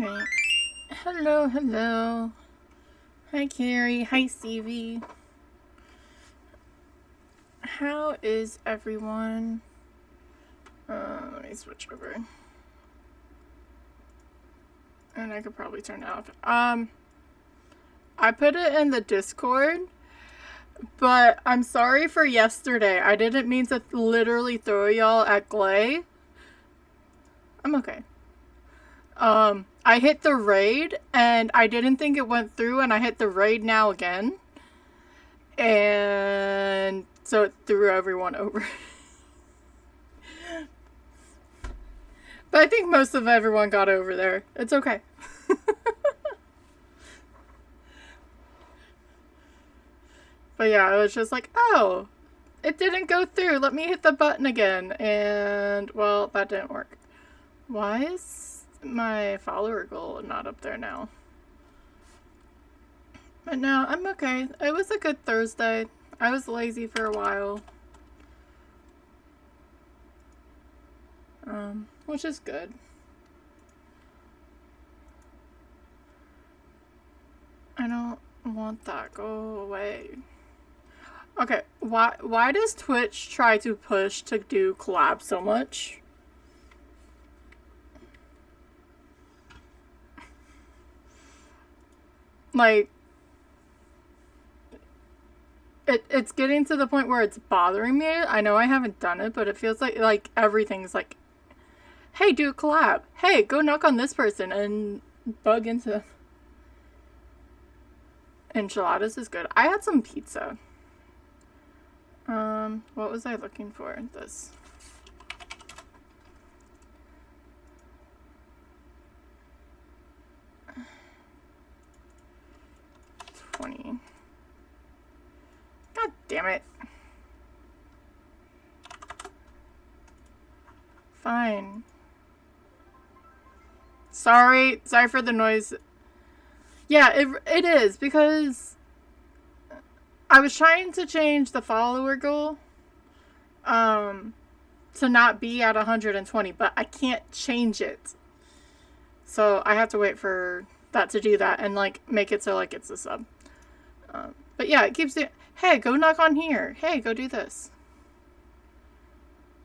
Alright. Hello, hello. Hi, Carrie. Hi, Stevie. How is everyone? Let me switch over. And I could probably turn it off. I put it in the Discord, but I'm sorry for yesterday. I didn't mean to literally throw y'all at Glay. I'm okay. I hit the raid, and I didn't think it went through, and I hit the raid now again. And so it threw everyone over. But I think most of everyone got over there. It's okay. But yeah, I was just like, oh, it didn't go through. Let me hit the button again. And, well, that didn't work. Why is my follower goal not up there now? But no, I'm okay. It was a good Thursday. I was lazy for a while. Which is good. I don't want that. Go away. Okay, why does Twitch try to push to do collab so much? Like, it's getting to the point where it's bothering me. I know I haven't done it, but it feels like everything's like, hey, do a collab. Hey, go knock on this person and bug into them. Enchiladas is good. I had some pizza. What was I looking for? This. $20. God damn it. Fine. Sorry for the noise. Yeah, it is, because I was trying to change the follower goal to not be at 120, but I can't change it. So I have to wait for that to do that and like make it so like it's a sub. But yeah, it keeps it. Hey, go knock on here. Hey, go do this.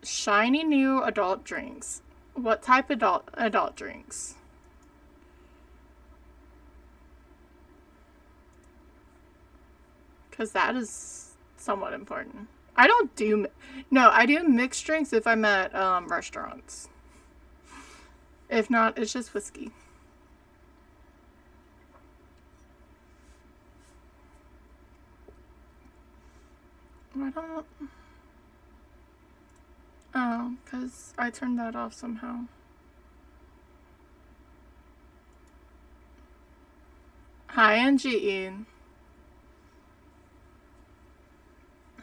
Shiny new adult drinks. What type of adult drinks? Because that is somewhat important. I don't do... No, I do mixed drinks if I'm at restaurants. If not, it's just whiskey. I don't... Oh, because I turned that off somehow. Hi, Angie.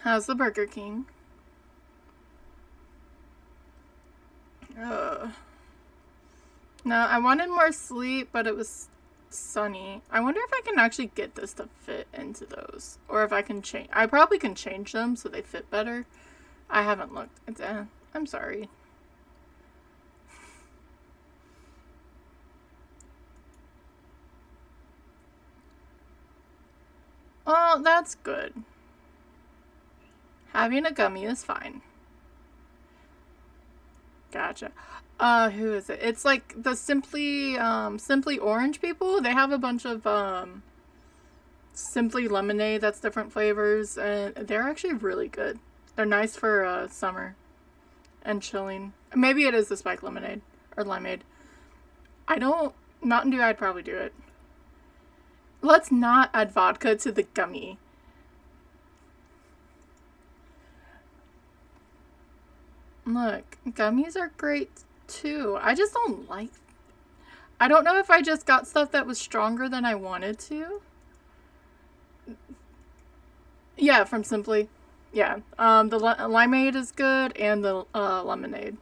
How's the Burger King? No, I wanted more sleep, but it was sunny. I wonder if I can actually get this to fit into those. Or if I can change... I probably can change them so they fit better. I haven't looked. I'm sorry. Well, that's good. Having a gummy is fine. Gotcha. Who is it? It's like the Simply Orange people. They have a bunch of Simply Lemonade that's different flavors, and they're actually really good. They're nice for summer and chilling. Maybe it is the spike lemonade or limeade. Mountain Dew, I'd probably do it. Let's not add vodka to the gummy. Look, gummies are great too. I just don't like... I don't know if I just got stuff that was stronger than I wanted to. Yeah, from Simply. Yeah. The limeade is good, and the lemonade.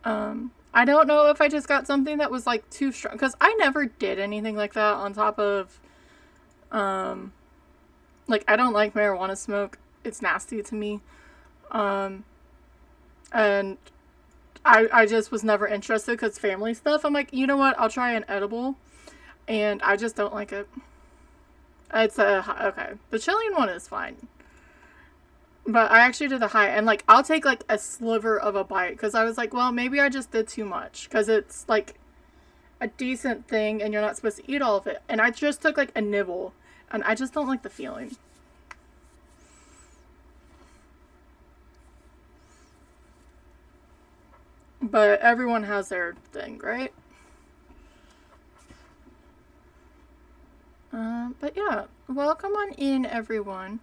I don't know if I just got something that was like too strong, because I never did anything like that on top of, like, I don't like marijuana smoke. It's nasty to me. And I just was never interested because family stuff. I'm like, you know what? I'll try an edible, and I just don't like it. It's okay. The chilling one is fine, but I actually did the high, and like I'll take like a sliver of a bite because I was like, well, maybe I just did too much because it's like a decent thing, and you're not supposed to eat all of it. And I just took like a nibble, and I just don't like the feeling. But everyone has their thing, right? But yeah, welcome on in, everyone.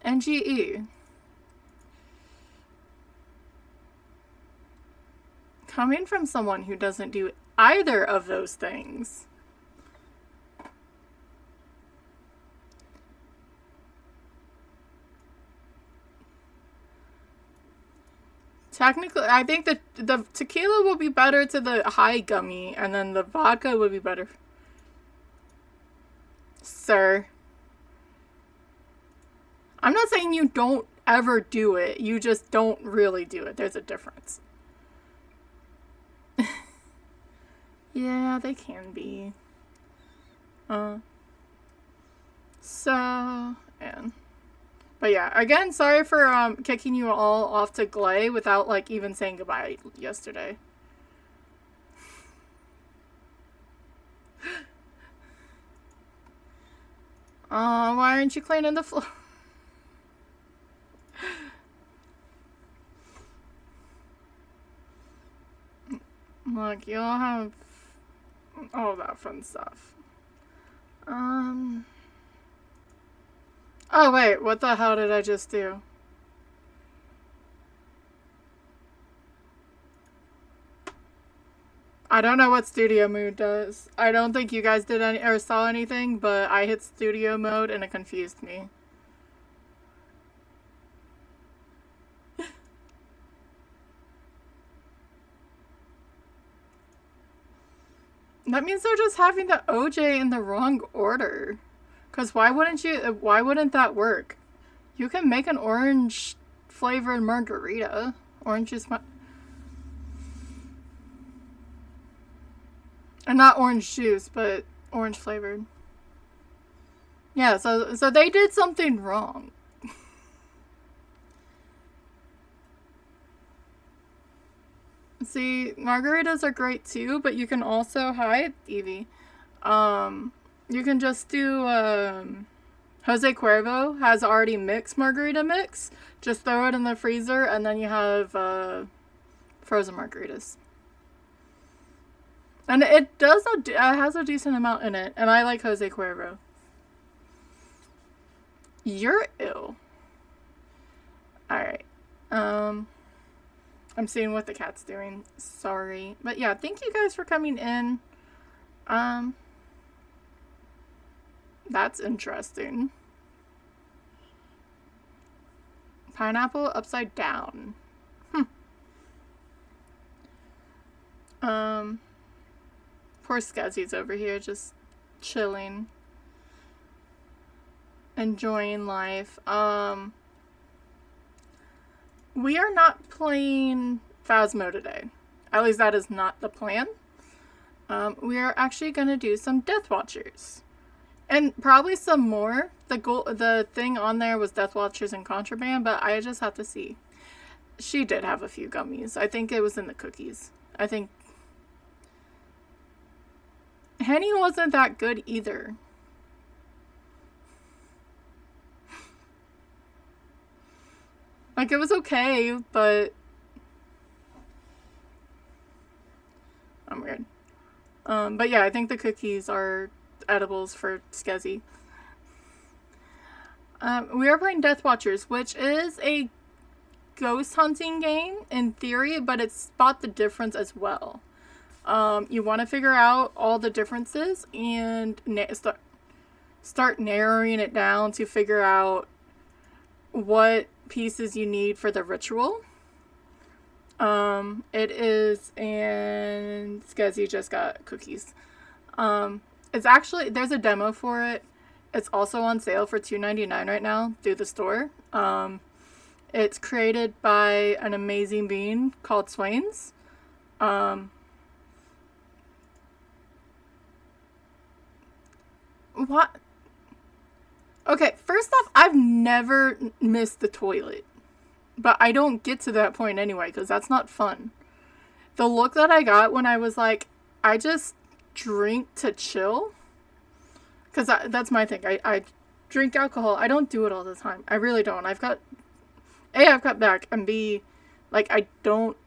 NGE. Coming from someone who doesn't do either of those things. Technically, I think that the tequila will be better to the high gummy, and then the vodka would be better. Sir. I'm not saying you don't ever do it. You just don't really do it. There's a difference. Yeah, they can be. So, and. But yeah, again, sorry for kicking you all off to Glay without like even saying goodbye yesterday. Oh, why aren't you cleaning the floor? Look, you'll have all that fun stuff. Oh wait, what the hell did I just do? I don't know what studio mode does. I don't think you guys did any or saw anything, but I hit studio mode and it confused me. That means they're just having the OJ in the wrong order. Cause why wouldn't that work? You can make an orange flavored margarita. Orange juice and not orange juice, but orange flavored. Yeah, so they did something wrong. See, margaritas are great too, but you can also hi Evie. You can just do Jose Cuervo has already mixed margarita mix. Just throw it in the freezer, and then you have frozen margaritas. And it has a decent amount in it, and I like Jose Cuervo. You're ill. Alright. I'm seeing what the cat's doing. Sorry. But yeah, thank you guys for coming in. That's interesting. Pineapple upside down. Poor Scuzzy's over here just chilling. Enjoying life. We are not playing Phasmo today. At least that is not the plan. We are actually going to do some Deathwatchers. And probably some more. The thing on there was Deathwatchers and Contraband, but I just have to see. She did have a few gummies. I think it was in the cookies. I think Henny wasn't that good either. Like, it was okay, but I'm weird. But yeah, I think the cookies are edibles for Skezzy. We are playing Deathwatchers, which is a ghost hunting game in theory, but it's spot the difference as well. You want to figure out all the differences and start narrowing it down to figure out what pieces you need for the ritual. It is, and Skezzy just got cookies. It's actually, there's a demo for it. It's also on sale for $2.99 right now through the store. It's created by an amazing being called Swains. Um, what? Okay, first off, I've never missed the toilet. But I don't get to that point anyway, because that's not fun. The look that I got when I was like, I just drink to chill. Because that's my thing. I drink alcohol. I don't do it all the time. I really don't. I've got back, and B, like, I don't.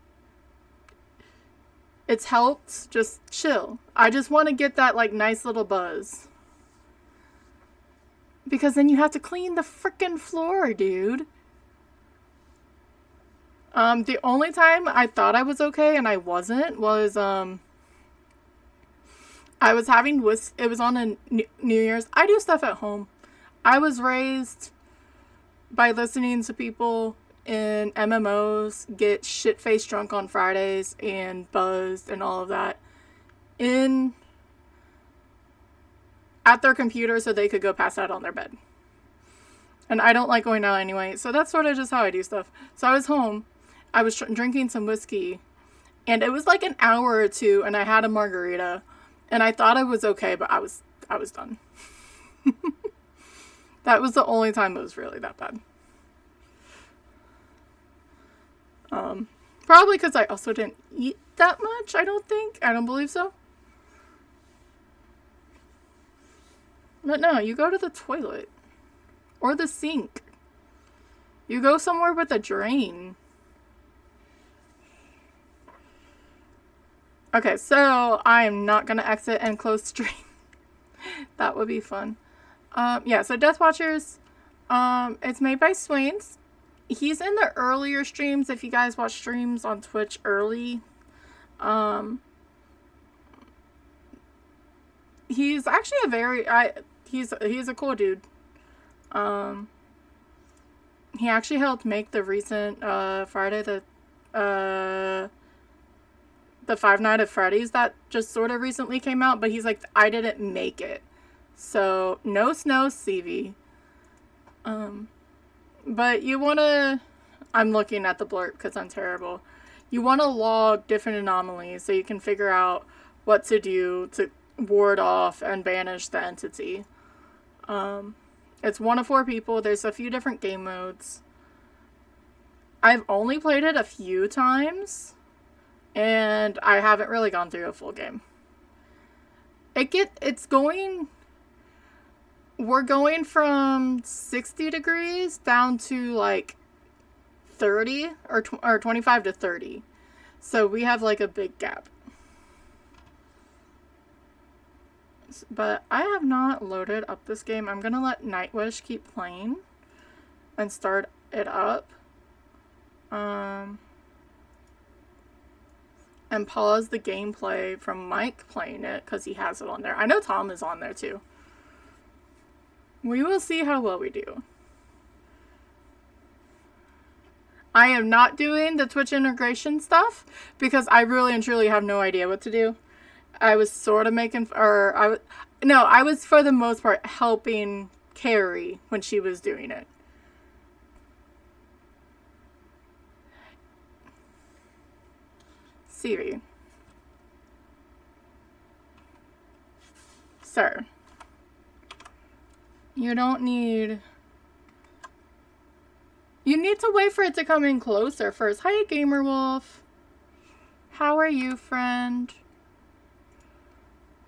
It's helped. Just chill. I just want to get that, like, nice little buzz. Because then you have to clean the frickin' floor, dude. The only time I thought I was okay and I wasn't was, I was having it was on a New Year's. I do stuff at home. I was raised by listening to people in MMOs get shit-faced drunk on Fridays and buzzed and all of that at their computer so they could go pass out on their bed. And I don't like going out anyway, so that's sort of just how I do stuff. So I was home. I was drinking some whiskey, and it was like an hour or two, and I had a margarita, and I thought I was okay, but I was done. That was the only time it was really that bad. Probably because I also didn't eat that much, I don't think. I don't believe so. But no, you go to the toilet. Or the sink. You go somewhere with a drain. Okay, so I am not going to exit and close stream. That would be fun. Yeah, so Deathwatchers, it's made by Swains. He's in the earlier streams if you guys watch streams on Twitch early. He's actually he's a cool dude. He actually helped make the recent Friday the Five Nights at Freddy's that just sort of recently came out, but he's like, I didn't make it. So, no snow, CV. But you want to... I'm looking at the blurb because I'm terrible. You want to log different anomalies so you can figure out what to do to ward off and banish the entity. It's 1 of 4 people. There's a few different game modes. I've only played it a few times, and I haven't really gone through a full game. It's going... We're going from 60 degrees down to, like, 30, or 25 to 30. So we have, like, a big gap. But I have not loaded up this game. I'm going to let Nightwish keep playing and start it up. And pause the gameplay from Mike playing it because he has it on there. I know Tom is on there too. We will see how well we do. I am not doing the Twitch integration stuff because I really and truly have no idea what to do. I was sort of I was for the most part helping Carrie when she was doing it. Siri. Sir. You need to wait for it to come in closer first. Hi, Gamerwolf. How are you, friend?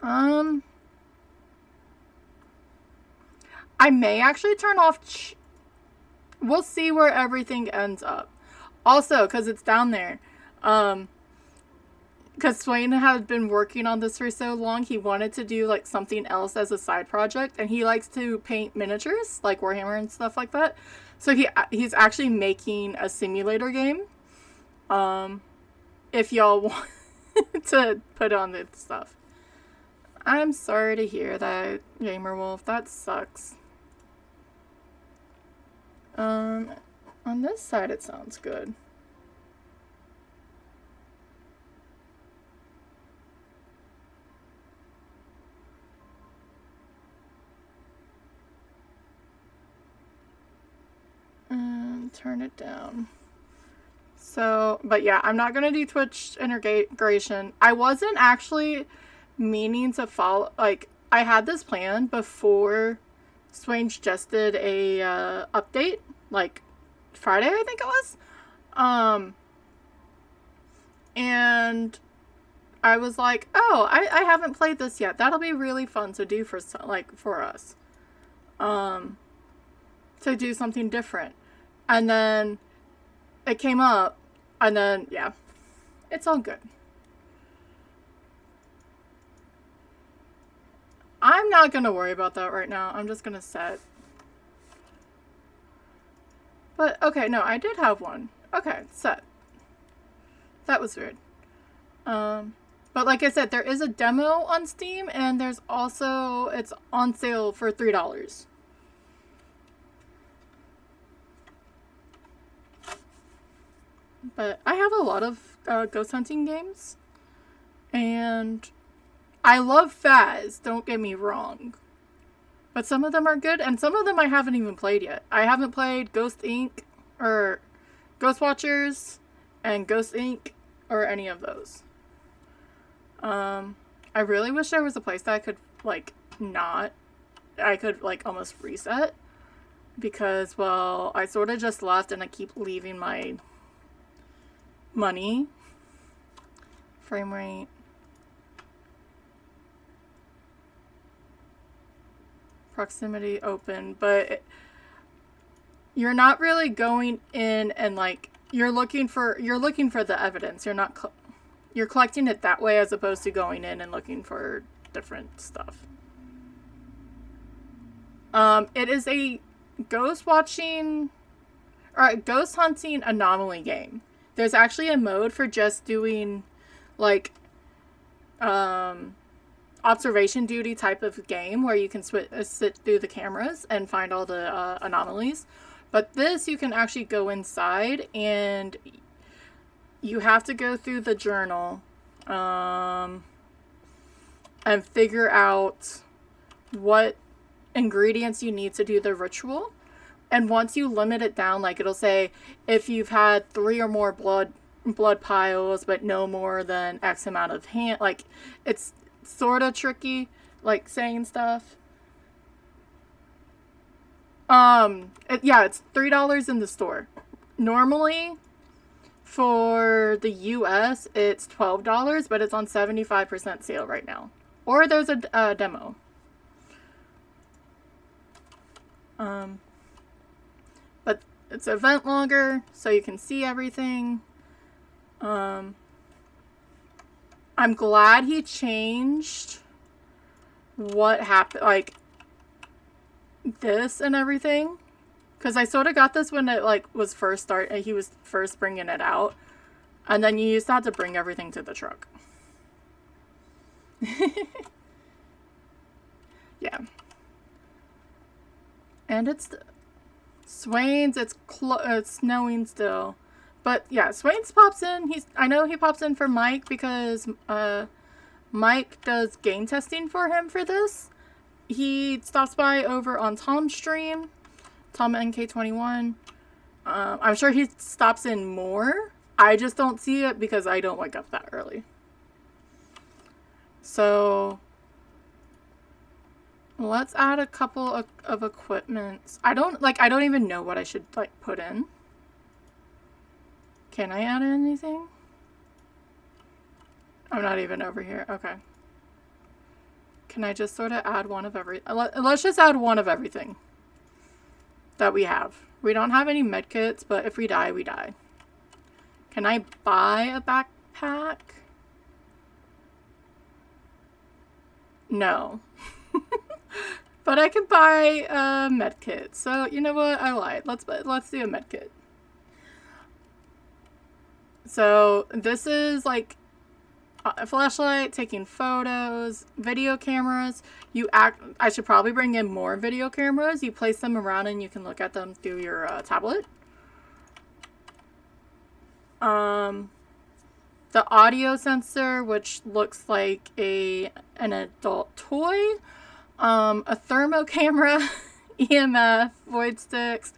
I may actually turn off... We'll see where everything ends up. Also, because it's down there. Because Swain had been working on this for so long, he wanted to do, like, something else as a side project. And he likes to paint miniatures, like Warhammer and stuff like that. So he's actually making a simulator game. If y'all want to put on this stuff. I'm sorry to hear that, Gamerwolf. That sucks. On this side it sounds good. turn it down. So, but yeah, I'm not going to do Twitch integration. I wasn't actually meaning to follow, like, I had this plan before Swain suggested a update, like Friday, I think it was. And I was like, oh, I haven't played this yet. That'll be really fun to do for, like, for us. To do something different. And then it came up, and then, yeah, it's all good. I'm not going to worry about that right now. I'm just going to set. But, okay, no, I did have one. Okay, set. That was weird. But like I said, there is a demo on Steam, and there's also, it's on sale for $3. But I have a lot of ghost hunting games, and I love Faz, don't get me wrong. But some of them are good, and some of them I haven't even played yet. I haven't played Ghost Inc. or Deathwatchers and Ghost Inc. or any of those. I really wish there was a place that I could, like, almost reset. Because, well, I sort of just left and I keep leaving my money. Frame rate. Proximity open. But you're not really going in and, like, you're looking for the evidence. You're collecting it that way as opposed to going in and looking for different stuff. It is a ghost hunting anomaly game. There's actually a mode for just doing, like, observation duty type of game where you can sit through the cameras and find all the anomalies. But this, you can actually go inside and you have to go through the journal and figure out what ingredients you need to do the ritual. And once you limit it down, like, it'll say if you've had 3 or more blood piles, but no more than X amount of hand. Like, it's sort of tricky, like, saying stuff. It's $3 in the store. Normally, for the US, it's $12, but it's on 75% sale right now. Or there's a demo. But it's event logger, so you can see everything. I'm glad he changed what happened, like, this and everything. Because I sort of got this when it, like, was first he was first bringing it out. And then you used to have to bring everything to the truck. Yeah. And it's Swain's, it's snowing still. But yeah, Swain's pops in. I know he pops in for Mike because Mike does game testing for him for this. He stops by over on Tom's stream, Tom NK21. I'm sure he stops in more. I just don't see it because I don't wake up that early. So let's add a couple of equipments. I don't even know what I should, like, put in. Can I add anything? I'm not even over here. Okay. Can I just sort of add one of every... Let's just add one of everything that we have. We don't have any medkits, but if we die, we die. Can I buy a backpack? No. But I can buy a medkit. So, you know what? I lied. Let's do a medkit. So, this is, like, a flashlight, taking photos, video cameras. I should probably bring in more video cameras. You place them around and you can look at them through your tablet. The audio sensor, which looks like an adult toy. A thermo camera, EMF, void sticks.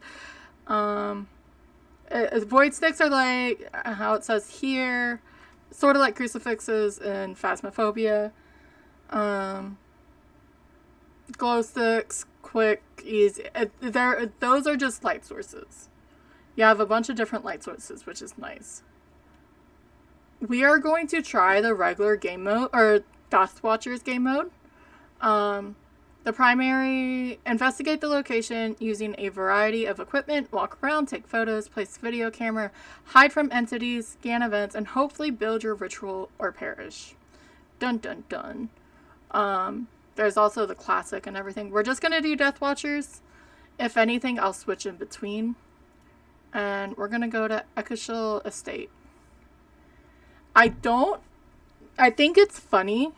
Void sticks are like how it says here, sort of like crucifixes in Phasmophobia. Glow sticks, quick, easy. Those are just light sources. You have a bunch of different light sources, which is nice. We are going to try the regular game mode, or Deathwatchers game mode. The primary, investigate the location using a variety of equipment, walk around, take photos, place video camera, hide from entities, scan events, and hopefully build your ritual or perish. Dun dun dun. There's also the classic and everything. We're just going to do Deathwatchers. If anything, I'll switch in between. And we're going to go to Ekishal Estate. I think it's funny.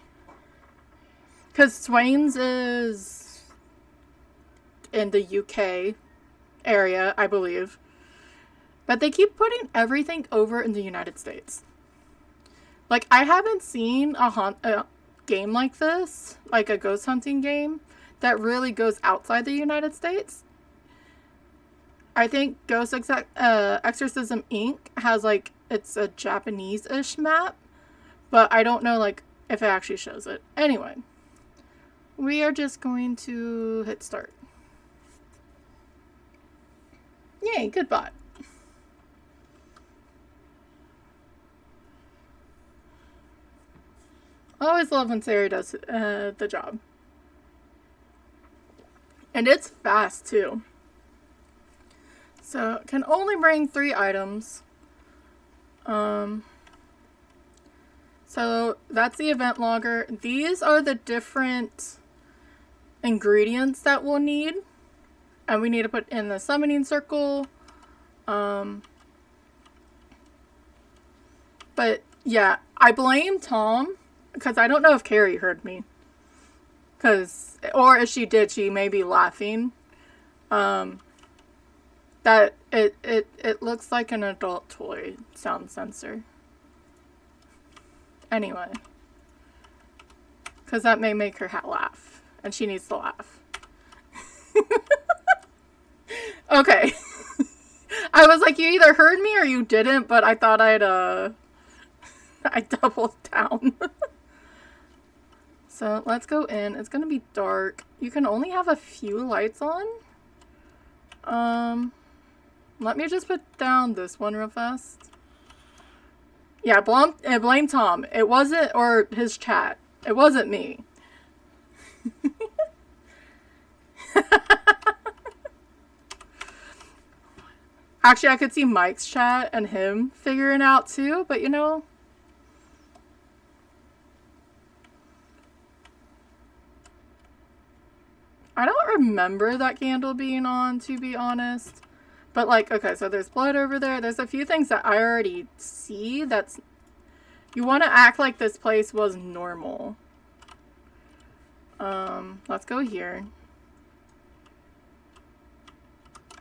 Because Swains is in the UK area, I believe. But they keep putting everything over in the United States. Like, I haven't seen a game like this, like a ghost hunting game, that really goes outside the United States. I think Ghost Exorcism Inc. has, like, it's a Japanese-ish map, but I don't know, like, if it actually shows it. Anyway, we are just going to hit start. Yay, good bot. I always love when Sarah does the job. And it's fast, too. So, can only bring 3 items. So, that's the event logger. These are the different ingredients that we'll need. And we need to put in the summoning circle. But, yeah, I blame Tom. Because I don't know if Carrie heard me. Or if she did, she may be laughing. That it looks like an adult toy sound sensor. Anyway. Because that may make her laugh. And she needs to laugh. Okay. I was like, you either heard me or you didn't, but I thought I doubled down. So let's go in. It's going to be dark. You can only have a few lights on. Let me just put down this one real fast. Yeah, blame Tom. It wasn't, or his chat. It wasn't me. Actually, I could see Mike's chat and him figuring out too, but you know. I don't remember that candle being on, to be honest. But, like, okay, so there's blood over there. There's a few things that I already see that's... You want to act like this place was normal. Let's go here.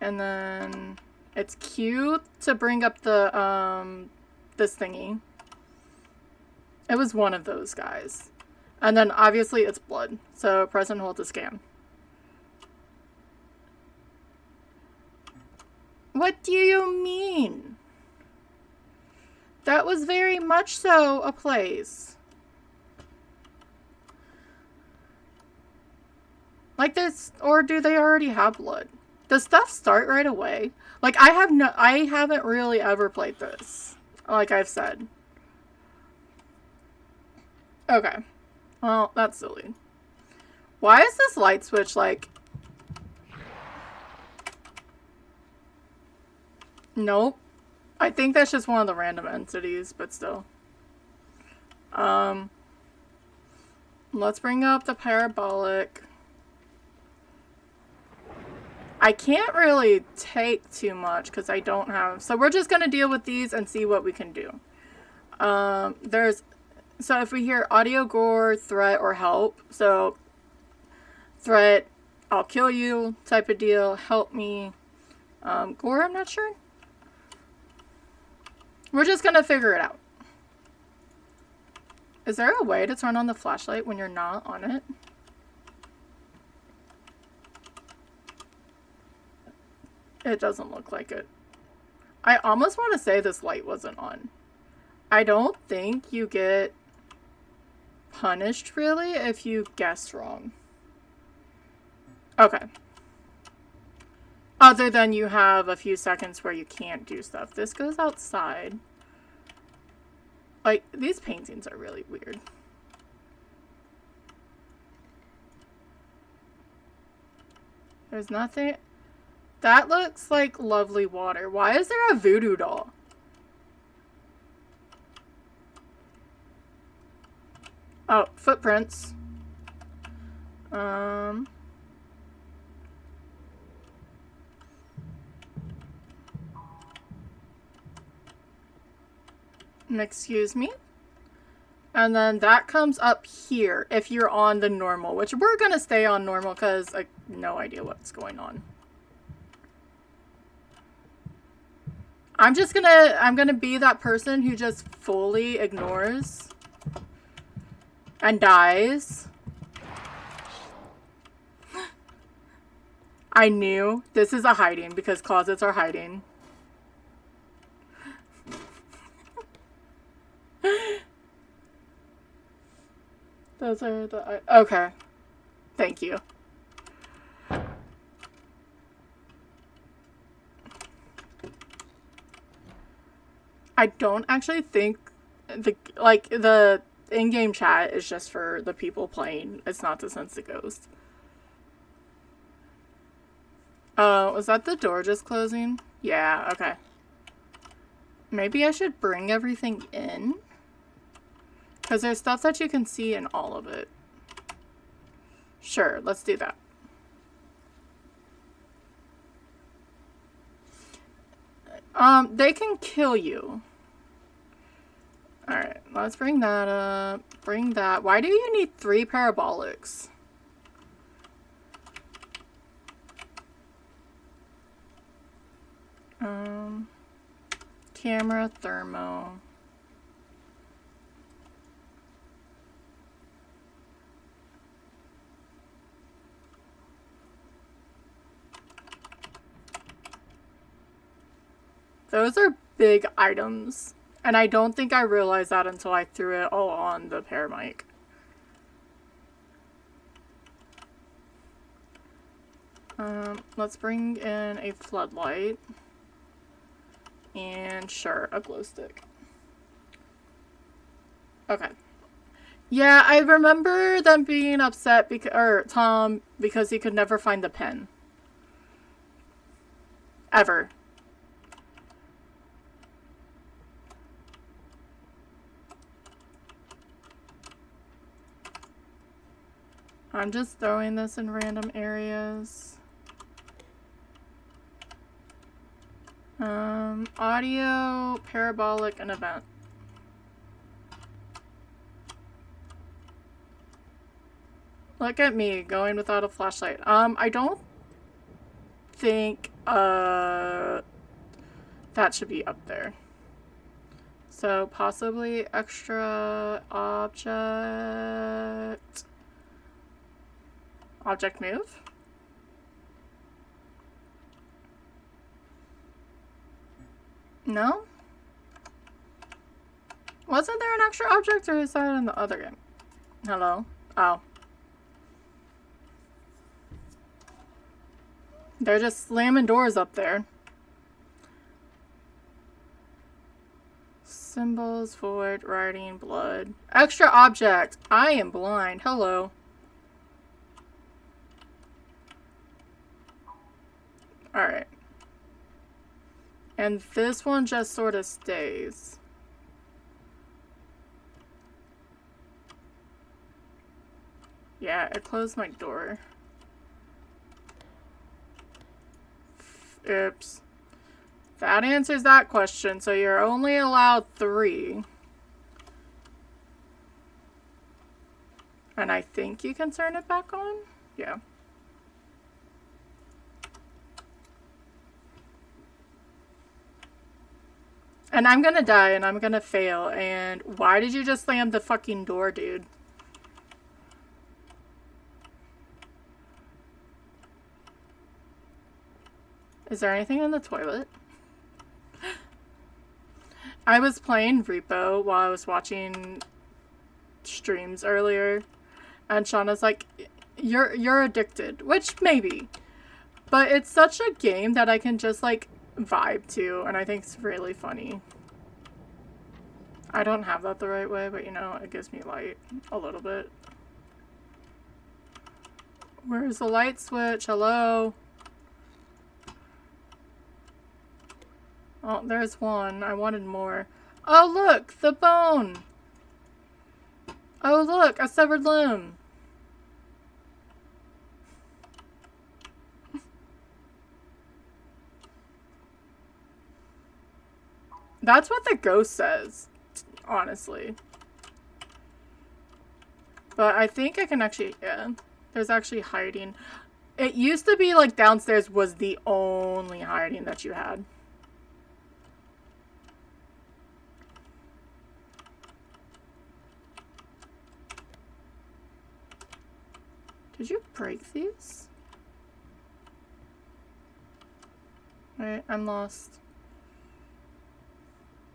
And then... It's cute to bring up the, this thingy. It was one of those guys. And then, obviously, it's blood. So, press and hold to scan. What do you mean? That was very much so a place. Like this, or do they already have blood? Does stuff start right away? Like, I haven't really ever played this. Like I've said. Okay. Well, that's silly. Why is this light switch, like... Nope. I think that's just one of the random entities, but still. Let's bring up the parabolic. I can't really take too much because I don't have... So we're just going to deal with these and see what we can do. So if we hear audio, gore, threat, or help. So, threat, I'll kill you type of deal. Help me. Gore, I'm not sure. We're just going to figure it out. Is there a way to turn on the flashlight when you're not on it? It doesn't look like it. I almost want to say this light wasn't on. I don't think you get punished, really, if you guess wrong. Okay. Other than you have a few seconds where you can't do stuff. This goes outside. Like, these paintings are really weird. There's nothing... That looks like lovely water. Why is there a voodoo doll? Oh, footprints. Excuse me. And then that comes up here if you're on the normal, which we're gonna stay on normal because I have no idea what's going on. I'm gonna be that person who just fully ignores and dies. I knew this is a hiding because closets are hiding. Those are the... Okay. Thank you. I don't actually think the in-game chat is just for the people playing. It's not to sense the ghost. Oh, was that the door just closing? Yeah, okay. Maybe I should bring everything in? Because there's stuff that you can see in all of it. Sure, let's do that. They can kill you. Alright, let's bring that up. Bring that. Why do you need 3 parabolics? Camera, thermo. Those are big items. And I don't think I realized that until I threw it all on the paramic. Let's bring in a floodlight. And sure, a glow stick. Okay. Yeah, I remember them being upset Tom because he could never find the pen. Ever. I'm just throwing this in random areas. Audio, parabolic, and event. Look at me, going without a flashlight. I don't think, that should be up there. So, possibly extra object. Object move? No? Wasn't there an extra object, or is that in the other game? Hello? Oh. They're just slamming doors up there. Symbols, void, writing, blood. Extra object! I am blind. Hello. Alright. And this one just sort of stays. Yeah, it closed my door. Oops. That answers that question, so you're only allowed 3. And I think you can turn it back on? Yeah. And I'm gonna die, and I'm gonna fail, and why did you just slam the fucking door, dude? Is there anything in the toilet? I was playing Repo while I was watching streams earlier, and Shauna's like, you're addicted, which maybe, but it's such a game that I can just like vibe to, and I think it's really funny. I don't have that the right way, but you know, it gives me light a little bit. Where's the light switch? Hello? Oh, there's one. I wanted more. Oh, look! The bone! Oh, look! A severed limb! That's what the ghost says, honestly. But I think I can actually, yeah. There's actually hiding. It used to be like downstairs was the only hiding that you had. Did you break these? Wait, I'm lost.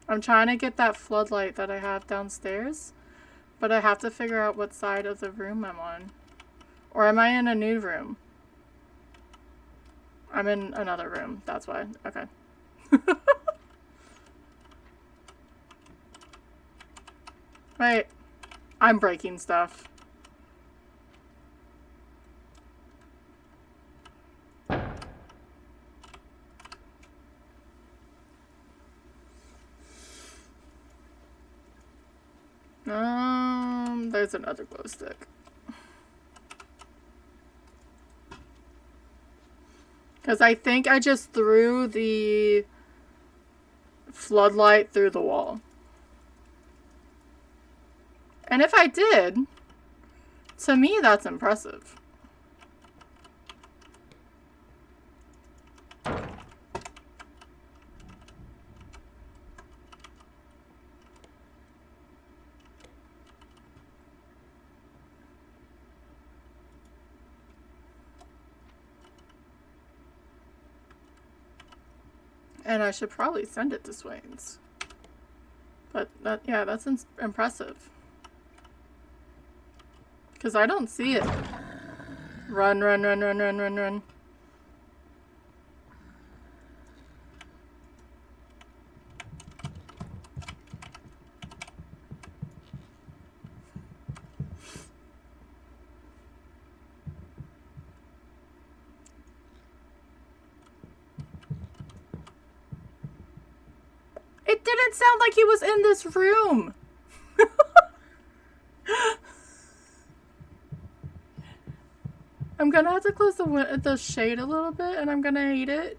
I'm trying to get that floodlight that I have downstairs, but I have to figure out what side of the room I'm on. Or am I in a new room? I'm in another room, that's why. Okay. Wait, I'm breaking stuff. There's another glow stick. Because I think I just threw the floodlight through the wall. And if I did, to me that's impressive. And I should probably send it to Swain's. But that, yeah, that's impressive. Because I don't see it. Run, run, run, run, run, run, run. It didn't sound like he was in this room. I'm gonna have to close the shade a little bit, and I'm gonna hate it.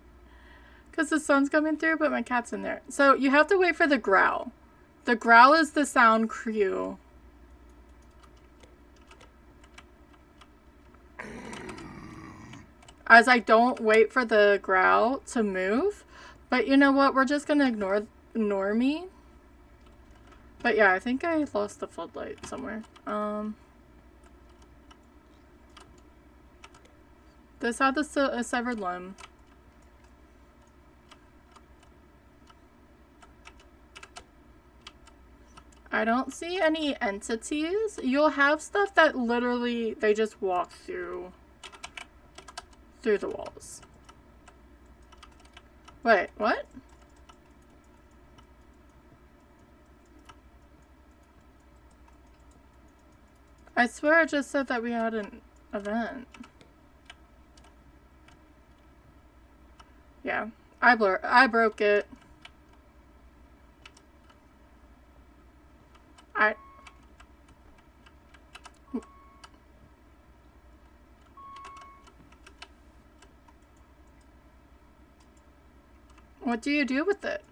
Because the sun's coming through, but my cat's in there. So you have to wait for the growl. The growl is the sound cue. As I don't wait for the growl to move. But you know what? We're just gonna ignore me. But yeah, I think I lost the floodlight somewhere. This had a severed limb. I don't see any entities. You'll have stuff that literally they just walk through the walls. Wait, what? I swear it just said that we had an event. Yeah, I broke it. What do you do with it?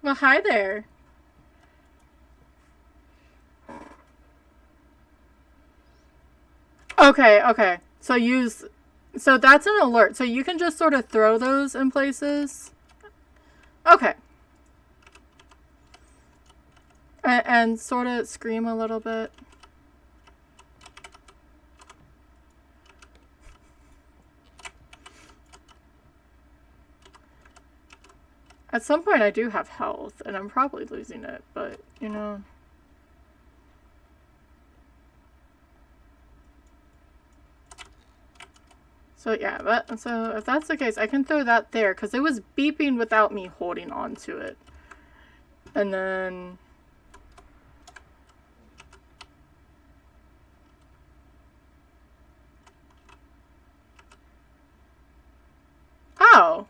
Well, hi there. Okay. So that's an alert. So you can just sort of throw those in places. Okay. And sort of scream a little bit. At some point I do have health, and I'm probably losing it, but, you know. So yeah, so if that's the case, I can throw that there, because it was beeping without me holding on to it. And then... Oh!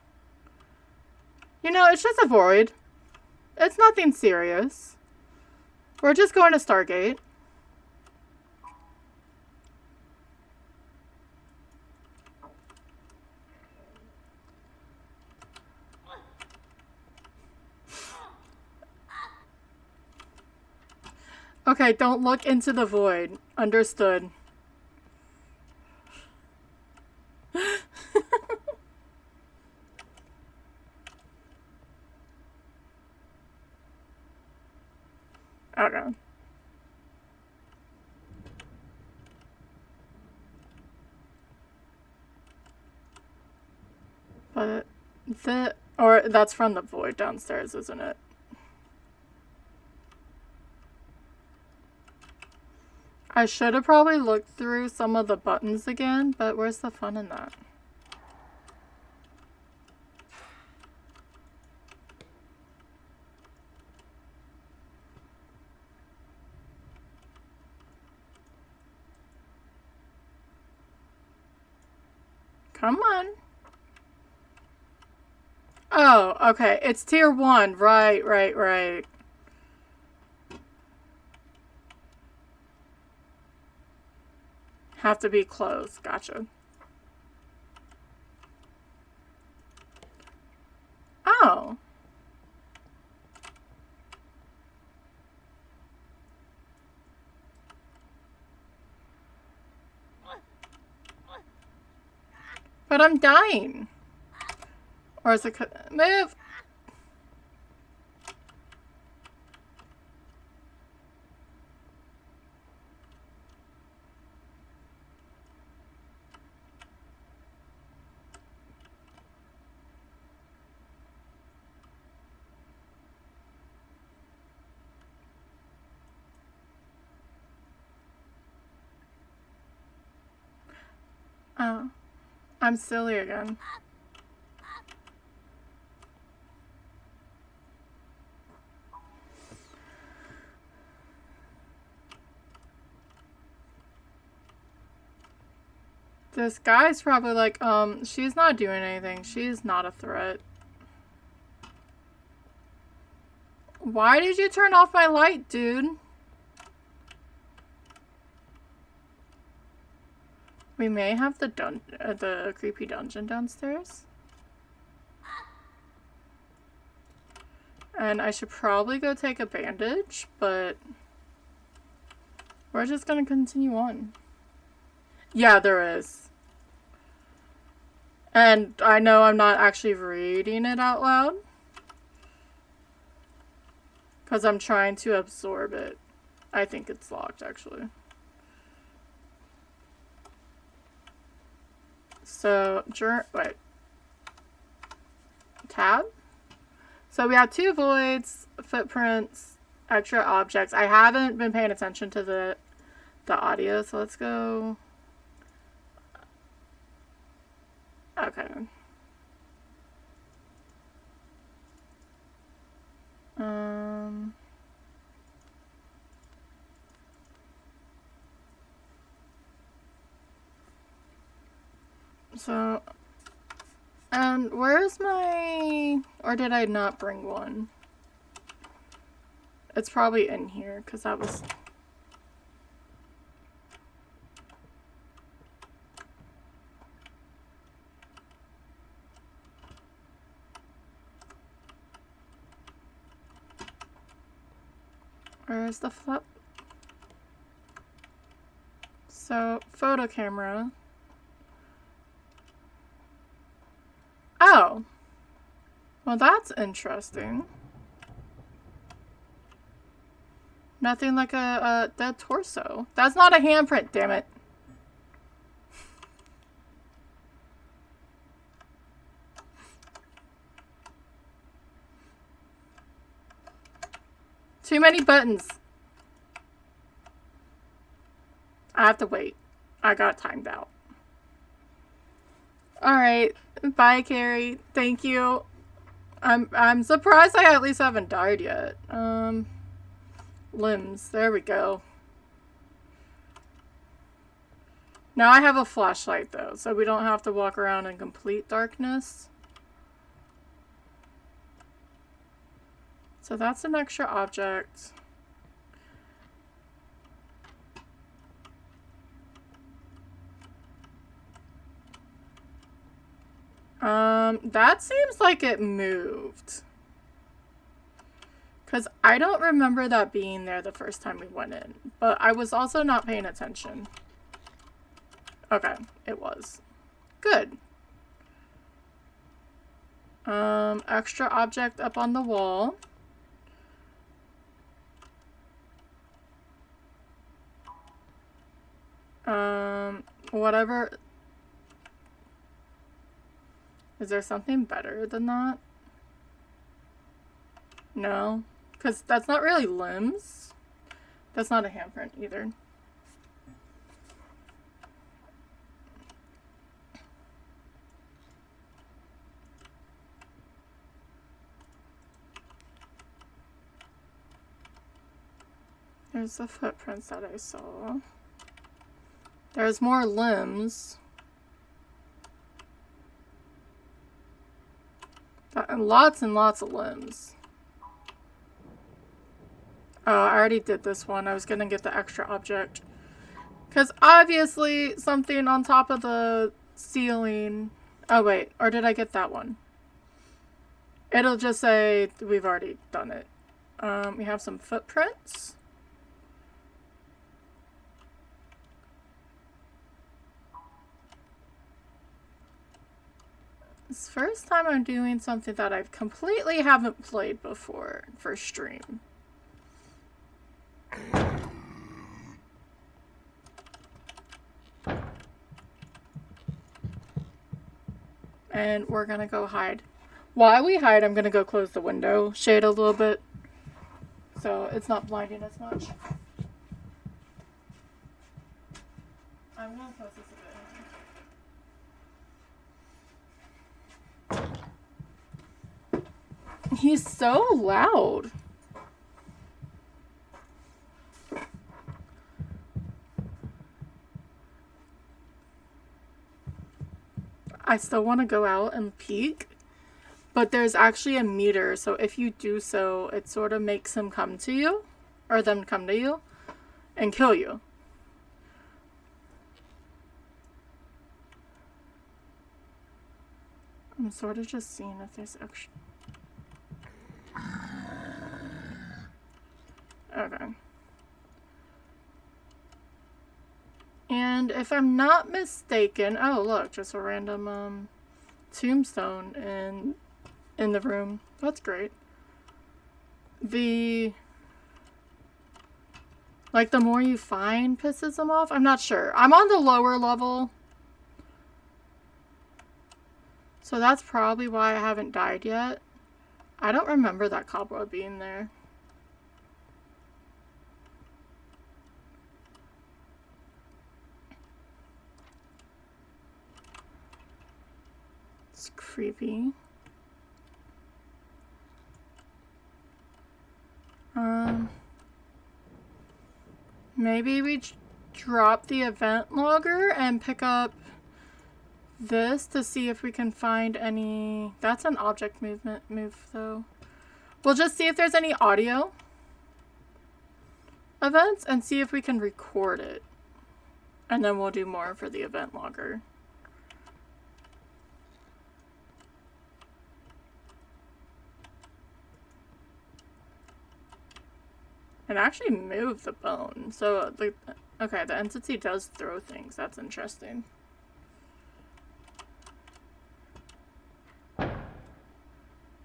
You know, it's just a void. It's nothing serious. We're just going to Stargate. Okay, don't look into the void. Understood. Okay. But or that's from the void downstairs, isn't it? I should have probably looked through some of the buttons again, but where's the fun in that? Come on. Oh, okay. It's tier 1. Right. Have to be close. Gotcha. Oh. But I'm dying. Or is it... Move! Oh. I'm silly again. This guy's probably like, she's not doing anything. She's not a threat. Why did you turn off my light, dude? We may have the creepy dungeon downstairs. And I should probably go take a bandage, but we're just gonna continue on. Yeah, there is. And I know I'm not actually reading it out loud, because I'm trying to absorb it. I think it's locked, actually. So, wait. Tab? So we have 2 voids, footprints, extra objects. I haven't been paying attention to the audio, so let's go. Okay. So, and where's my, or did I not bring one? It's probably in here, because that was... Where's the flip? So, photo camera. Oh. Well, that's interesting. Nothing like a dead torso. That's not a handprint, damn it. Too many buttons. I have to wait. I got timed out. Alright. Bye, Carrie. Thank you. I'm surprised I at least haven't died yet. Limbs. There we go. Now I have a flashlight though, so we don't have to walk around in complete darkness. So that's an extra object. That seems like it moved. Because I don't remember that being there the first time we went in. But I was also not paying attention. Okay, it was. Good. Extra object up on the wall. Whatever. Is there something better than that? No. Because that's not really limbs. That's not a handprint either. There's the footprints that I saw. There's more limbs. And lots of limbs. Oh, I already did this one. I was gonna get the extra object. Because obviously something on top of the ceiling... Oh wait, or did I get that one? It'll just say we've already done it. We have some footprints. It's the first time I'm doing something that I completely haven't played before for stream. And we're gonna go hide. While we hide, I'm gonna go close the window shade a little bit so it's not blinding as much. I'm gonna close this a bit. He's so loud. I still want to go out and peek, but there's actually a meter, so if you do so, it sort of makes him come to you, or them come to you, and kill you. I'm sort of just seeing if there's extra... Okay. And if I'm not mistaken... Oh, look, just a random tombstone in the room. That's great. Like, the more you find pisses them off? I'm not sure. I'm on the lower level. So that's probably why I haven't died yet. I don't remember that cobweb being there. It's creepy. Maybe we drop the event logger and pick up this to see if we can find any... That's an object move though. We'll just see if there's any audio events and see if we can record it. And then we'll do more for the event logger. It actually moved the bone. So, okay, the entity does throw things. That's interesting.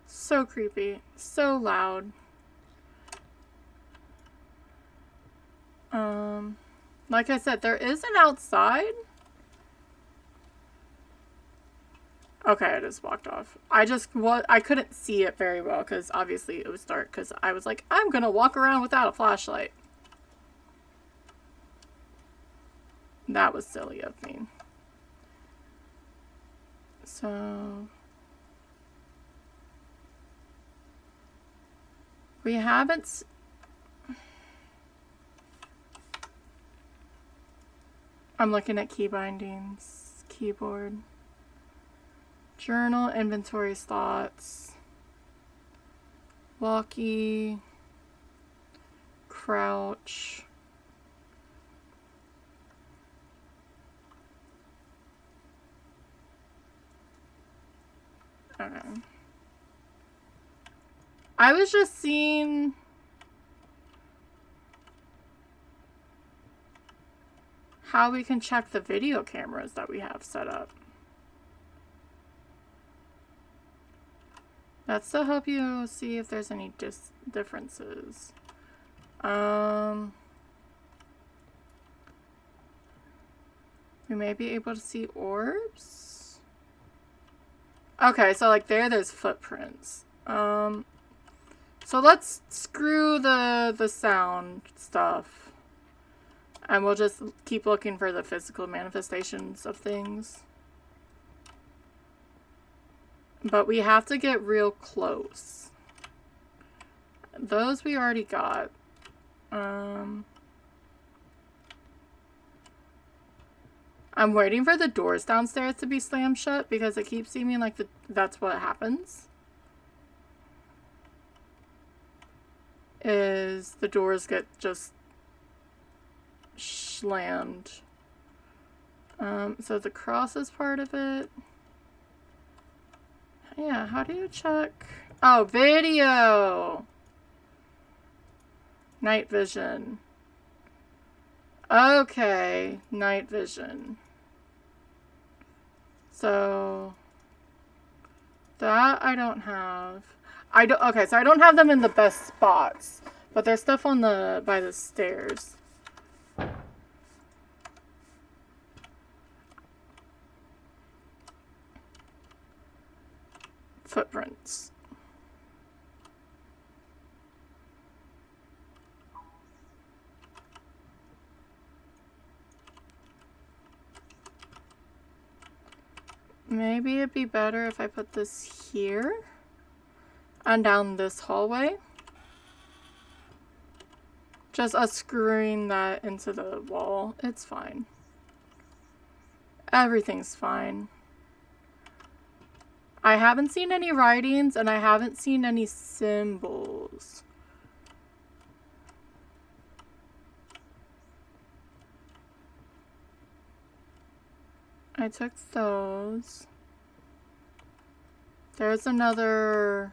So creepy. So loud. Like I said, there is an outside. Okay, I just walked off. I couldn't see it very well because obviously it was dark because I was like, I'm gonna walk around without a flashlight. That was silly of me. So we haven't. I'm looking at key bindings, keyboard, journal, inventory slots, walkie, crouch. Okay. I was just seeing how we can check the video cameras that we have set up. That's to help you see if there's any differences. We may be able to see orbs. Okay, so like there's footprints. So let's screw the sound stuff. And we'll just keep looking for the physical manifestations of things. But we have to get real close. Those we already got. I'm waiting for the doors downstairs to be slammed shut because it keeps seeming like that's what happens. Is the doors get just slammed. So the cross is part of it. Yeah, how do you check? Oh, video! Night vision. Okay, night vision. So that I don't have. Okay, so I don't have them in the best spots, but there's stuff on by the stairs. Footprints. Maybe it'd be better if I put this here and down this hallway. Just us screwing that into the wall. It's fine. Everything's fine. I haven't seen any writings and I haven't seen any symbols. I took those. There's another...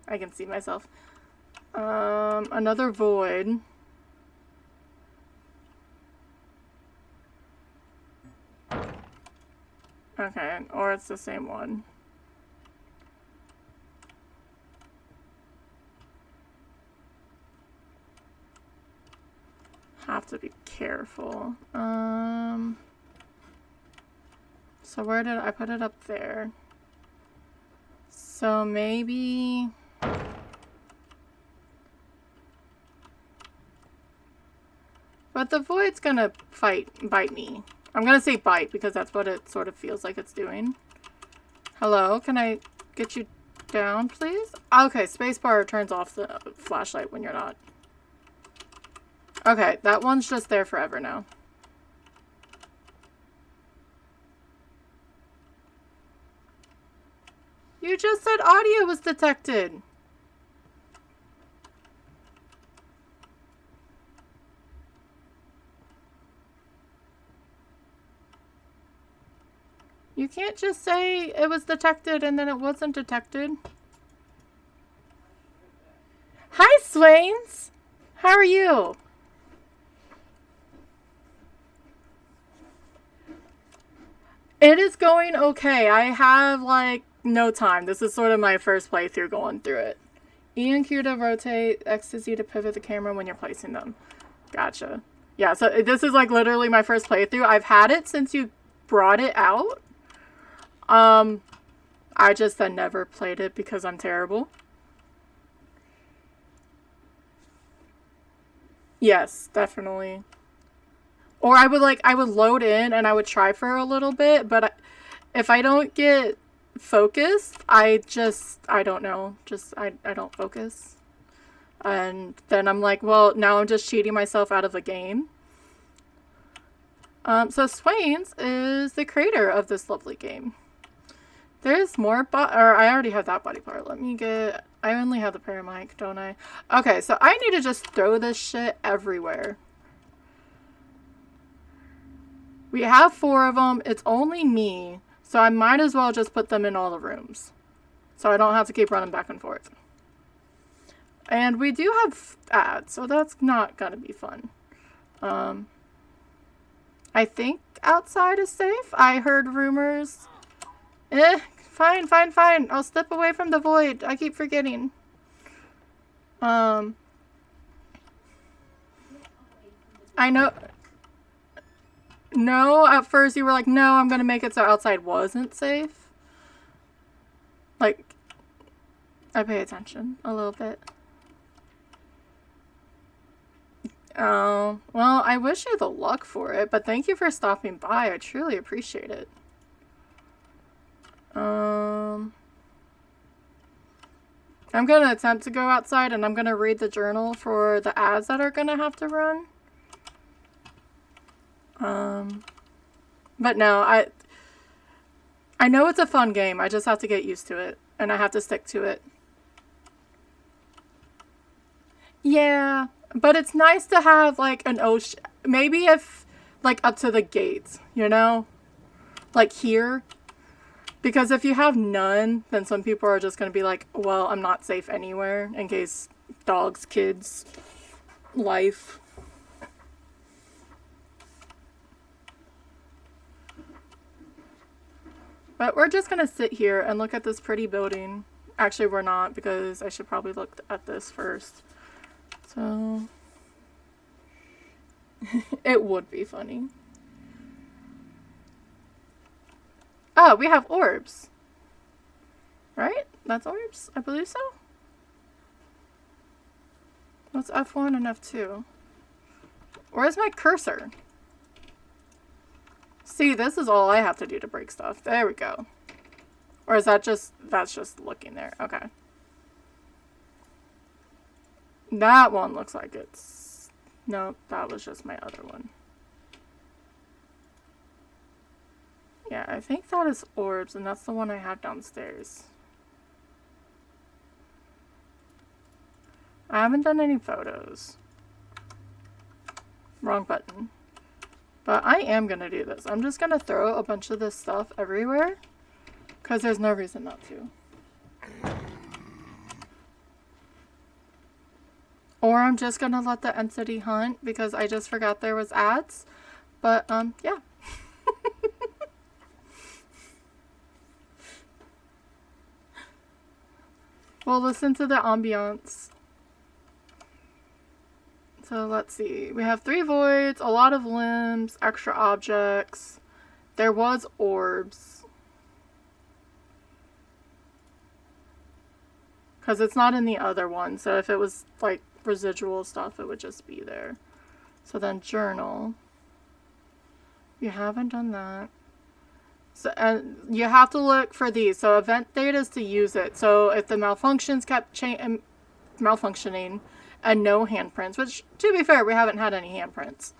I can see myself. Another void. Okay, or it's the same one. Have to be careful. So where did I put it up there? So maybe... But the void's gonna bite me. I'm gonna say bite because that's what it sort of feels like it's doing. Hello, can I get you down, please? Okay, spacebar turns off the flashlight when you're not. Okay, that one's just there forever now. You just said audio was detected. You can't just say it was detected and then it wasn't detected. Hi, Swains. How are you? It is going okay. I have, like, no time. This is sort of my first playthrough going through it. E and Q to rotate, X to Z to pivot the camera when you're placing them. Gotcha. Yeah, so this is like literally my first playthrough. I've had it since you brought it out. I just then never played it because I'm terrible. Yes, definitely. Or I would load in and I would try for a little bit, but if I don't get focused, I don't know. I don't focus. And then I'm like, well, now I'm just cheating myself out of a game. So Swains is the creator of this lovely game. There's more, or I already have that body part. Let me get, I only have the paramic, don't I? Okay, so I need to just throw this shit everywhere. We have 4 of them. It's only me, so I might as well just put them in all the rooms. So I don't have to keep running back and forth. And we do have ads, so that's not gonna be fun. I think outside is safe. I heard rumors. Fine. I'll step away from the void. I keep forgetting. I know. No, at first you were like, no, I'm gonna make it so outside wasn't safe. Like, I pay attention a little bit. Oh, well, I wish you the luck for it, but thank you for stopping by. I truly appreciate it. I'm gonna attempt to go outside and I'm gonna read the journal for the ads that are gonna have to run. But no, I know it's a fun game. I just have to get used to it and I have to stick to it. Yeah, but it's nice to have like an ocean. Maybe if like up to the gates, you know? Like here. Because if you have none, then some people are just going to be like, well, I'm not safe anywhere in case dogs, kids, life. But we're just going to sit here and look at this pretty building. Actually, we're not because I should probably look at this first. So, it would be funny. Oh, we have orbs. Right? That's orbs? I believe so. What's F1 and F2? Where's my cursor? See, this is all I have to do to break stuff. There we go. Or is that just, that's just looking there. Okay. That one looks like it's, no, that was just my other one. Yeah, I think that is orbs, and that's the one I have downstairs. I haven't done any photos. Wrong button. But I am going to do this. I'm just going to throw a bunch of this stuff everywhere, because there's no reason not to. Or I'm just going to let the entity hunt, because I just forgot there was ads. But, yeah. We'll listen to the ambiance. So let's see. We have 3 voids, a lot of limbs, extra objects. There was orbs. Because it's not in the other one. So if it was like residual stuff, it would just be there. So then journal. You haven't done that. So, and you have to look for these. So event data is to use it. So if the malfunctions kept malfunctioning and no handprints, which to be fair, we haven't had any handprints.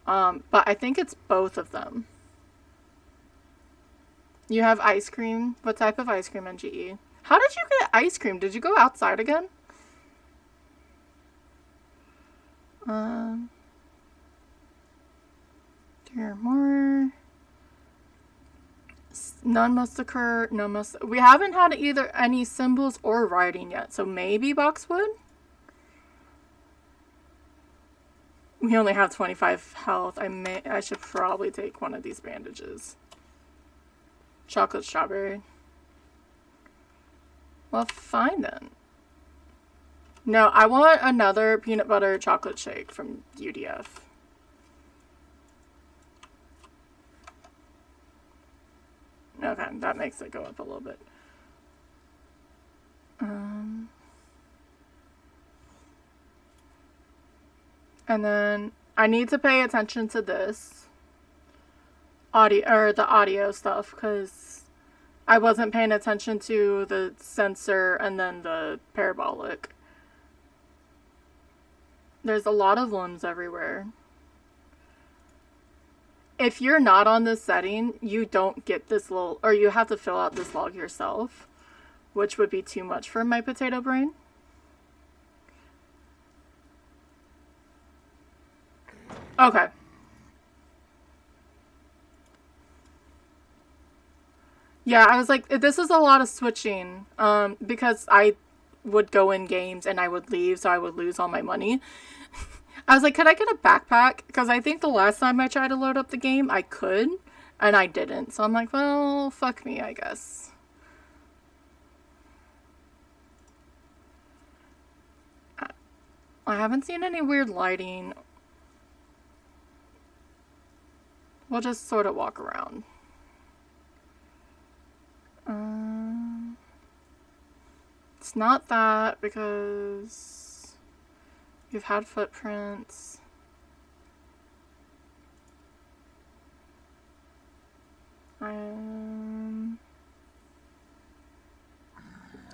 But I think it's both of them. You have ice cream. What type of ice cream, NGE? How did you get ice cream? Did you go outside again? There are more. None must occur. No must. We haven't had either any symbols or writing yet, so maybe boxwood. We only have 25 health. I should probably take one of these bandages. Chocolate strawberry. Well, fine then. No, I want another peanut butter chocolate shake from UDF. Okay, that makes it go up a little bit. And then I need to pay attention to this audio, or the audio stuff, because I wasn't paying attention to the sensor and then the parabolic. There's a lot of limbs everywhere. If you're not on this setting, you don't get this little, or you have to fill out this log yourself, which would be too much for my potato brain. Okay. Yeah, I was like, this is a lot of switching, because I would go in games and I would leave, so I would lose all my money. I was like, could I get a backpack? Because I think the last time I tried to load up the game, I could, and I didn't. So I'm like, well, fuck me, I guess. I haven't seen any weird lighting. We'll just sort of walk around. It's not that, because you've had footprints.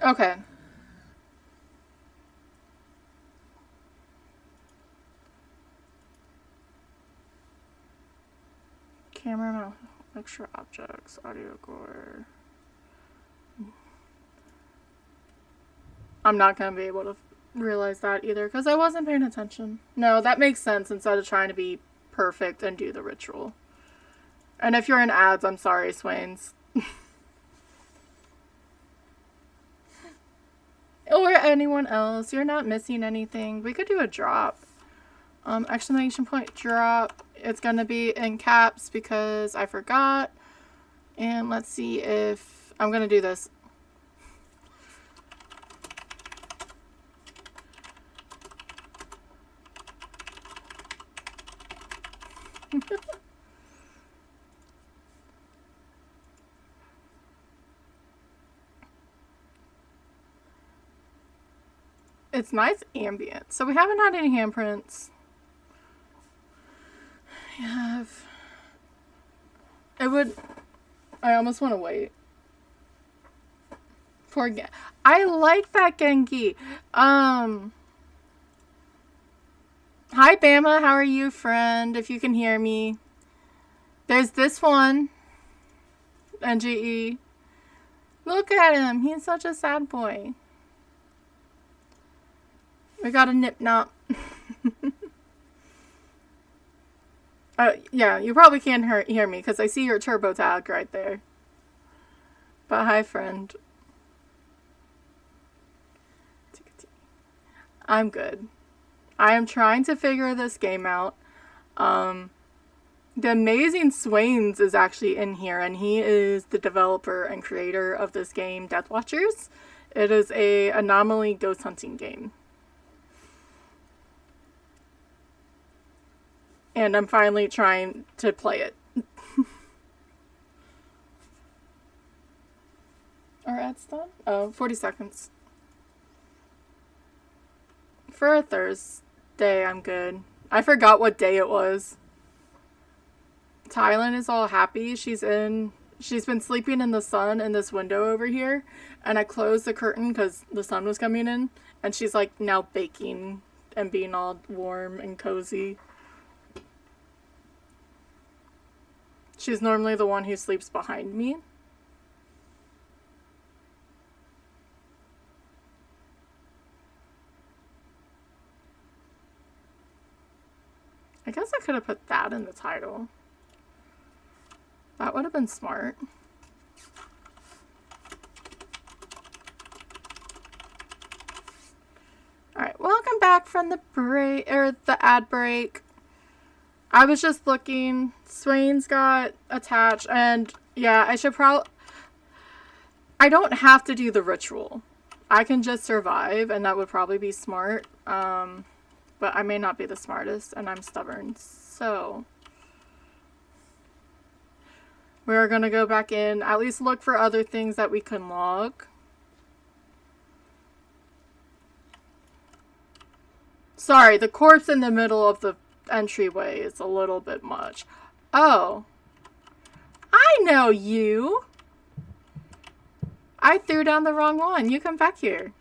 Okay. Camera, extra objects, audio core. I'm not going to be able to realize that either, because I wasn't paying attention. No, that makes sense instead of trying to be perfect and do the ritual. And if you're in ads, I'm sorry, Swains. Or anyone else. You're not missing anything. We could do a drop. Exclamation point drop. It's going to be in caps because I forgot. And let's see if I'm going to do this. It's nice ambient. So we haven't had any handprints. We have... I almost want to wait. I like that Genki. Hi Bama, how are you, friend? If you can hear me. There's this one. NGE. Look at him. He's such a sad boy. We got a nip nop. Yeah, you probably can't hear me because I see your turbo tag right there. But hi, friend. I'm good. I am trying to figure this game out. The amazing Swains is actually in here, and he is the developer and creator of this game, Deathwatchers. It is a anomaly ghost hunting game. And I'm finally trying to play it. Are ads done? Oh, 40 seconds. For a Thursday, I'm good. I forgot what day it was. Thailand is all happy. She's been sleeping in the sun in this window over here. And I closed the curtain because the sun was coming in. And she's like now baking and being all warm and cozy. She's normally the one who sleeps behind me. I guess I could have put that in the title. That would have been smart. Alright, welcome back from the break, or the ad break. I was just looking. Swain's got attached, and yeah, I don't have to do the ritual. I can just survive, and that would probably be smart. But I may not be the smartest, and I'm stubborn. So we're gonna go back in, at least look for other things that we can log. Sorry, the corpse in the middle of the entryway is a little bit much. Oh. I know you! I threw down the wrong one. You come back here.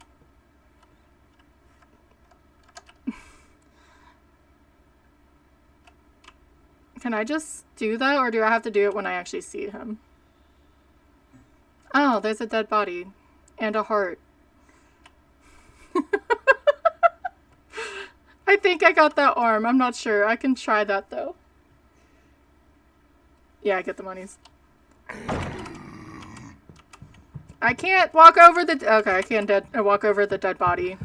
Can I just do that, or do I have to do it when I actually see him? Oh, there's a dead body. And a heart. I think I got that arm. I'm not sure. I can try that, though. Yeah, I get the monies. I can't walk over the... Okay, I can't walk over the dead body.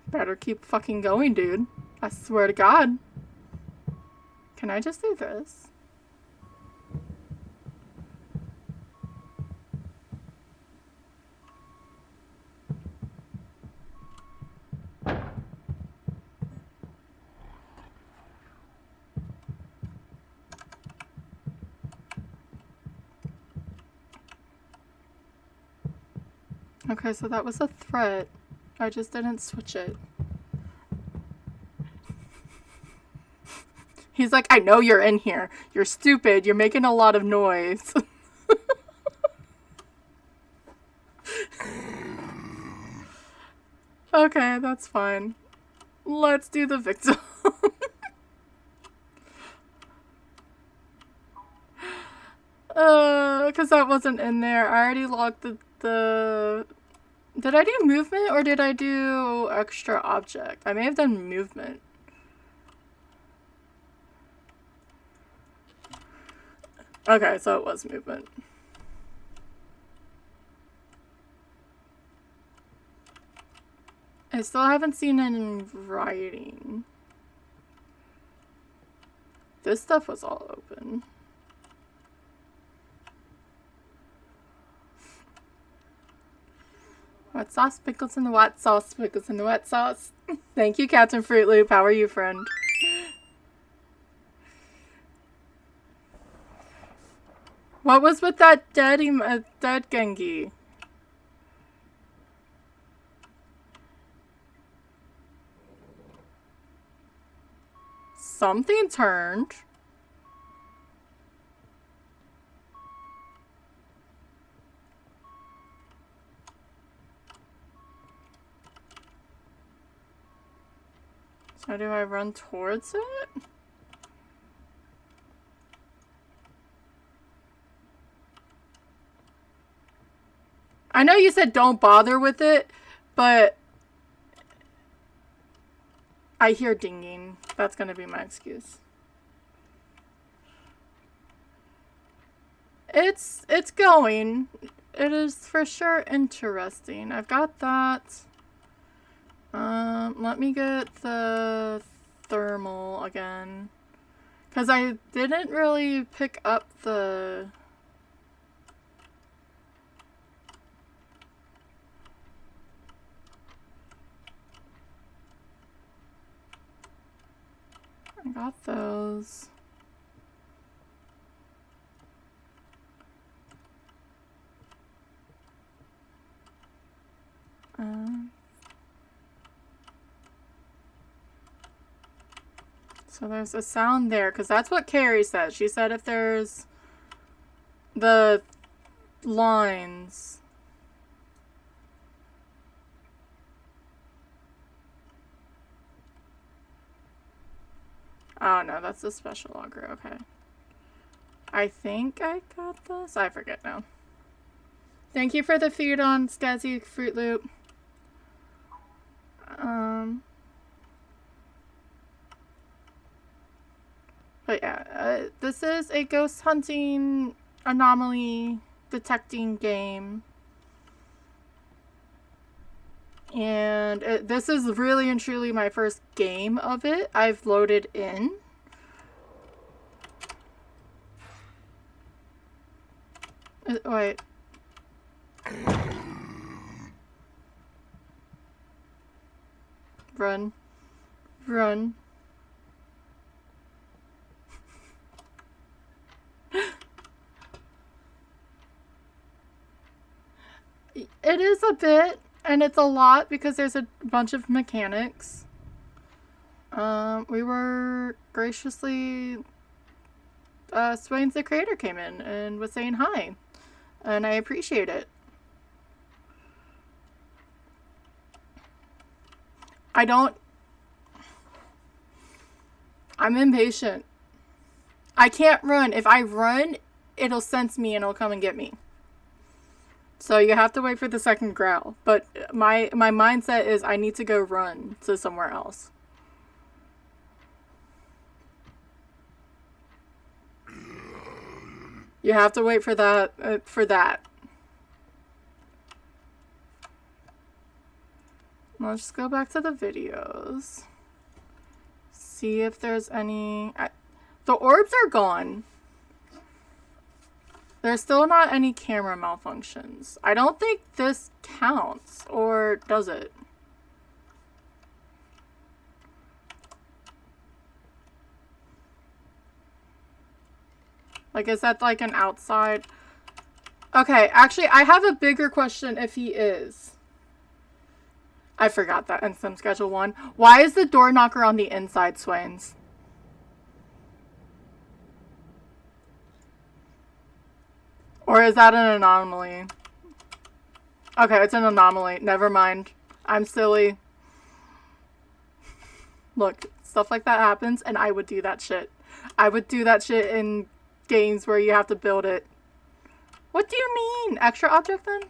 Better keep fucking going, dude. I swear to God. Can I just do this? Okay, so that was a threat. I just didn't switch it. He's like, I know you're in here. You're stupid. You're making a lot of noise. Okay, that's fine. Let's do the victim. Because that wasn't in there. I already logged the... Did I do movement or did I do extra object? I may have done movement. Okay, so it was movement. I still haven't seen it in writing. This stuff was all open. Wet sauce, pickles in the wet sauce, pickles in the wet sauce. Thank you, Captain Fruit Loop. How are you, friend? What was with that dead Gengi? Something turned. So do I run towards it? I know you said don't bother with it, but I hear dinging. That's gonna be my excuse. It's going. It is for sure interesting. I've got that. Let me get the thermal again. Because I didn't really pick up the... I got those. So there's a sound there, because that's what Carrie said. She said if there's the lines... Oh no, that's the special logger, okay. I think I got this? I forget now. Thank you for the feed on Scazzy Fruit Loop. But yeah, this is a ghost hunting anomaly detecting game. And this is really and truly my first game of it. I've loaded in. Wait. Run. Run. It is a bit, and it's a lot because there's a bunch of mechanics. We were graciously... Swain's the creator came in and was saying hi. And I appreciate it. I'm impatient. I can't run. If I run, it'll sense me and it'll come and get me. So you have to wait for the second growl. But my mindset is I need to go run to somewhere else. You have to wait for that. Let's just go back to the videos. See if there's any... The orbs are gone. There's still not any camera malfunctions. I don't think this counts, or does it? Like, is that like an outside? Okay, actually, I have a bigger question if he is. I forgot that in Sim Schedule 1. Why is the door knocker on the inside, Swains? Or is that an anomaly? Okay, it's an anomaly. Never mind. I'm silly. Look, stuff like that happens, and I would do that shit. I would do that shit in games where you have to build it. What do you mean? Extra object, then?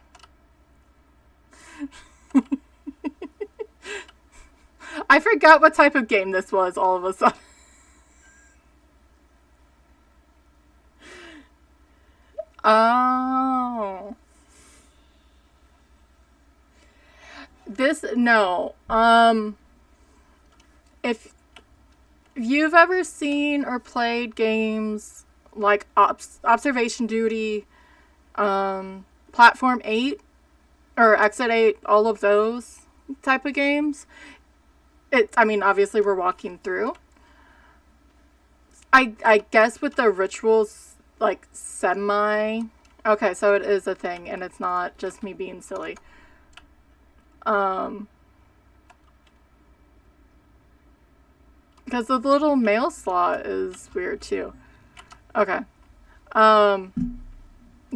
I forgot what type of game this was all of a sudden. Oh. No. If you've ever seen or played games like Observation Duty, Platform 8, or Exit 8, all of those type of games, I mean, obviously we're walking through. I guess with the rituals, like, okay, so it is a thing, and it's not just me being silly. Because the little mail slot is weird, too. Okay.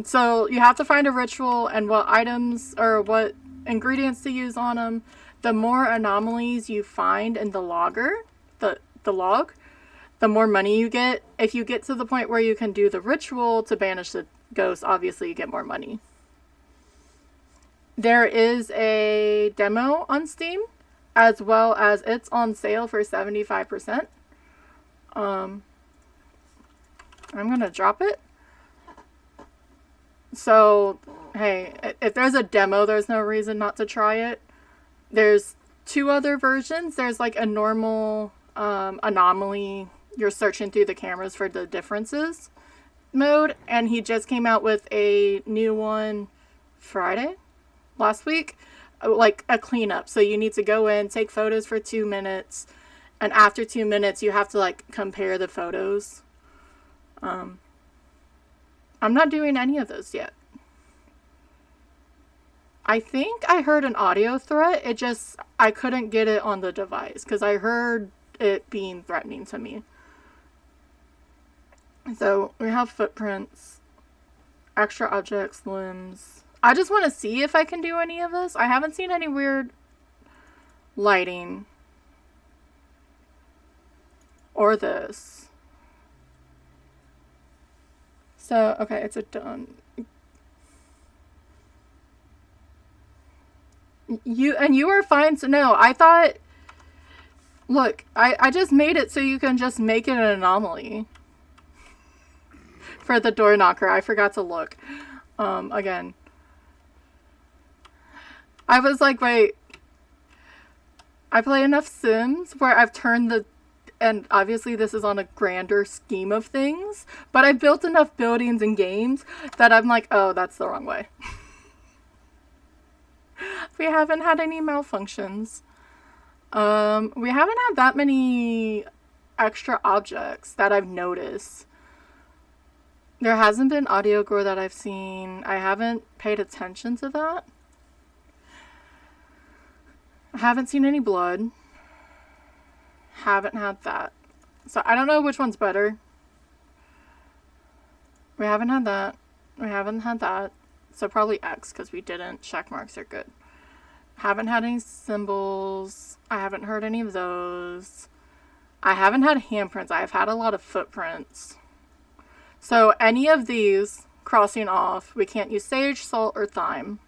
So you have to find a ritual and what items or what ingredients to use on them. The more anomalies you find in the logger, the log, the more money you get. If you get to the point where you can do the ritual to banish the ghost, obviously you get more money. There is a demo on Steam, as well as it's on sale for 75%. I'm gonna drop it. So, hey, if there's a demo, there's no reason not to try it. There's 2 other versions. There's like a normal anomaly. You're searching through the cameras for the differences mode. And he just came out with a new one Friday, last week. Like a cleanup. So you need to go in, take photos for 2 minutes. And after 2 minutes, you have to like compare the photos. I'm not doing any of those yet. I think I heard an audio threat. I couldn't get it on the device because I heard it being threatening to me. So we have footprints, extra objects, limbs. I just want to see if I can do any of this. I haven't seen any weird lighting. Or this. So, okay, it's a done. You are fine. So no, I thought, look, I just made it so you can just make it an anomaly for the door knocker. I forgot to look again. I was like, wait, I play enough Sims where I've turned the and obviously this is on a grander scheme of things, but I've built enough buildings and games that I'm like, oh, that's the wrong way. We haven't had any malfunctions. We haven't had that many extra objects that I've noticed. There hasn't been audio gore that I've seen. I haven't paid attention to that. I haven't seen any blood. Haven't had that. So I don't know which one's better. We haven't had that. We haven't had that. So probably X, because we didn't. Check marks are good. Haven't had any symbols. I haven't heard any of those. I haven't had handprints. I've had a lot of footprints. So any of these crossing off, we can't use sage, salt, or thyme.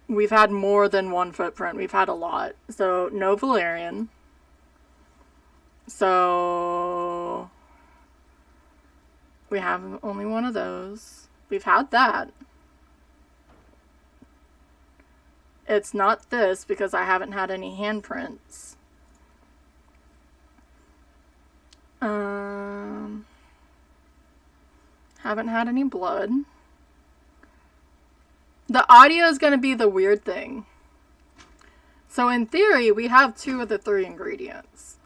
We've had more than one footprint. We've had a lot. So no Valerian. So we have only one of those. We've had that. It's not this because I haven't had any handprints. Haven't had any blood. The audio is going to be the weird thing. So in theory, we have 2 of the 3 ingredients.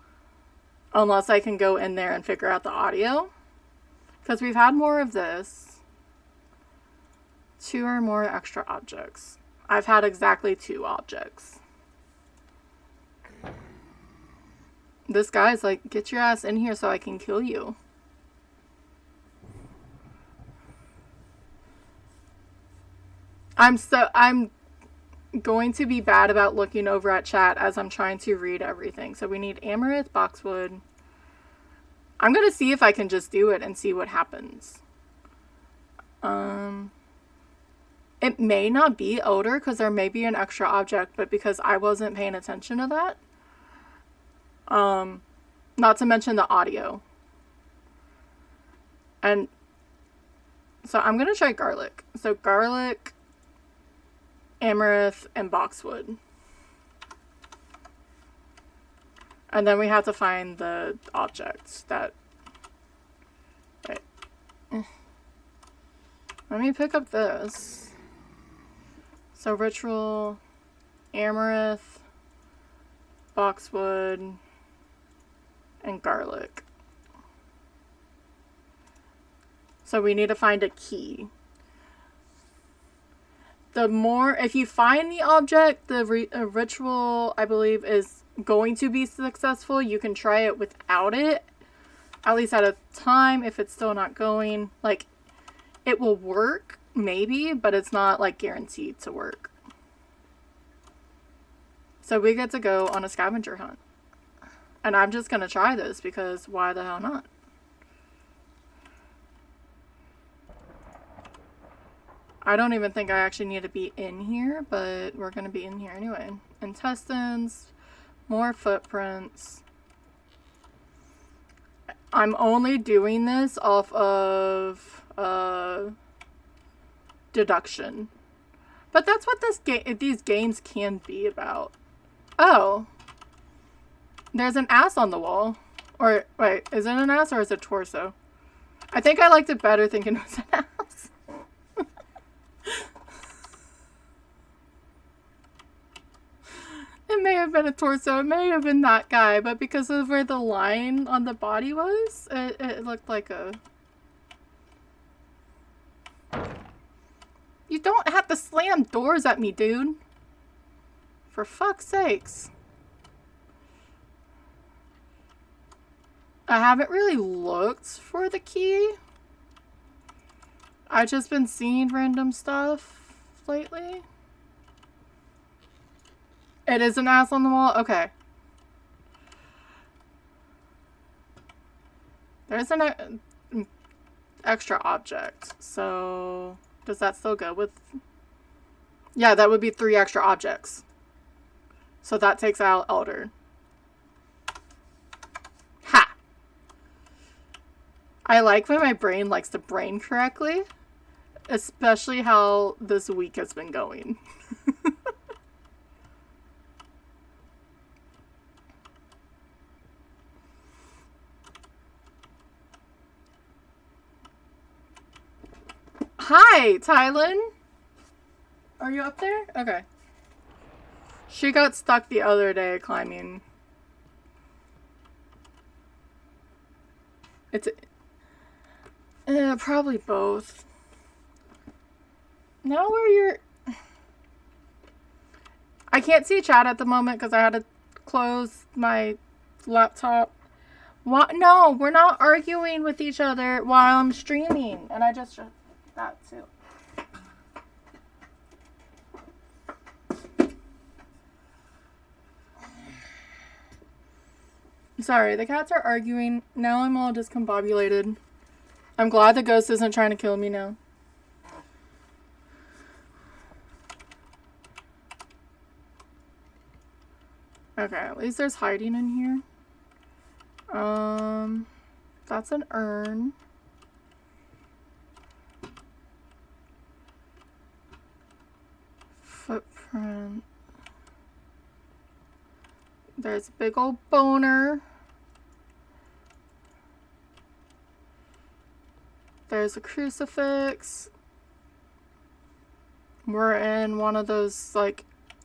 Unless I can go in there and figure out the audio. Because we've had more of this. 2 or more extra objects. I've had exactly 2 objects. This guy's like, get your ass in here so I can kill you. I'm going to be bad about looking over at chat as I'm trying to read everything. So we need amaranth, boxwood. I'm going to see if I can just do it and see what happens. It may not be odor because there may be an extra object, but because I wasn't paying attention to that. Not to mention the audio. And so I'm going to try garlic. So garlic, amaranth, and boxwood. And then we have to find the objects that... Wait. Let me pick up this. So ritual, amaranth, boxwood, and garlic. So we need to find a key. The more, if you find the object, the ritual, I believe, is going to be successful. You can try it without it, at least at a time, if it's still not going. Like, it will work, maybe, but it's not, like, guaranteed to work. So we get to go on a scavenger hunt. And I'm just going to try this because why the hell not? I don't even think I actually need to be in here, but we're going to be in here anyway. Intestines, more footprints. I'm only doing this off of deduction. But that's what these games can be about. Oh. There's an ass on the wall. Or, wait, is it an ass or is it torso? I think I liked it better thinking it was an ass. It may have been a torso, it may have been that guy, but because of where the line on the body was, it looked like a... You don't have to slam doors at me, dude. For fuck's sakes. I haven't really looked for the key. I've just been seeing random stuff lately. It is an ass on the wall? Okay. There's an extra object. So, does that still go with... Yeah, that would be 3 extra objects. So that takes out Elder. Ha! I like when my brain likes to brain correctly. Especially how this week has been going. Hi, Tylen. Are you up there? Okay. She got stuck the other day climbing. It's probably both. Now where you're... I can't see chat at the moment because I had to close my laptop. What? No, we're not arguing with each other while I'm streaming. And I just shut that too. Sorry, the cats are arguing. Now I'm all discombobulated. I'm glad the ghost isn't trying to kill me now. Okay, at least there's hiding in here. That's an urn. Footprint. There's a big old boner. There's a crucifix. We're in one of those, like,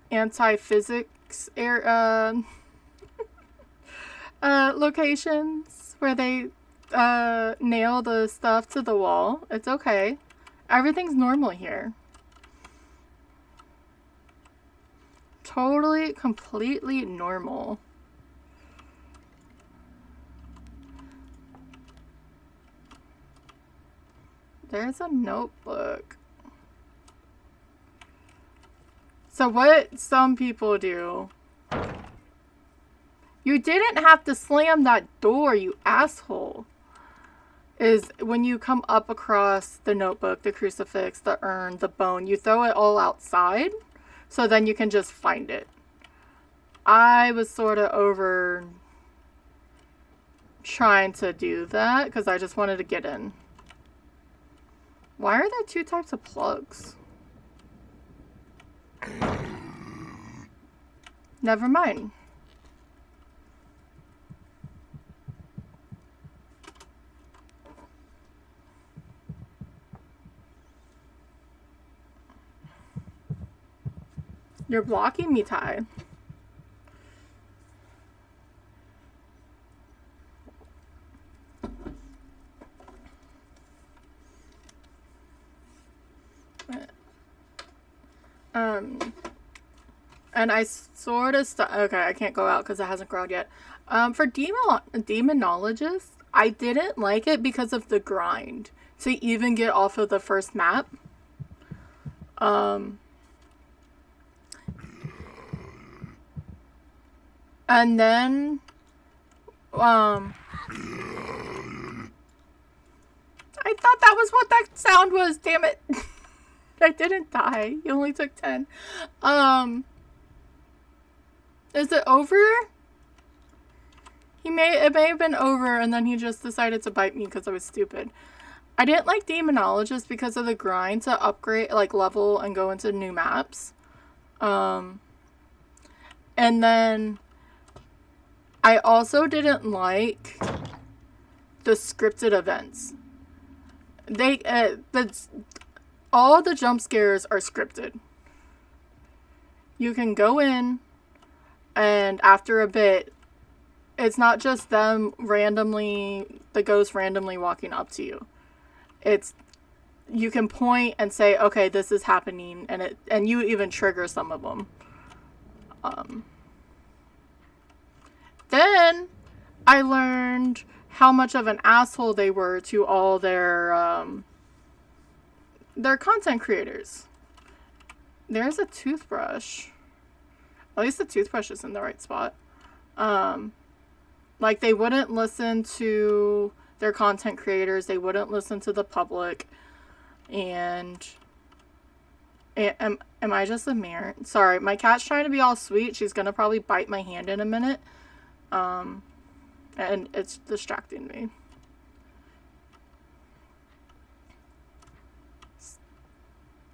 anti-physics locations where they nail the stuff to the wall. It's okay. Everything's normal here. Totally, completely normal. There's a notebook. So what some people do... You didn't have to slam that door, you asshole. Is when you come up across the notebook, the crucifix, the urn, the bone, you throw it all outside so then you can just find it. I was sort of over trying to do that because I just wanted to get in. Why are there two types of plugs? Never mind. You're blocking me, Ty. And I sort of okay, I can't go out because it hasn't grown yet. For demonologist, I didn't like it because of the grind to even get off of the first map. And then, I thought that was what that sound was, damn it. I didn't die. You only took 10. Is it over? It may have been over and then he just decided to bite me because I was stupid. I didn't like Demonologist because of the grind to upgrade, like level and go into new maps. And then I also didn't like the scripted events. All the jump scares are scripted. You can go in and after a bit, it's not just them randomly, the ghost randomly walking up to you. You can point and say, okay, this is happening, and you even trigger some of them. Then I learned how much of an asshole they were to all their content creators. There's a toothbrush. At least the toothbrush is in the right spot. Like, they wouldn't listen to their content creators. They wouldn't listen to the public. And am I just a mirror? Sorry, my cat's trying to be all sweet. She's gonna probably bite my hand in a minute. And it's distracting me.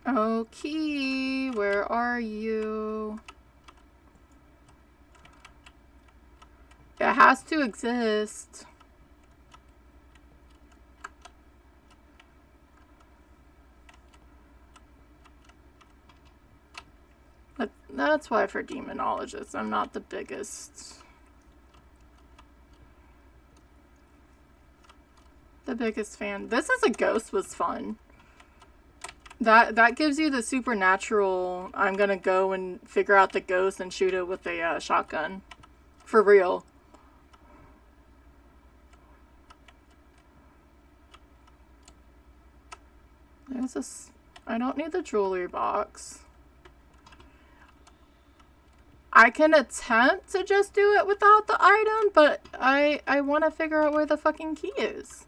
Okay, where are you? It has to exist. That's why for demonologists, I'm not the biggest fan. This as a ghost was fun. That gives you the supernatural, I'm gonna go and figure out the ghost and shoot it with a shotgun. For real. There's this... I don't need the jewelry box. I can attempt to just do it without the item, but I want to figure out where the fucking key is.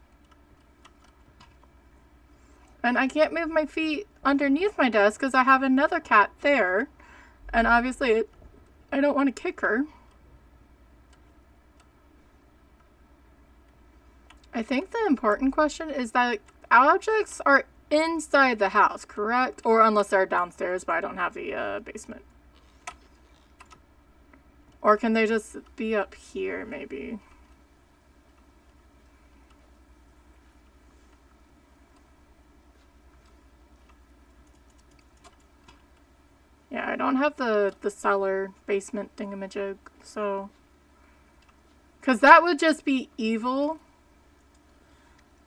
And I can't move my feet underneath my desk because I have another cat there. And obviously, I don't want to kick her. I think the important question is that objects are inside the house, correct? Or unless they're downstairs, but I don't have the basement. Or can they just be up here, maybe? Yeah, I don't have the cellar basement thingamajig, so... Because that would just be evil.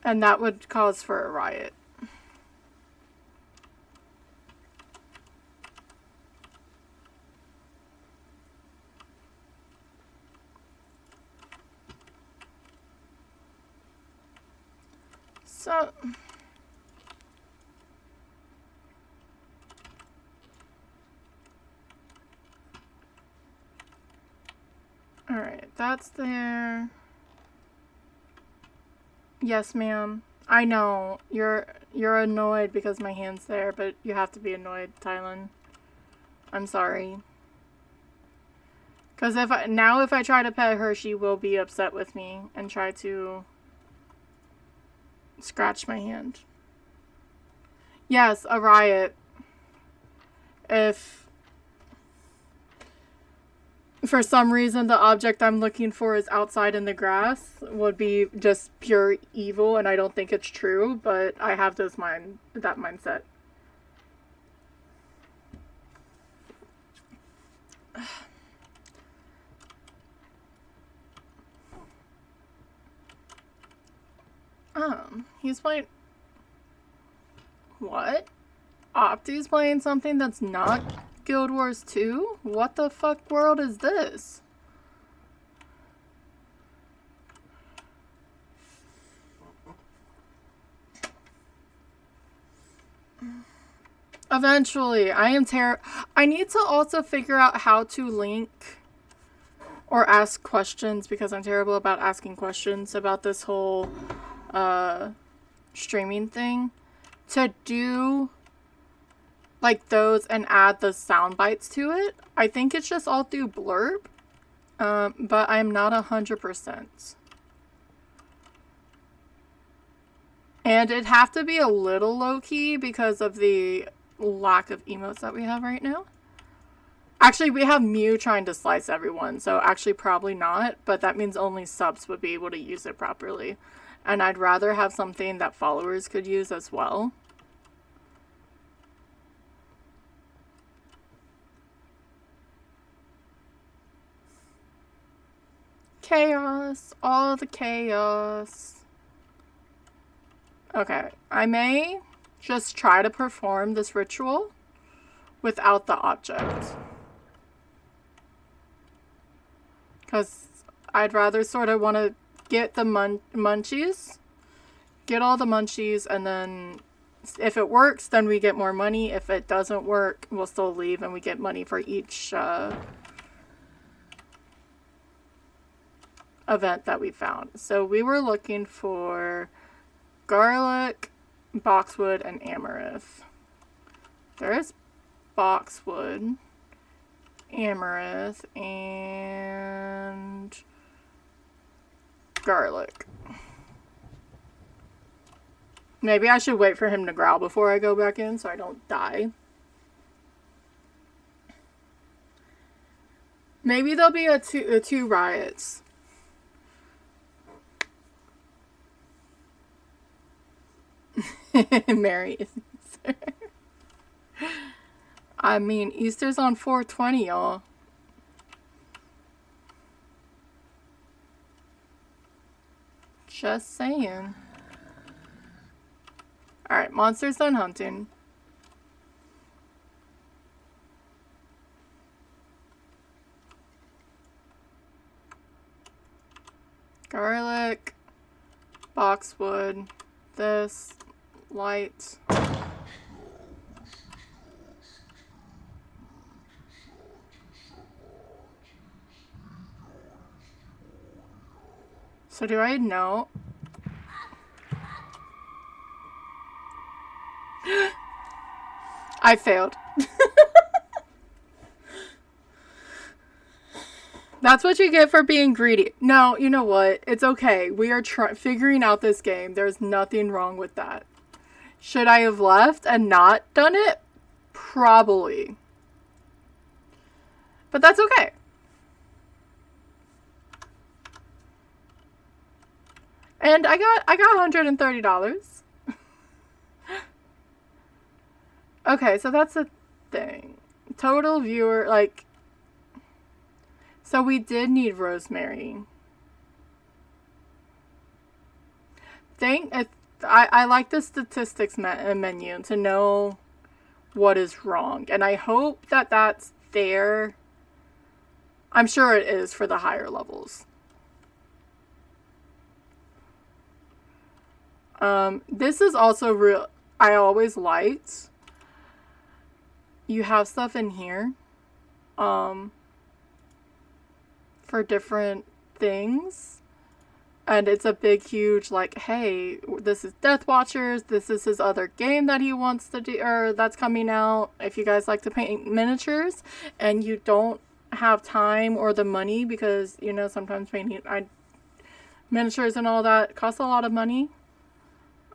And that would cause for a riot. So... Alright, that's there. Yes, ma'am. I know. You're annoyed because my hand's there, but you have to be annoyed, Tylen. I'm sorry. Because if I try to pet her, she will be upset with me and try to scratch my hand. Yes, a riot. If for some reason the object I'm looking for is outside in the grass, would be just pure evil, and I don't think it's true, but I have that mindset. He's playing... What? Opti's playing something that's not Guild Wars 2? What the fuck world is this? Eventually, I need to also figure out how to link or ask questions, because I'm terrible about asking questions about this whole streaming thing, to do like those and add the sound bites to it. I think it's just all through Blurb, but I'm not 100%. And it'd have to be a little low-key because of the lack of emotes that we have right now. Actually, we have Mew trying to slice everyone, so actually probably not, but that means only subs would be able to use it properly. And I'd rather have something that followers could use as well. Chaos. All the chaos. Okay, I may just try to perform this ritual without the object. Because I'd rather sort of want to get the munchies. Get all the munchies, and then if it works, then we get more money. If it doesn't work, we'll still leave and we get money for each event that we found. So we were looking for garlic, boxwood, and amaranth. There's boxwood, amaranth, and garlic. Maybe I should wait for him to growl before I go back in so I don't die. Maybe there'll be two riots. Mary is I mean, Easter's on 4/20, y'all. Just saying. Alright, monster's done hunting. Garlic, boxwood, this, light. So do I know? I failed. That's what you get for being greedy. No, you know what? It's okay. We are figuring out this game. There's nothing wrong with that. Should I have left and not done it? Probably. But that's okay. And I got $130. Okay, so that's the thing. Total viewer, like... So we did need rosemary. I like the statistics menu to know what is wrong. And I hope that that's there. I'm sure it is for the higher levels. This is also real. I always liked. You have stuff in here. For different things. And it's a big, huge, like, hey, this is Deathwatchers. This is his other game that he wants to do, or that's coming out. If you guys like to paint miniatures and you don't have time or the money, because, you know, sometimes painting miniatures and all that costs a lot of money.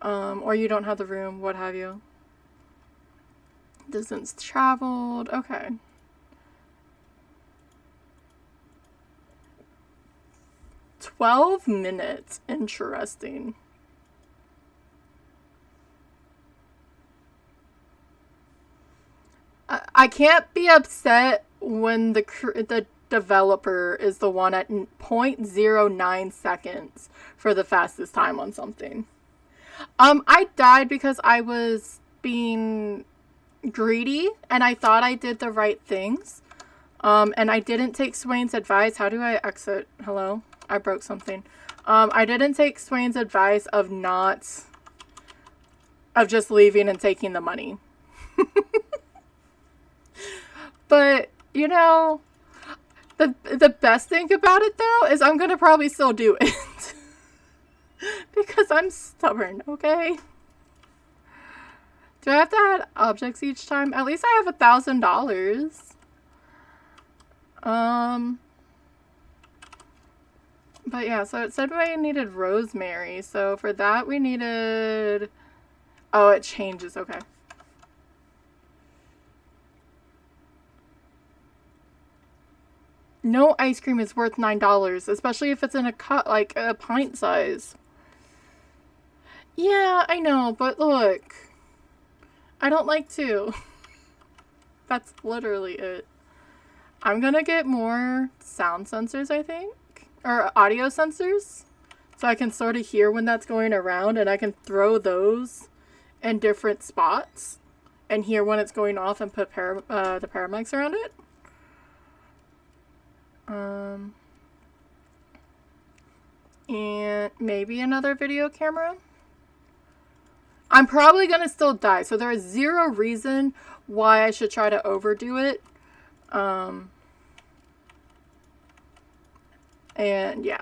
Or you don't have the room, what have you. Distance traveled. Okay. $12 minutes. Interesting. I can't be upset when the developer is the one at 0.09 seconds for the fastest time on something. I died because I was being greedy and I thought I did the right things. And I didn't take Swain's advice. How do I exit? Hello? I broke something. I didn't take Swain's advice of just leaving and taking the money. But, you know, the best thing about it, though, is I'm going to probably still do it. Because I'm stubborn, okay? Do I have to add objects each time? At least I have $1,000. But yeah, so it said we needed rosemary. So for that we needed... Oh, it changes. Okay. No ice cream is worth $9, especially if it's in a cup, like a pint size. Yeah, I know, but look. I don't like to. That's literally it. I'm gonna get more sound sensors, I think. Or audio sensors. So I can sort of hear when that's going around, and I can throw those in different spots and hear when it's going off and put the paramics around it. And maybe another video camera. I'm probably going to still die, so there is zero reason why I should try to overdo it. And yeah.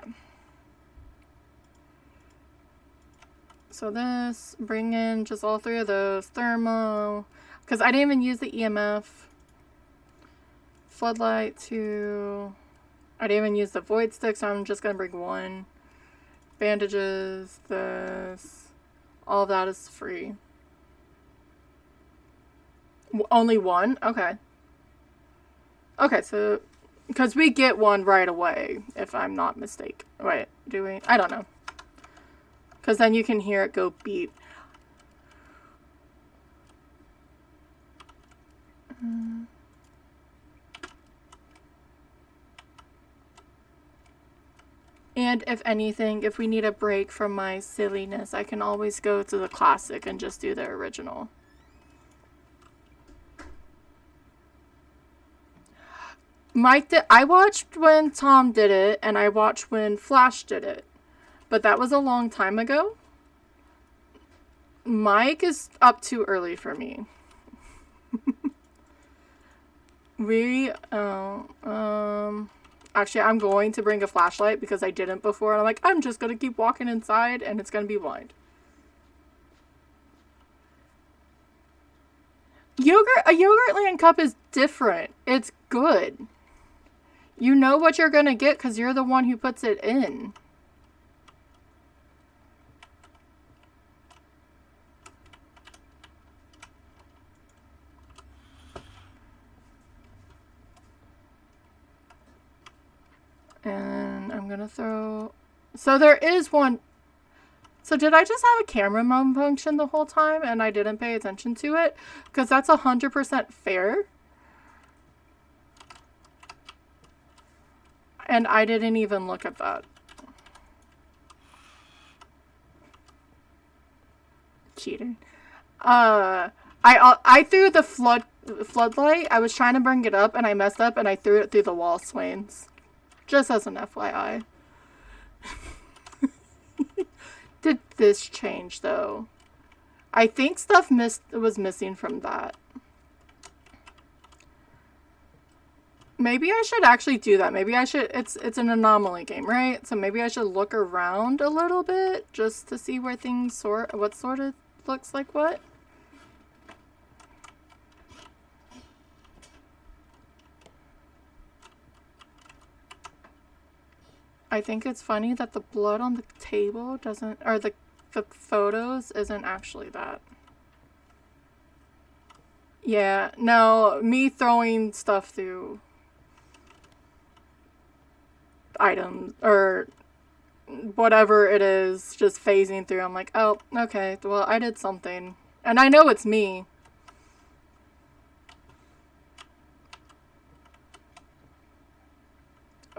So this, bring in just all three of those. Thermo, because I didn't even use the EMF. Floodlight to... I didn't even use the void stick, so I'm just going to bring one. Bandages, this. All of that is free. Only one? Okay. Okay, so... Because we get one right away, if I'm not mistaken. Wait, do we? I don't know. Because then you can hear it go beep. And if anything, if we need a break from my silliness, I can always go to the classic and just do the original. I watched when Tom did it, and I watched when Flash did it. But that was a long time ago. Mike is up too early for me. Actually, I'm going to bring a flashlight because I didn't before. And I'm like, I'm just going to keep walking inside and it's going to be blind. A Yogurtland cup is different. It's good. You know what you're going to get because you're the one who puts it in. And I'm going to throw... So there is one... So did I just have a camera malfunction the whole time and I didn't pay attention to it? Because that's 100% fair. And I didn't even look at that. Cheating. I threw the floodlight. I was trying to bring it up and I messed up and I threw it through the wall swains. Just as an FYI. Did this change though? I think stuff was missing from that. Maybe I should actually do that. Maybe I should... It's an anomaly game, right? So maybe I should look around a little bit just to see where things what sort of looks like what. I think it's funny that the blood on the table doesn't... Or the photos isn't actually that. Yeah, no, me throwing stuff through items or whatever it is, just phasing through. I'm like, oh, okay, well, I did something. And I know it's me.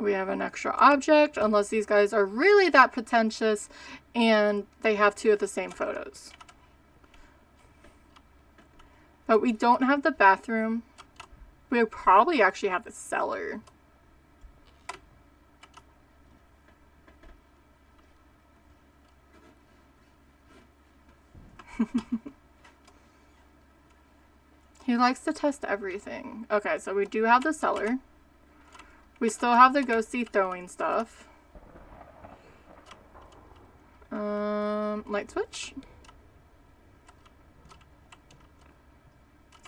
We have an extra object, unless these guys are really that pretentious and they have two of the same photos. But we don't have the bathroom. We probably actually have the cellar. He likes to test everything. Okay, so we do have the cellar. We still have the ghosty throwing stuff. Light switch.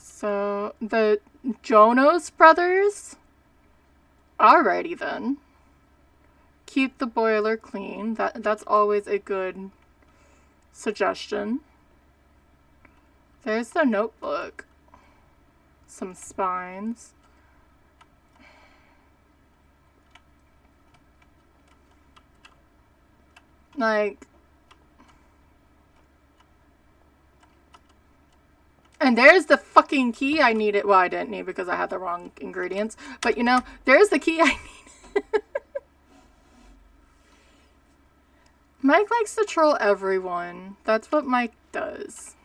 So, the Jonas brothers. Alrighty then. Keep the boiler clean. That's always a good suggestion. There's the notebook. Some spines. Like... And there's the fucking key I needed. Well, I didn't need because I had the wrong ingredients. But, you know, there's the key I needed. Mike likes to troll everyone. That's what Mike does.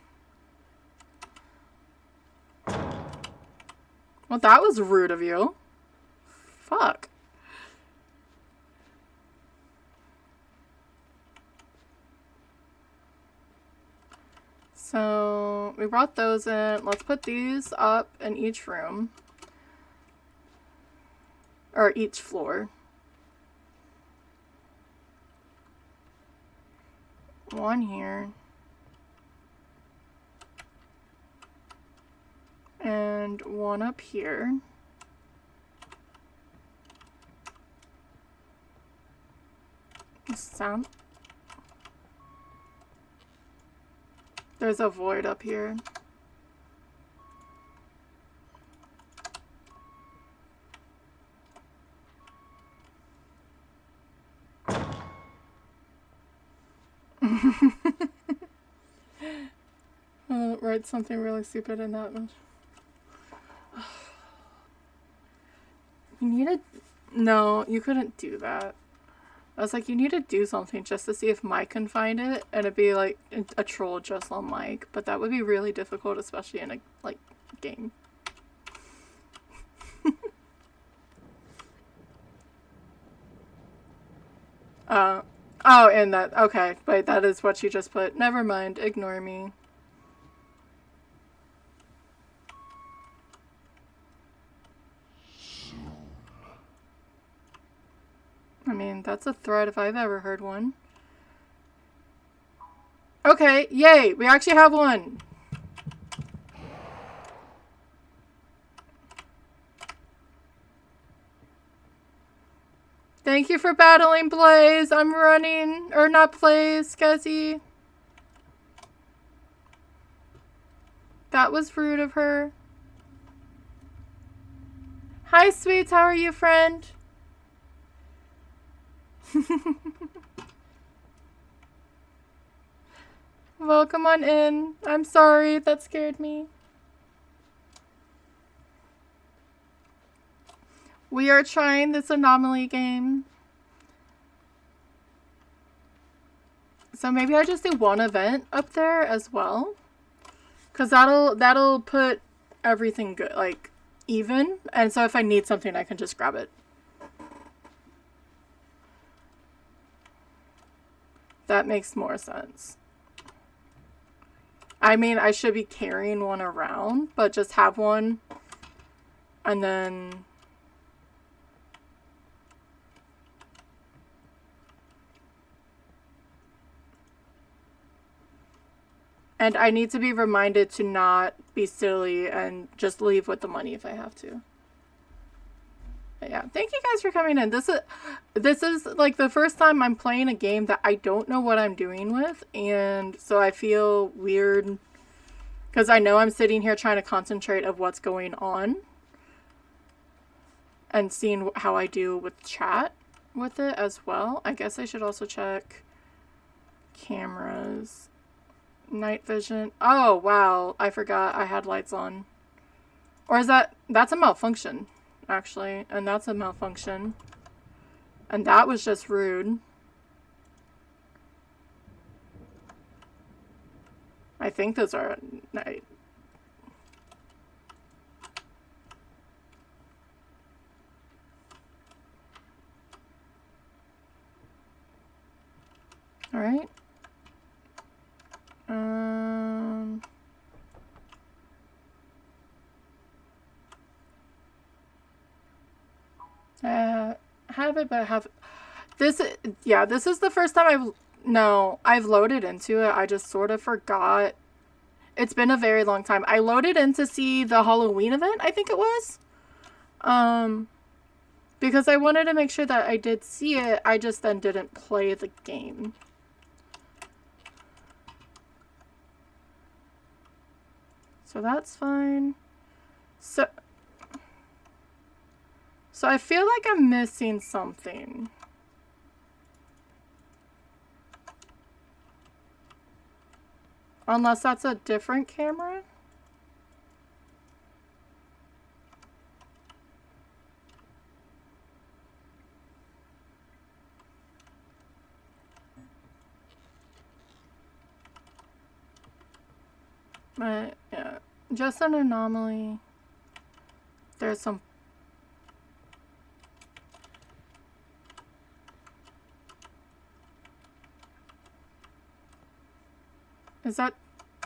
Well, that was rude of you. Fuck. So, we brought those in. Let's put these up in each room. Or each floor. One here. And one up here. Sound. There's a void up here. I'll write something really stupid in that one. You need to... No, you couldn't do that. I was like, you need to do something just to see if Mike can find it, and it'd be like a troll just on Mike, but that would be really difficult, especially in a, like, game. Oh, and that, okay, wait, that is what you just put. Never mind, ignore me. I mean, that's a threat if I've ever heard one. Okay, yay, we actually have one. Thank you for battling, Blaze. I'm running. Or not Blaze, Skezzy. That was rude of her. Hi, sweets. How are you, friend? Welcome on in. I'm sorry. That scared me. We are trying this anomaly game. So maybe I just do one event up there as well. Because that'll put everything good, like, even. And so if I need something, I can just grab it. That makes more sense. I mean, I should be carrying one around, but just have one. And then... And I need to be reminded to not be silly and just leave with the money if I have to. But yeah, thank you guys for coming in. This is like the first time I'm playing a game that I don't know what I'm doing with, and so I feel weird because I know I'm sitting here trying to concentrate of what's going on and seeing how I do with chat with it as well. I guess I should also check cameras. Night vision. Oh, wow. I forgot I had lights on. Or is that's a malfunction, actually. And that's a malfunction. And that was just rude. I think those are night. All right. Have it, but have this. Yeah, this is the first time I've loaded into it. I just sort of forgot. It's been a very long time. I loaded in to see the Halloween event, I think it was. Because I wanted to make sure that I did see it. I just then didn't play the game. So that's fine. So I feel like I'm missing something. Unless that's a different camera. But yeah, just an anomaly. There's some... Is that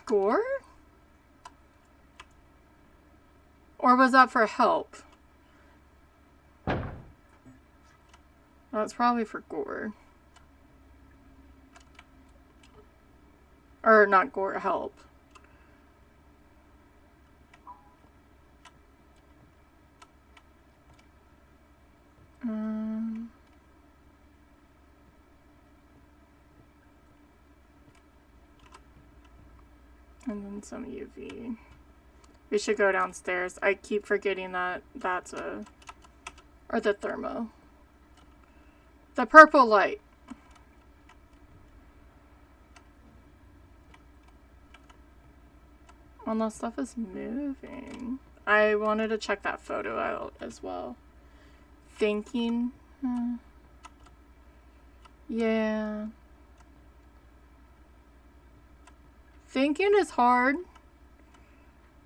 gore? Or was that for help? That's probably for gore. Or not gore, help. And then some UV. We should go downstairs. I keep forgetting that that's a... Or the thermo. The purple light. Oh no, stuff is moving. I wanted to check that photo out as well. Thinking. Yeah. Thinking is hard.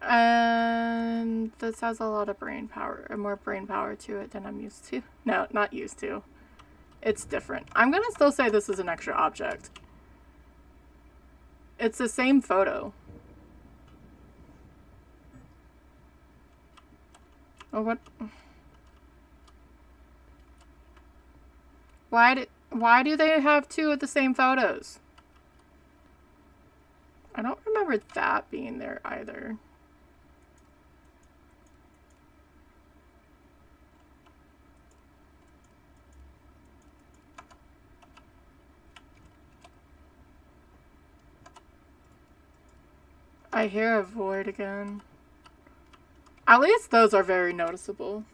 And this has a lot of brain power, or more brain power to it than I'm used to. No, not used to. It's different. I'm gonna still say this is an extra object. It's the same photo. Oh, what? Why do they have two of the same photos? I don't remember that being there either. I hear a void again. At least those are very noticeable.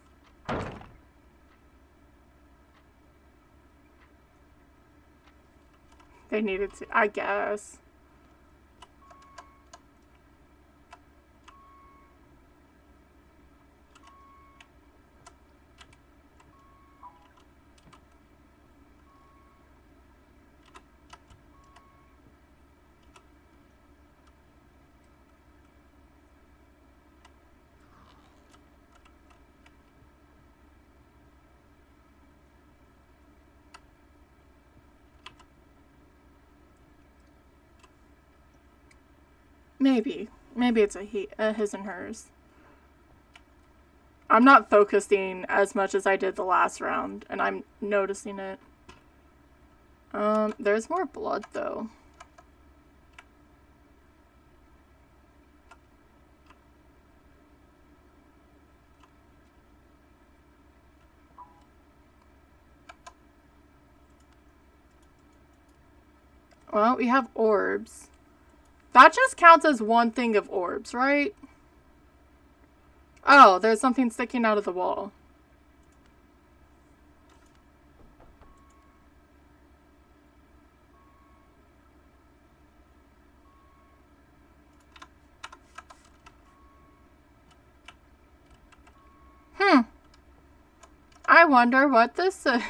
They needed to, I guess. Maybe. Maybe it's a his and hers. I'm not focusing as much as I did the last round, and I'm noticing it. There's more blood, though. Well, we have orbs. That just counts as one thing of orbs, right? Oh, there's something sticking out of the wall. I wonder what this is.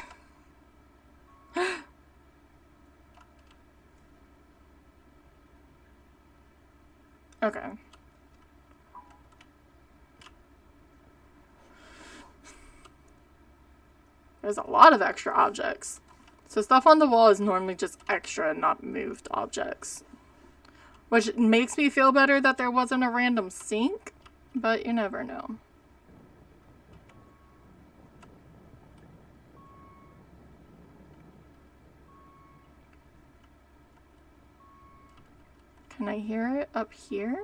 Okay. There's a lot of extra objects. So stuff on the wall is normally just extra, not moved objects. Which makes me feel better that there wasn't a random sink, but you never know. Can I hear it up here?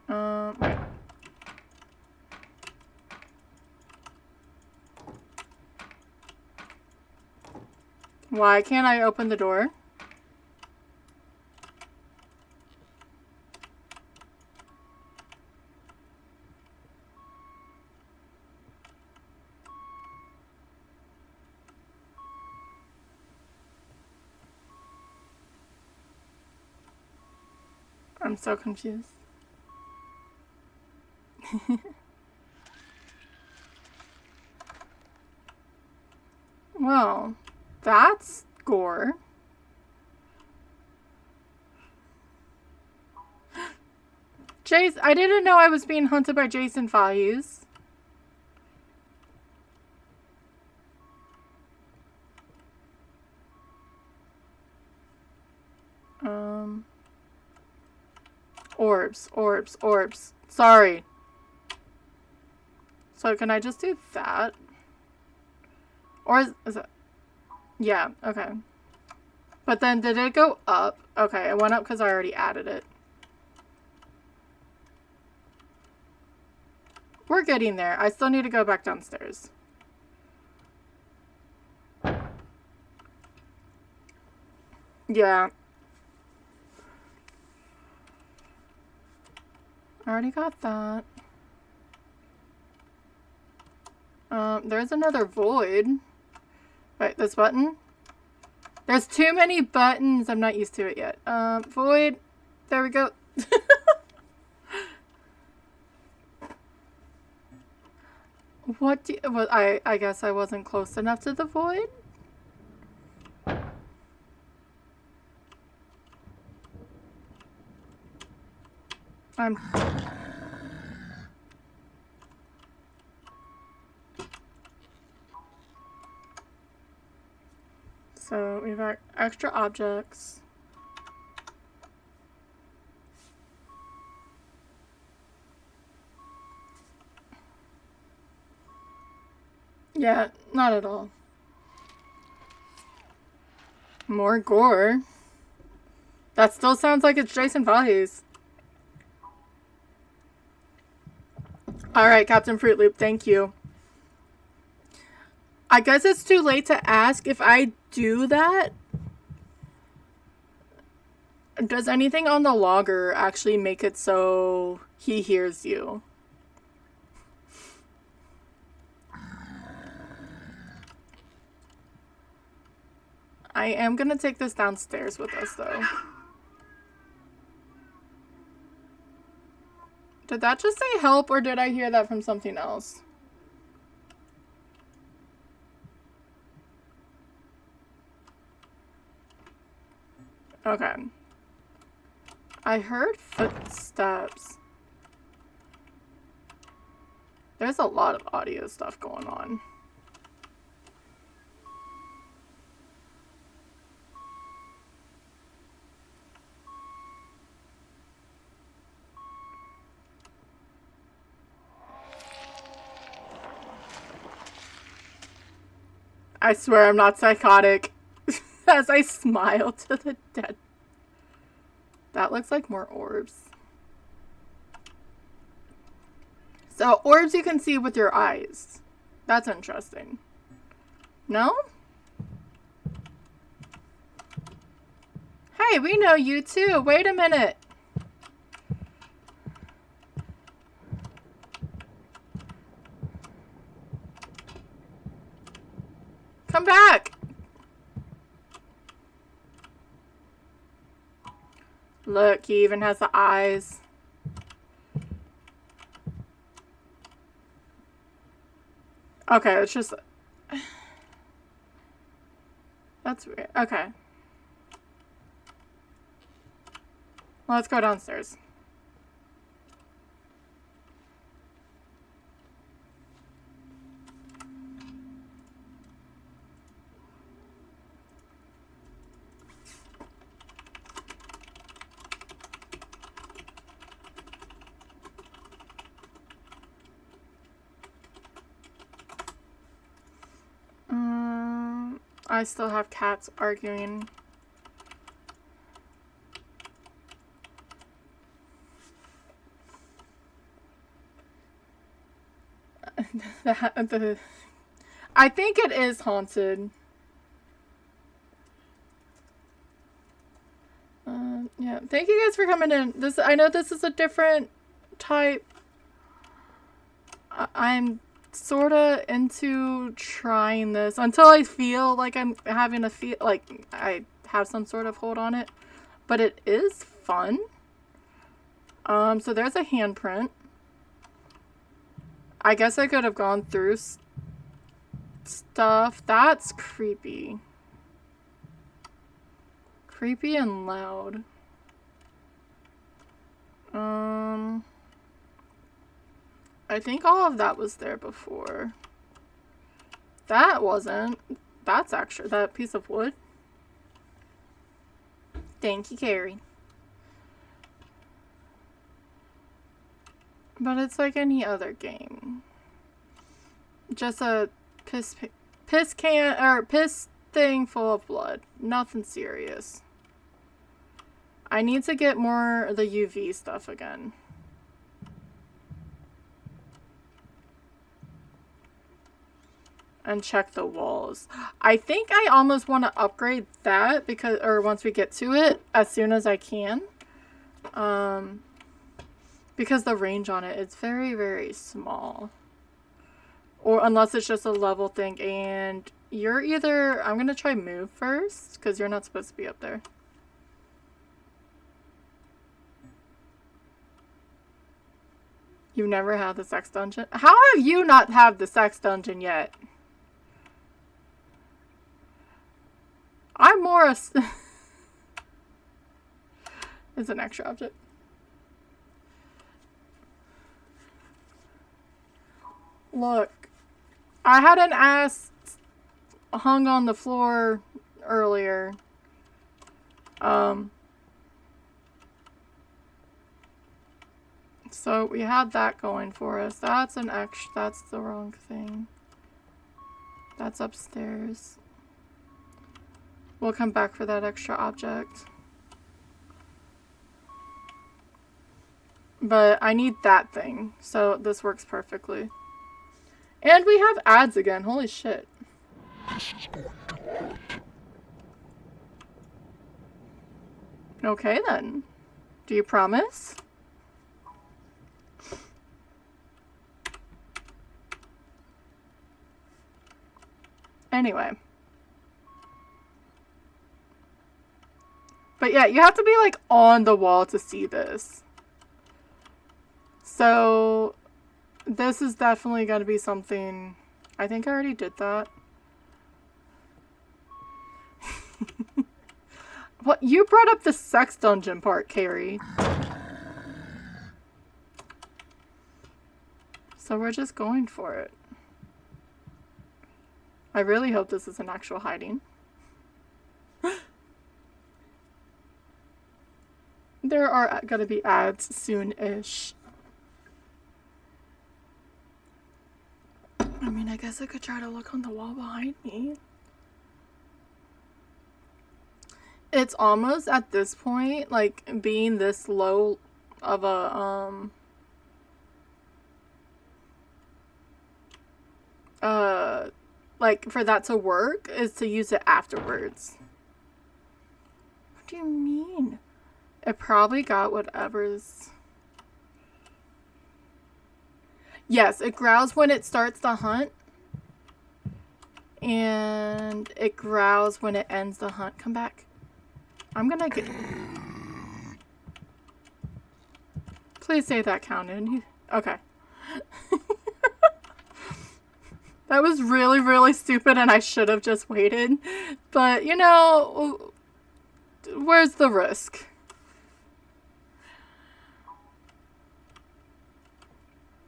Wait. Why can't I open the door? I'm so confused. Well, that's gore. Jace, I didn't know I was being hunted by Jason Fahey's. Orbs. Sorry. So can I just do that? Or is it? Yeah, okay. But then did it go up? Okay, it went up because I already added it. We're getting there. I still need to go back downstairs. Yeah. I already got that. There's another void. Wait, this button? There's too many buttons. I'm not used to it yet. Void. There we go. What do you, well, I guess I wasn't close enough to the void. I'm... So we've got extra objects. Yeah, not at all. More gore. That still sounds like it's Jason Voorhees. Alright, Captain Fruit Loop, thank you. I guess it's too late to ask if I do that. Does anything on the logger actually make it so he hears you? I am gonna take this downstairs with us, though. Did that just say help, or did I hear that from something else? Okay. I heard footsteps. There's a lot of audio stuff going on. I swear I'm not psychotic. As I smile to the dead. That looks like more orbs. So, orbs you can see with your eyes. That's interesting. No? Hey, we know you too. Wait a minute. Come back. Look, he even has the eyes. Okay, it's just... That's weird. Okay. Let's go downstairs. I still have cats arguing. I think it is haunted. Yeah, thank you guys for coming in. I know this is a different type. I'm sort of into trying this until I feel like I'm having like I have some sort of hold on it, but it is fun. So there's a handprint. I guess I could have gone through stuff. That's creepy. Creepy and loud. I think all of that was there before. That wasn't. That's actually that piece of wood. Thank you, Carrie. But it's like any other game. Just a piss can or piss thing full of blood. Nothing serious. I need to get more of the UV stuff again. And check the walls. I think I almost want to upgrade that once we get to it, as soon as I can. Because the range on it is very, very small. Or unless it's just a level thing, and you're either... I'm going to try move first, because you're not supposed to be up there. You've never had the sex dungeon? How have you not had the sex dungeon yet? I'm more a... It's an extra object. Look. I had an ass hung on the floor earlier. So we had that going for us. That's an extra. That's the wrong thing. That's upstairs. We'll come back for that extra object. But I need that thing, so this works perfectly. And we have ads again. Holy shit. Okay then. Do you promise? Anyway. But yeah, you have to be like on the wall to see this. So this is definitely going to be something. I think I already did that. What? You brought up the sex dungeon part, Carrie. So we're just going for it. I really hope this is an actual hiding. There are going to be ads soon-ish. I mean, I guess I could try to look on the wall behind me. It's almost at this point, like, being this low of a, like, for that to work is to use it afterwards. What do you mean? It probably got whatever's... Yes, it growls when it starts the hunt. And it growls when it ends the hunt. Come back. I'm gonna get... Please say that counted. Okay. That was really, really stupid and I should have just waited. But, you know, where's the risk?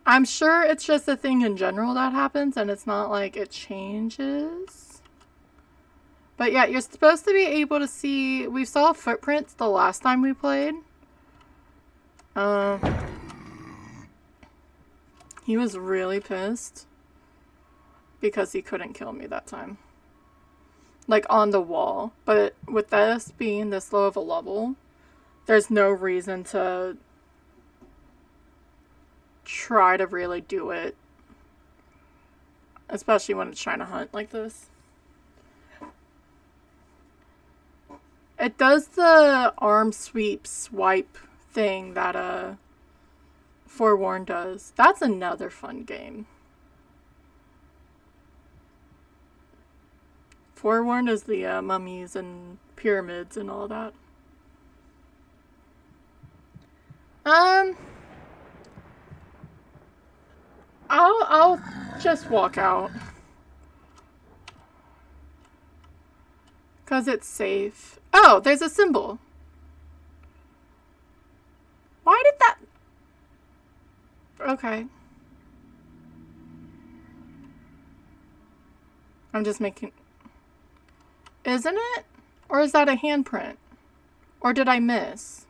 I'm sure it's just a thing in general that happens and it's not like it changes. But yeah, you're supposed to be able to see... We saw footprints the last time we played. He was really pissed. Because he couldn't kill me that time. Like, on the wall. But with this being this low of a level, there's no reason to try to really do it. Especially when it's trying to hunt like this. It does the arm sweep swipe thing that Forewarned does. That's another fun game. Forewarned is the mummies and pyramids and all that. I'll just walk out. 'Cause it's safe. Oh, there's a symbol. Why did that... Okay. I'm just making... Isn't it? Or is that a handprint? Or did I miss?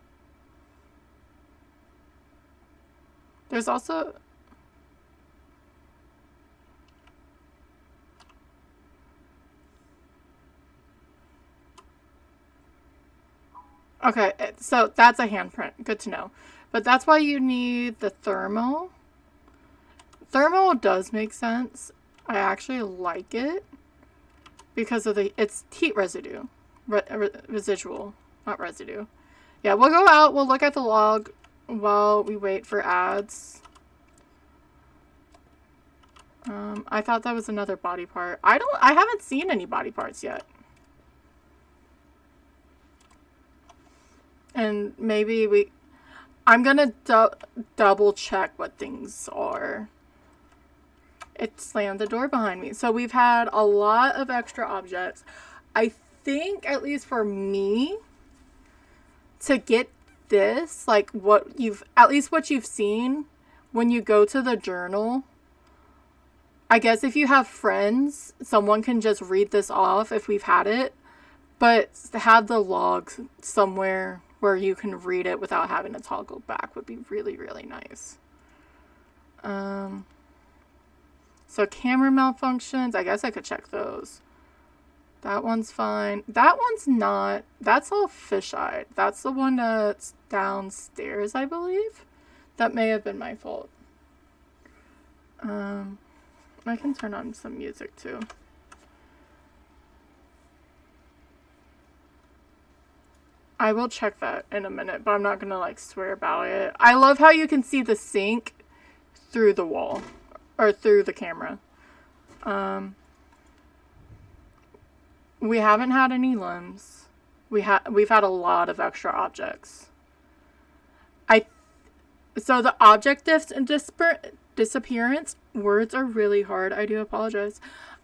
There's also... Okay, so that's a handprint. Good to know. But that's why you need the thermal. Thermal does make sense. I actually like it. Because of it's heat residue. Residual. Not residue. Yeah, we'll go out. We'll look at the log while we wait for ads. I thought that was another body part. I haven't seen any body parts yet. And maybe I'm gonna double check what things are. It slammed the door behind me. So we've had a lot of extra objects. I think, at least for me, to get this, like at least what you've seen when you go to the journal, I guess if you have friends, someone can just read this off if we've had it, but have the logs somewhere where you can read it without having to toggle back would be really, really nice. So camera malfunctions, I guess I could check those. That one's fine. That one's not. That's all fisheye. That's the one that's downstairs, I believe. That may have been my fault. I can turn on some music too. I will check that in a minute, but I'm not gonna like swear about it. I love how you can see the sink through the wall or through the camera. We haven't had any limbs. We've had a lot of extra objects. So the object disappearance, words are really hard. I do apologize.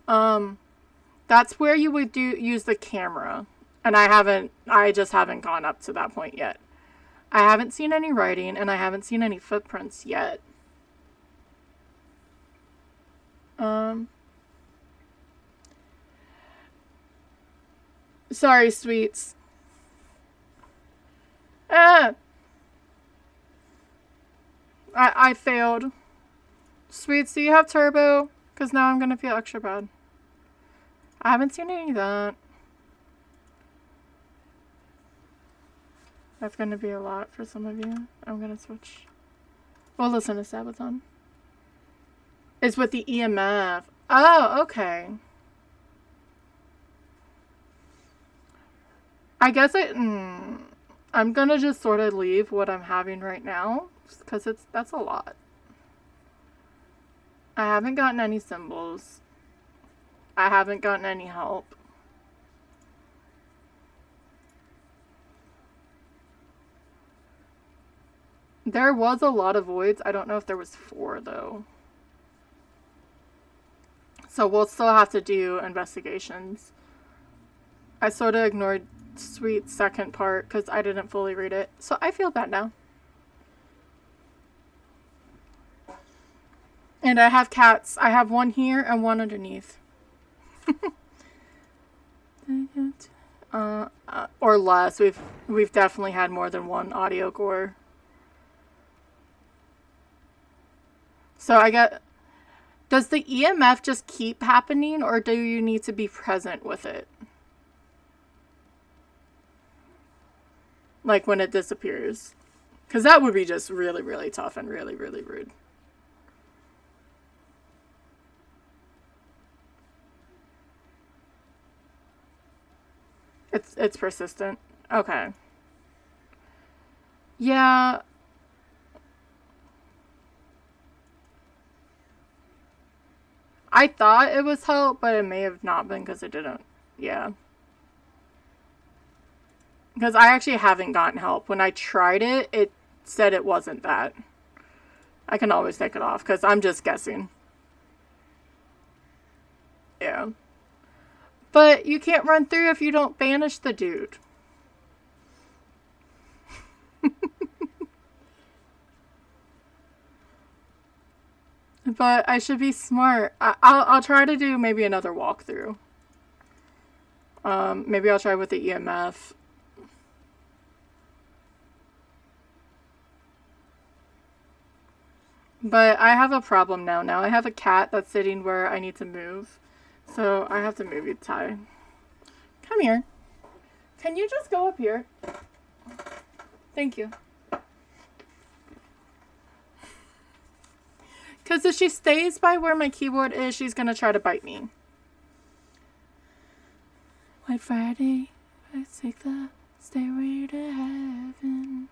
That's where you would use the camera. And I just haven't gone up to that point yet. I haven't seen any writing and I haven't seen any footprints yet. Sorry, sweets. I failed. Sweets, do you have turbo? Because now I'm going to feel extra bad. I haven't seen any of that. That's going to be a lot for some of you. I'm going to switch. Well, listen to Sabaton. It's with the EMF. Oh, okay. I guess I'm going to just sort of leave what I'm having right now. Because that's a lot. I haven't gotten any symbols. I haven't gotten any help. There was a lot of voids. I don't know if there was 4 though. So we'll still have to do investigations. I sort of ignored Sweet's second part because I didn't fully read it. So I feel bad now. And I have cats. I have one here and one underneath. Or less. We've definitely had more than one audio gore. So I get... Does the EMF just keep happening or do you need to be present with it? Like when it disappears. Because that would be just really, really tough and really, really rude. It's persistent. Okay. Yeah. I thought it was help, but it may have not been because it didn't. Yeah. Because I actually haven't gotten help. When I tried it, it said it wasn't that. I can always take it off because I'm just guessing. Yeah. But you can't run through if you don't banish the dude. But I should be smart. I'll try to do maybe another walkthrough. Maybe I'll try with the EMF. But I have a problem now. Now I have a cat that's sitting where I need to move. So I have to move you, Ty. Come here. Can you just go up here? Thank you. Because if she stays by where my keyboard is, she's going to try to bite me. White Friday, I take the stairway to heaven.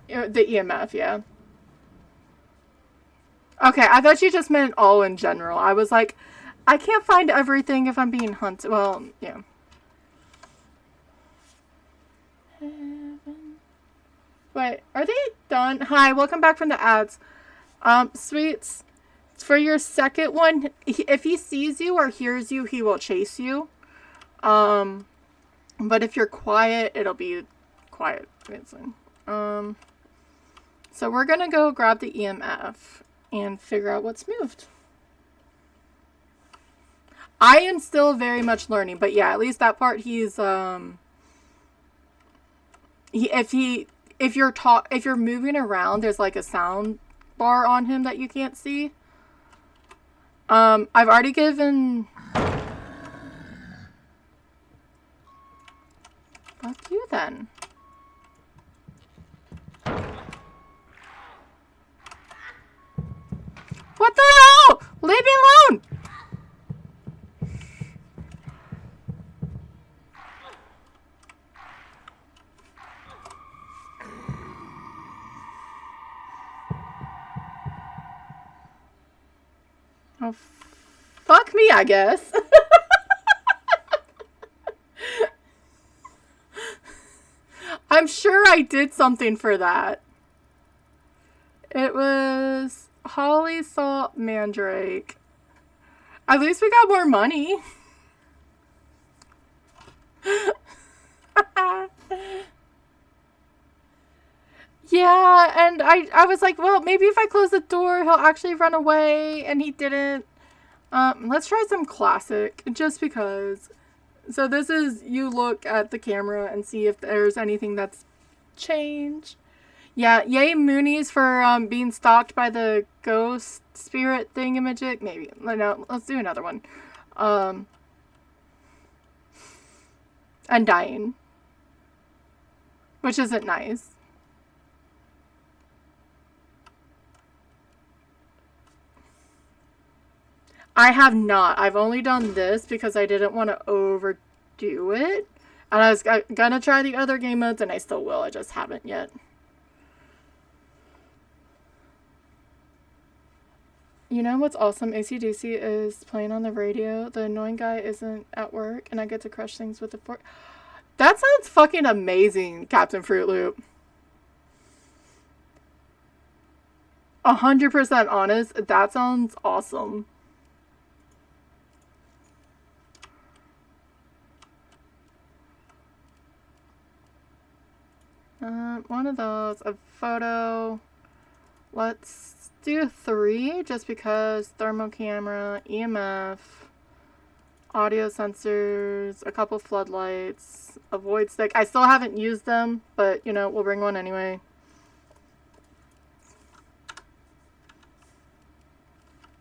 The EMF, yeah. Okay, I thought you just meant all in general. I was like, I can't find everything if I'm being hunted. Well, yeah. Wait, are they done? Hi, welcome back from the ads. Sweets, for your second one, if he sees you or hears you, he will chase you. But if you're quiet, it'll be quiet. So we're gonna go grab the EMF and figure out what's moved. I am still very much learning, but yeah, at least that part he's if you're moving around, there's like a sound bar on him that you can't see. I've already given. Fuck you then. What the hell? Leave me alone! Oh, fuck me, I guess. I'm sure I did something for that. It was Holly Salt Mandrake. At least we got more money. Yeah, and I was like, well, maybe if I close the door, he'll actually run away, and he didn't. Let's try some classic, just because. So this is, you look at the camera and see if there's anything that's changed. Yeah, yay Moonies for being stalked by the ghost spirit thingamajig. Maybe. No, let's do another one. And dying. Which isn't nice. I have not. I've only done this because I didn't want to overdo it. And I was gonna try the other game modes, and I still will. I just haven't yet. You know what's awesome? AC/DC is playing on the radio. The annoying guy isn't at work, and I get to crush things with the fork. That sounds fucking amazing, Captain Fruit Loop. 100% honest, that sounds awesome. One of those, a photo. Let's do 3, just because thermal camera, EMF, audio sensors, a couple floodlights, a void stick. I still haven't used them, but, you know, we'll bring one anyway.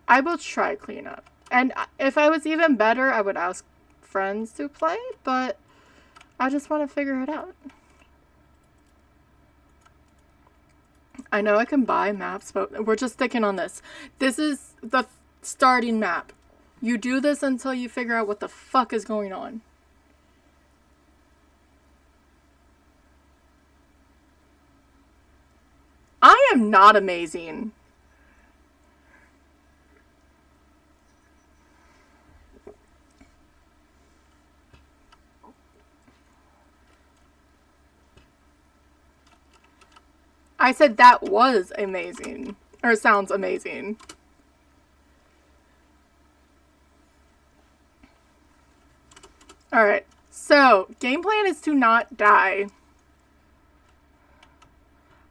I will try cleanup. And if I was even better, I would ask friends to play, but I just want to figure it out. I know I can buy maps, but we're just sticking on this. This is the starting map. You do this until you figure out what the fuck is going on. I am not amazing. I said that was amazing. Or sounds amazing. Alright. So, game plan is to not die.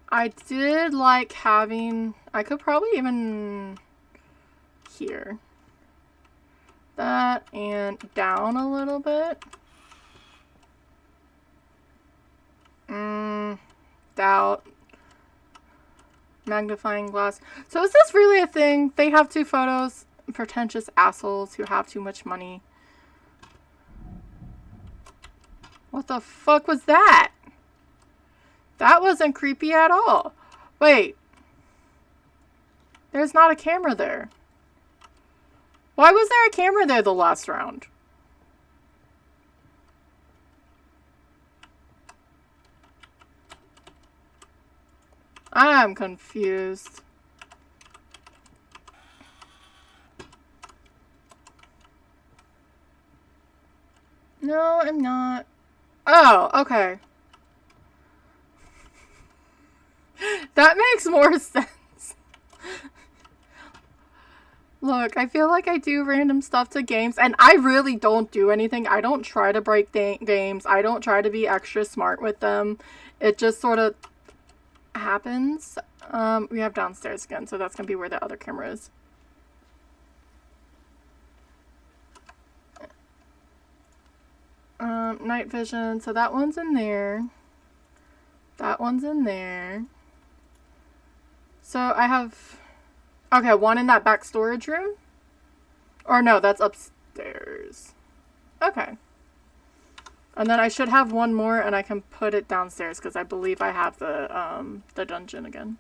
I did like having... I could probably even... Here. That and down a little bit. Doubt. Magnifying glass. So is this really a thing? They have 2 photos. Pretentious assholes who have too much money. What the fuck was that? That wasn't creepy at all. Wait. There's not a camera there. Why was there a camera there the last round? I'm confused. No, I'm not. Oh, okay. That makes more sense. Look, I feel like I do random stuff to games, and I really don't do anything. I don't try to break games. I don't try to be extra smart with them. It just sort of happens. We have downstairs again, so that's going to be where the other camera is. Night vision. So that one's in there. That one's in there. So I have... Okay, one in that back storage room? Or no, that's upstairs. Okay. And then I should have one more, and I can put it downstairs, because I believe I have the dungeon again.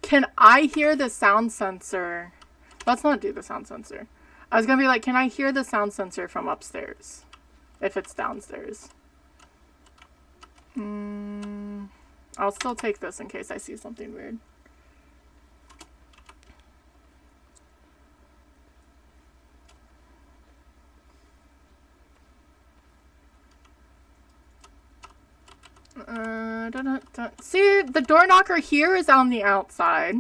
Can I hear the sound sensor? Let's not do the sound sensor. I was going to be like, can I hear the sound sensor from upstairs? If it's downstairs. I'll still take this in case I see something weird. See, the door knocker here is on the outside.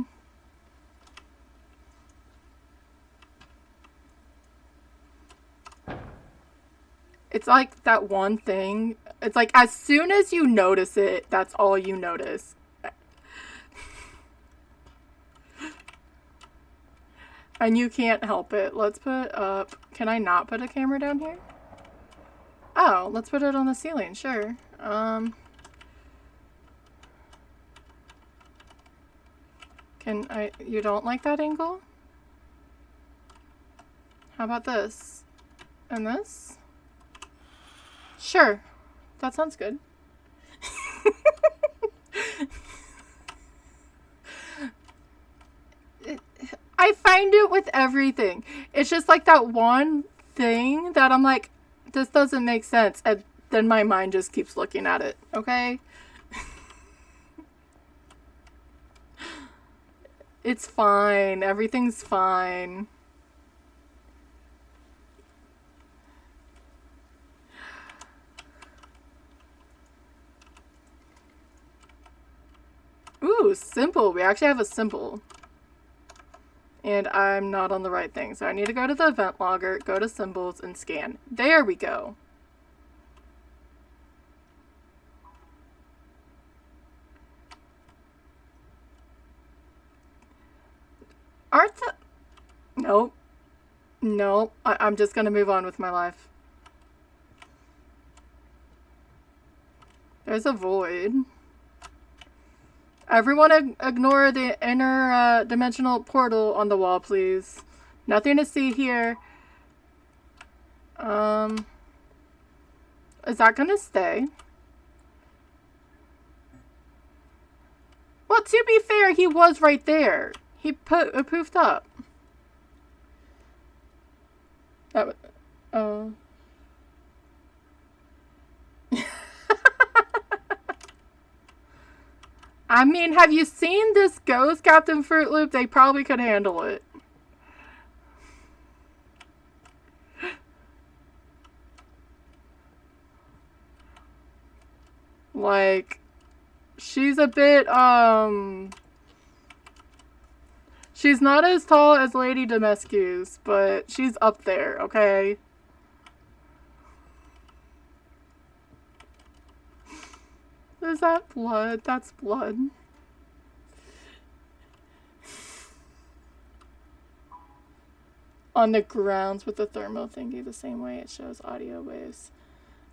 It's like that one thing. It's like as soon as you notice it, that's all you notice. And you can't help it. Let's put up... Can I not put a camera down here? Oh, let's put it on the ceiling, sure. You don't like that angle? How about this? And this? Sure. That sounds good. I find it with everything. It's just like that one thing that I'm like, this doesn't make sense. And then my mind just keeps looking at it. Okay? It's fine. Everything's fine. Ooh, simple. We actually have a simple. And I'm not on the right thing. So I need to go to the event logger, go to symbols, and scan. There we go. Aren't the... Nope. Nope. I'm just gonna move on with my life. There's a void. Everyone ignore the inner dimensional portal on the wall, please. Nothing to see here. Is that gonna stay? Well, to be fair, he was right there. He poofed up. That was... Oh. I mean, have you seen this ghost, Captain Fruit Loop? They probably could handle it. Like, she's a bit, she's not as tall as Lady Demescu's, but she's up there, okay? Is that blood? That's blood. On the grounds with the thermo thingy, the same way it shows audio waves.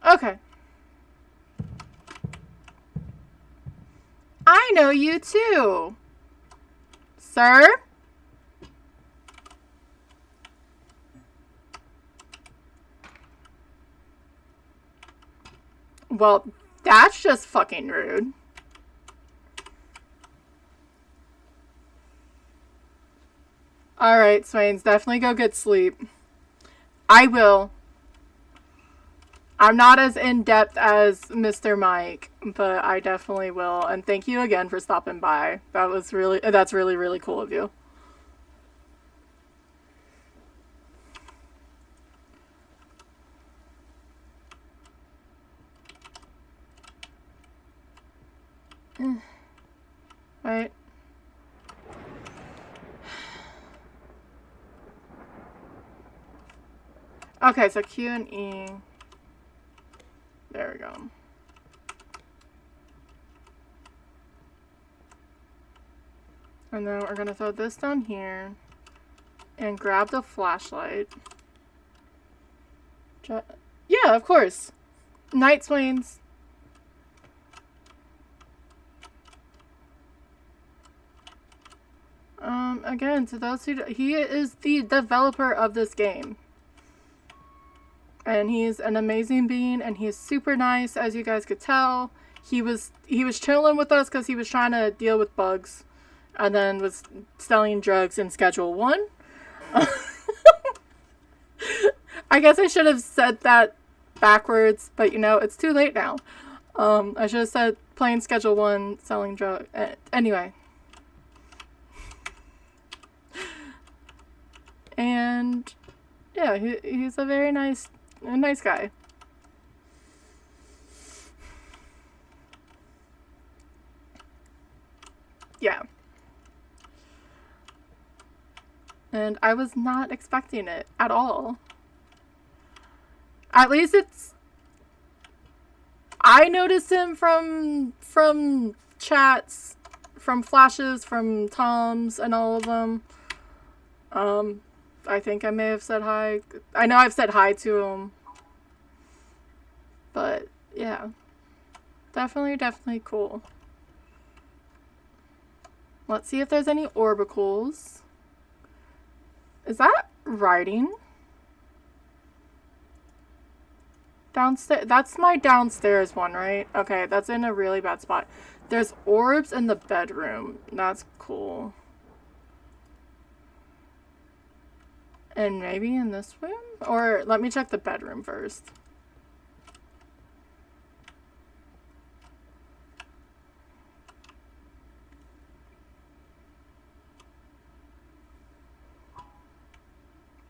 Okay. I know you too. Sir? Well, that's just fucking rude. Alright, Swains, definitely go get sleep. I will. I'm not as in-depth as Mr. Mike, but I definitely will. And thank you again for stopping by. That's really, really cool of you. Right? Okay, so Q and E. There we go. And then we're gonna throw this down here and grab the flashlight. Yeah, of course. Night Swains. Again, to those who he is the developer of this game. And he's an amazing being, and he's super nice, as you guys could tell. He was chilling with us because he was trying to deal with bugs, and then was selling drugs in Schedule 1. I guess I should have said that backwards, but you know, it's too late now. I should have said playing Schedule 1, selling drugs. Anyway. And yeah, he's a very nice guy. Yeah. And I was not expecting it at all. At least I noticed him from chats, from flashes, from Toms and all of them. I think I may have said hi. I know I've said hi to him. But yeah. Definitely cool. Let's see if there's any orbicals. Is that writing? Downstairs. That's my downstairs one, right? Okay, that's in a really bad spot. There's orbs in the bedroom. That's cool. And maybe in this room? Or let me check the bedroom first.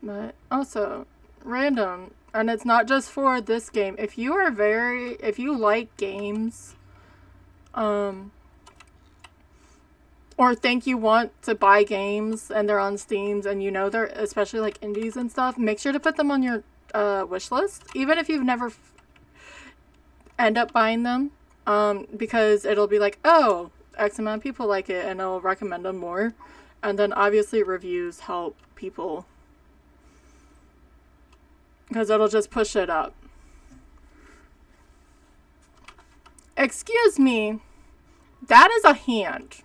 But also, random, and it's not just for this game. If you like games, or think you want to buy games and they're on Steams and you know they're especially like indies and stuff, make sure to put them on your wish list, even if you've never end up buying them, because it'll be like, oh, X amount of people like it, and it'll recommend them more. And then obviously reviews help people, because it'll just push it up. Excuse me, that is a hand.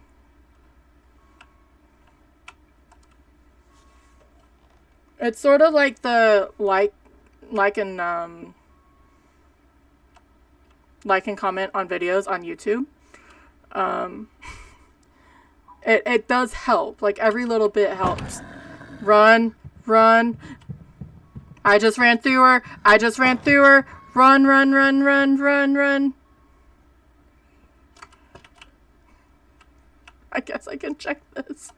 It's sort of like the like and comment on videos on YouTube. It does help. Like, every little bit helps. Run. I just ran through her. Run. I guess I can check this.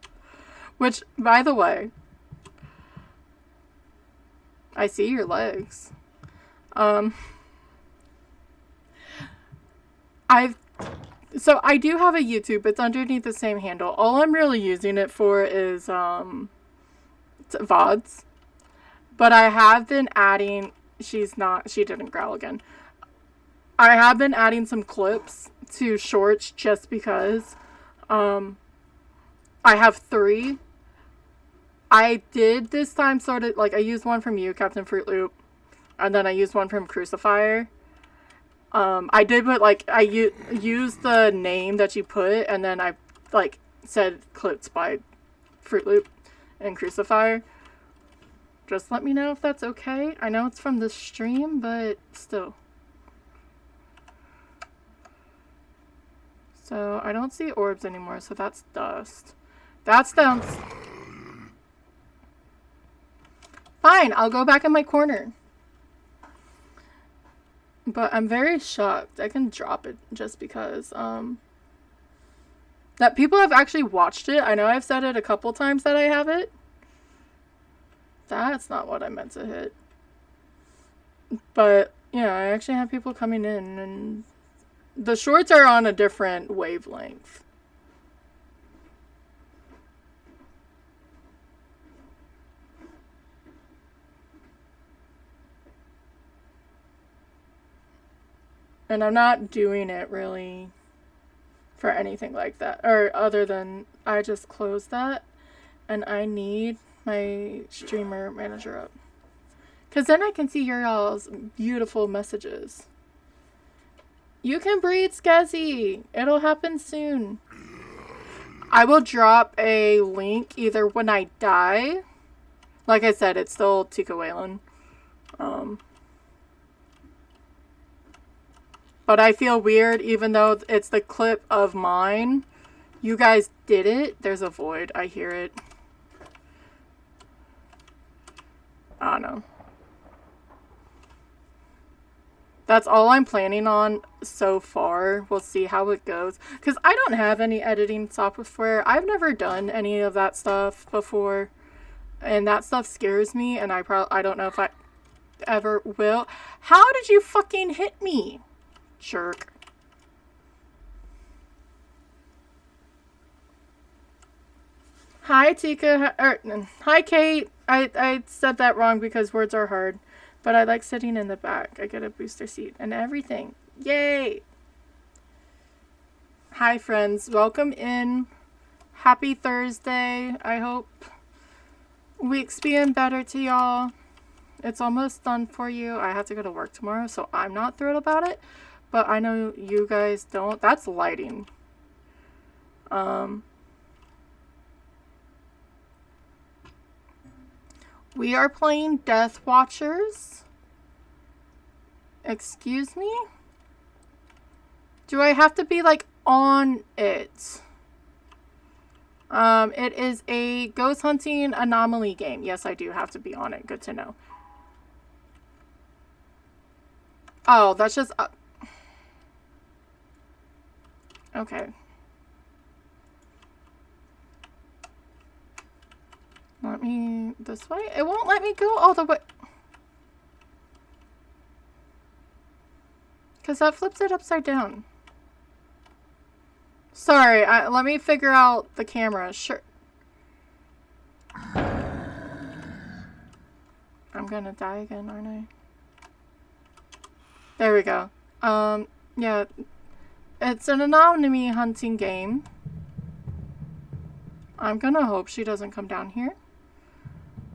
Which, by the way, I see your legs. So I do have a YouTube. It's underneath the same handle. All I'm really using it for is VODs. But I have been adding, she didn't growl again. I have been adding some clips to shorts just because. I have 3. I did this time sort of, like, I used one from you, Captain Fruit Loop, and then I used one from Crucifier. I did, but, like, I used the name that you put, and then I, like, said clips by Fruit Loop and Crucifier. Just let me know if that's okay. I know it's from the stream, but still. So, I don't see orbs anymore, so that's dust. That's down. Fine, I'll go back in my corner. But I'm very shocked. I can drop it just because, that people have actually watched it. I know I've said it a couple times that I have it. That's not what I meant to hit. But, yeah, I actually have people coming in and The shorts are on a different wavelength. And I'm not doing it really for anything like that. Or other than I just closed that and I need my streamer manager up. Because then I can see your y'all's beautiful messages. You can breed, Skazzy. It'll happen soon. I will drop a link either when I die. Like I said, it's still Tika Whalen. But I feel weird, even though it's the clip of mine. You guys did it. There's a void. I hear it. I don't know. That's all I'm planning on so far. We'll see how it goes. Because I don't have any editing software. I've never done any of that stuff before. And that stuff scares me. And I don't know if I ever will. How did you fucking hit me? Jerk. Hi, Tika. Hi, Kate. I said that wrong because words are hard. But I like sitting in the back. I get a booster seat and everything. Yay! Hi, friends. Welcome in. Happy Thursday. I hope week's being better to y'all. It's almost done for you. I have to go to work tomorrow, so I'm not thrilled about it. But I know you guys don't. That's lighting. We are playing Deathwatchers. Excuse me? Do I have to be, like, on it? It is a ghost hunting anomaly game. Yes, I do have to be on it. Good to know. Oh, that's just... okay. Let me... this way? It won't let me go all the way... because that flips it upside down. Sorry, let me figure out the camera. Sure. I'm gonna die again, aren't I? There we go. Yeah. It's an anomaly hunting game. I'm gonna hope she doesn't come down here.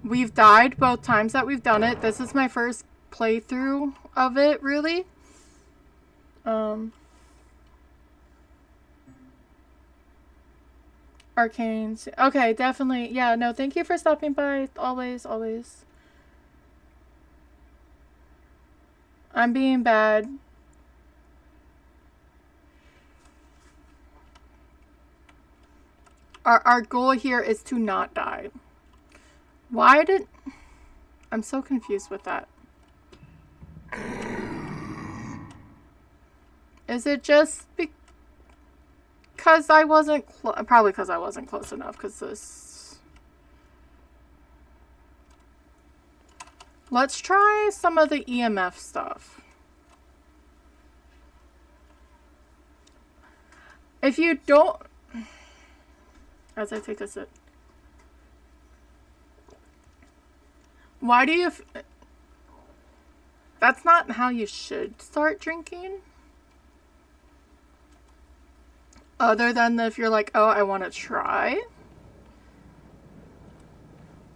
We've died both times that we've done it. This is my first playthrough of it, really. Arcanes. Okay, definitely. Yeah, no, thank you for stopping by. Always, always. I'm being bad. Our goal here is to not die. Why did... I'm so confused with that. Is it just because I wasn't... probably because I wasn't close enough, because this... Let's try some of the EMF stuff. If you don't... as I take a sip. Why do you... that's not how you should start drinking. Other than if you're like, oh, I want to try.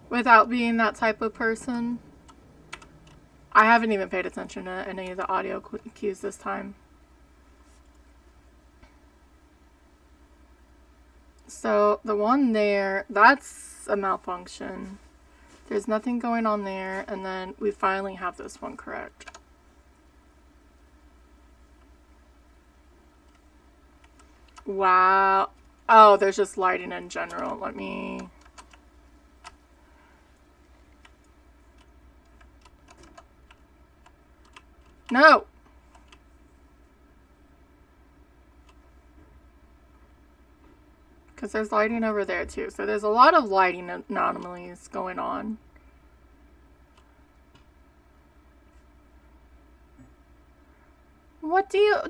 Without being that type of person. I haven't even paid attention to any of the audio cues this time. So the one there, that's a malfunction. There's nothing going on there. And then we finally have this one correct. Wow. Oh, there's just lighting in general. Let me... no! Because there's lighting over there too. So there's a lot of lighting anomalies going on.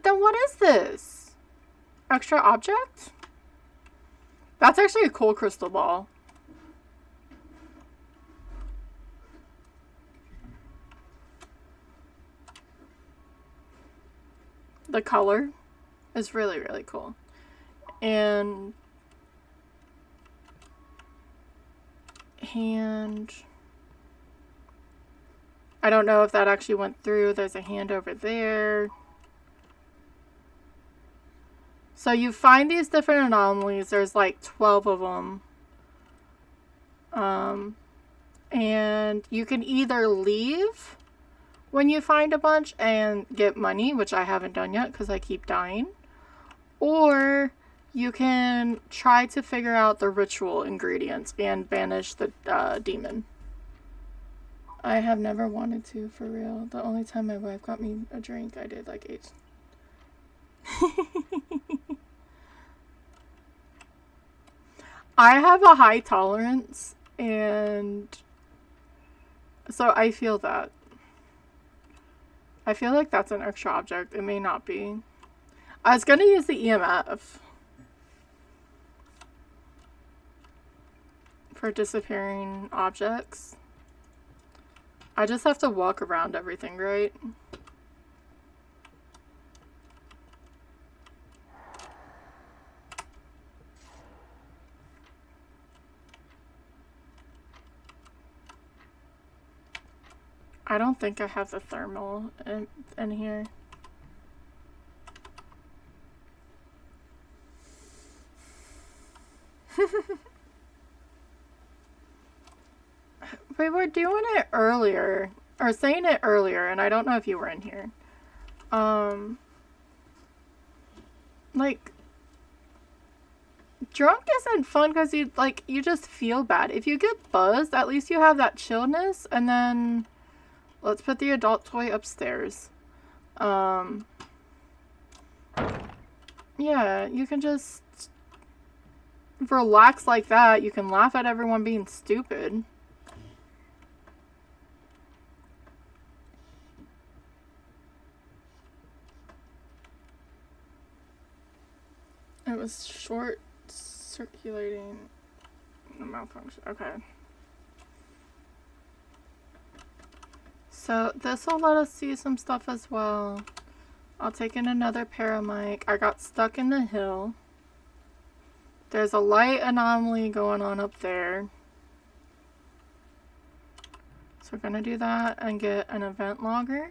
then what is this? Extra object? That's actually a cool crystal ball. The color is really, really cool. And hand. I don't know if that actually went through. There's a hand over there. So you find these different anomalies. There's like 12 of them. And you can either leave when you find a bunch and get money, which I haven't done yet because I keep dying. Or you can try to figure out the ritual ingredients and banish the demon. I have never wanted to, for real. The only time my wife got me a drink, I did like 8. I have a high tolerance, and so I feel that. I feel like that's an extra object. It may not be. I was gonna use the EMF for disappearing objects. I just have to walk around everything, right? I don't think I have the thermal in here. We were doing it earlier, or saying it earlier, and I don't know if you were in here. Like, drunk isn't fun because you just feel bad. If you get buzzed, at least you have that chillness, and then let's put the adult toy upstairs. Yeah, you can just relax like that. You can laugh at everyone being stupid. It was short circulating malfunction. Okay. So this will let us see some stuff as well. I'll take in another paramic. I got stuck in the hill. There's a light anomaly going on up there. So we're gonna do that and get an event logger.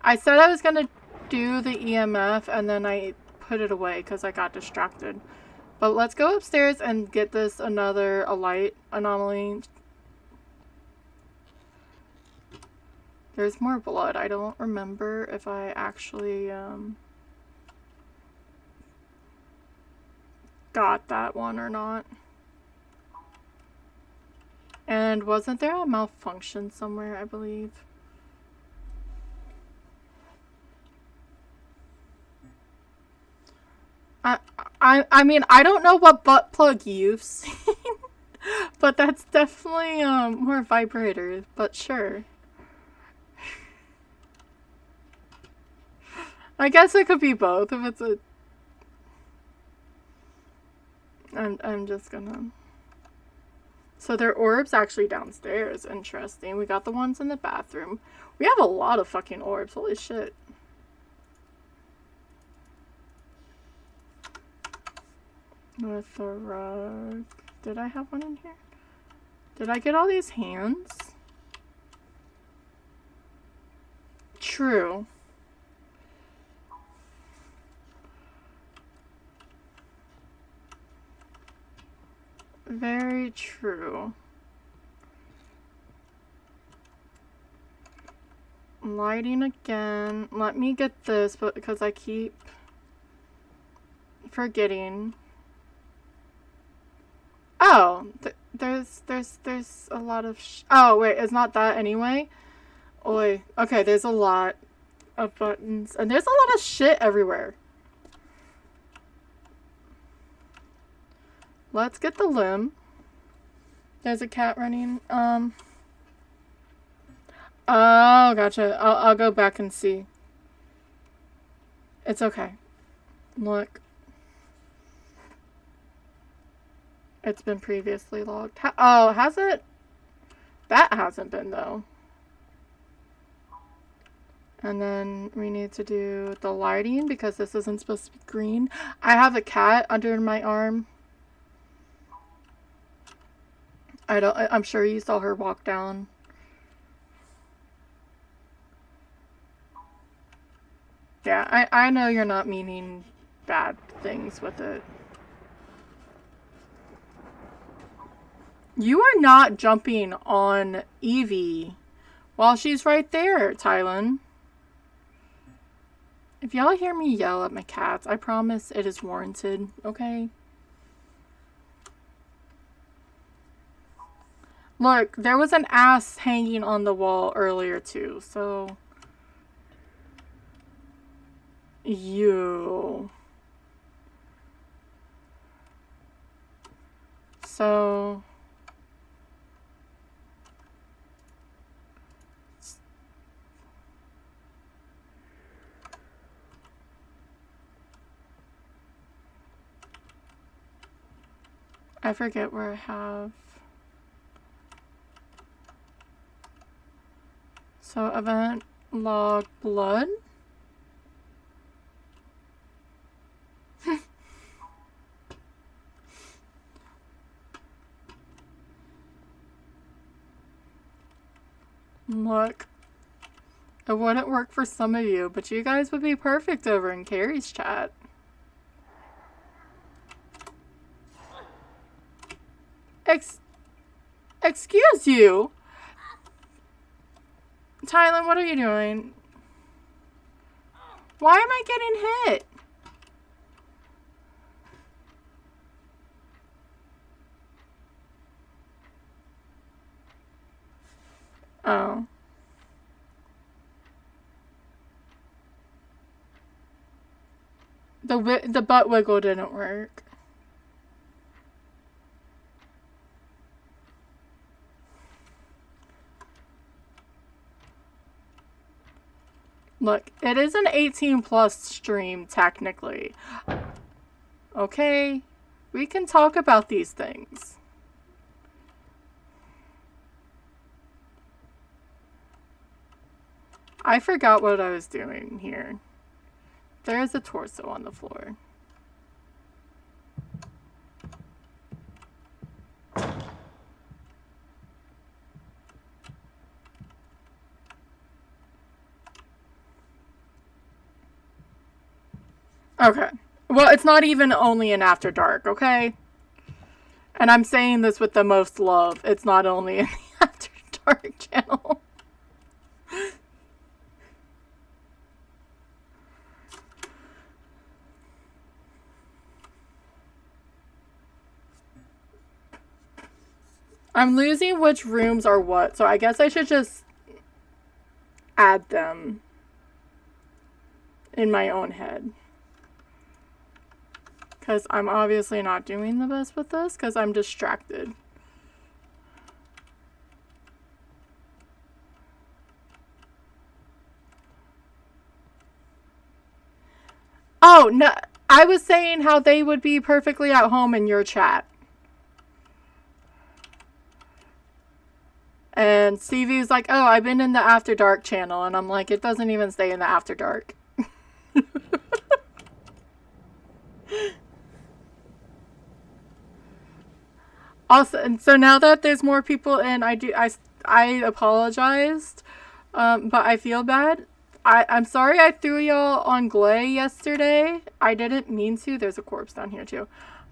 I said I was gonna do the EMF and then I put it away because I got distracted. But let's go upstairs and get this a light anomaly. There's more blood. I don't remember if I actually got that one or not. And wasn't there a malfunction somewhere, I believe? I mean, I don't know what butt plug you've seen, but that's definitely more vibrator, but sure. I guess it could be both if it's a... I'm just gonna... So their orbs actually downstairs. Interesting. We got the ones in the bathroom. We have a lot of fucking orbs. Holy shit. With the rug. Did I have one in here? Did I get all these hands? True. Very true. Lighting again. Let me get this, but because I keep forgetting. Oh, there's a lot of oh, wait, it's not that anyway? Oi. Okay, there's a lot of buttons. And there's a lot of shit everywhere. Let's get the limb. There's a cat running. Oh, gotcha. I'll go back and see. It's okay. Look. It's been previously logged. Oh, has it? That hasn't been, though. And then we need to do the lighting because this isn't supposed to be green. I have a cat under my arm. I'm sure you saw her walk down. Yeah, I know you're not meaning bad things with it. You are not jumping on Evie while she's right there, Tylen. If y'all hear me yell at my cats, I promise it is warranted, okay? Look, there was an ass hanging on the wall earlier too, so... You... So... I forget where I have... So, event log blood. Look. It wouldn't work for some of you, but you guys would be perfect over in Carrie's chat. Excuse you? Tylen, what are you doing? Why am I getting hit? Oh. The butt wiggle didn't work. Look, it is an 18 plus stream, technically. Okay? We can talk about these things. I forgot what I was doing here. There is a torso on the floor. Okay. Well, it's not even only an After Dark, okay? And I'm saying this with the most love. It's not only in the After Dark channel. I'm losing which rooms are what, so I guess I should just add them in my own head. Because I'm obviously not doing the best with this because I'm distracted. Oh, no. I was saying how they would be perfectly at home in your chat. And Stevie's like, oh, I've been in the After Dark channel. And I'm like, it doesn't even stay in the After Dark. Also, and so now that there's more people in, I apologized, but I feel bad. I'm sorry I threw y'all on Glay yesterday. I didn't mean to. There's a corpse down here too.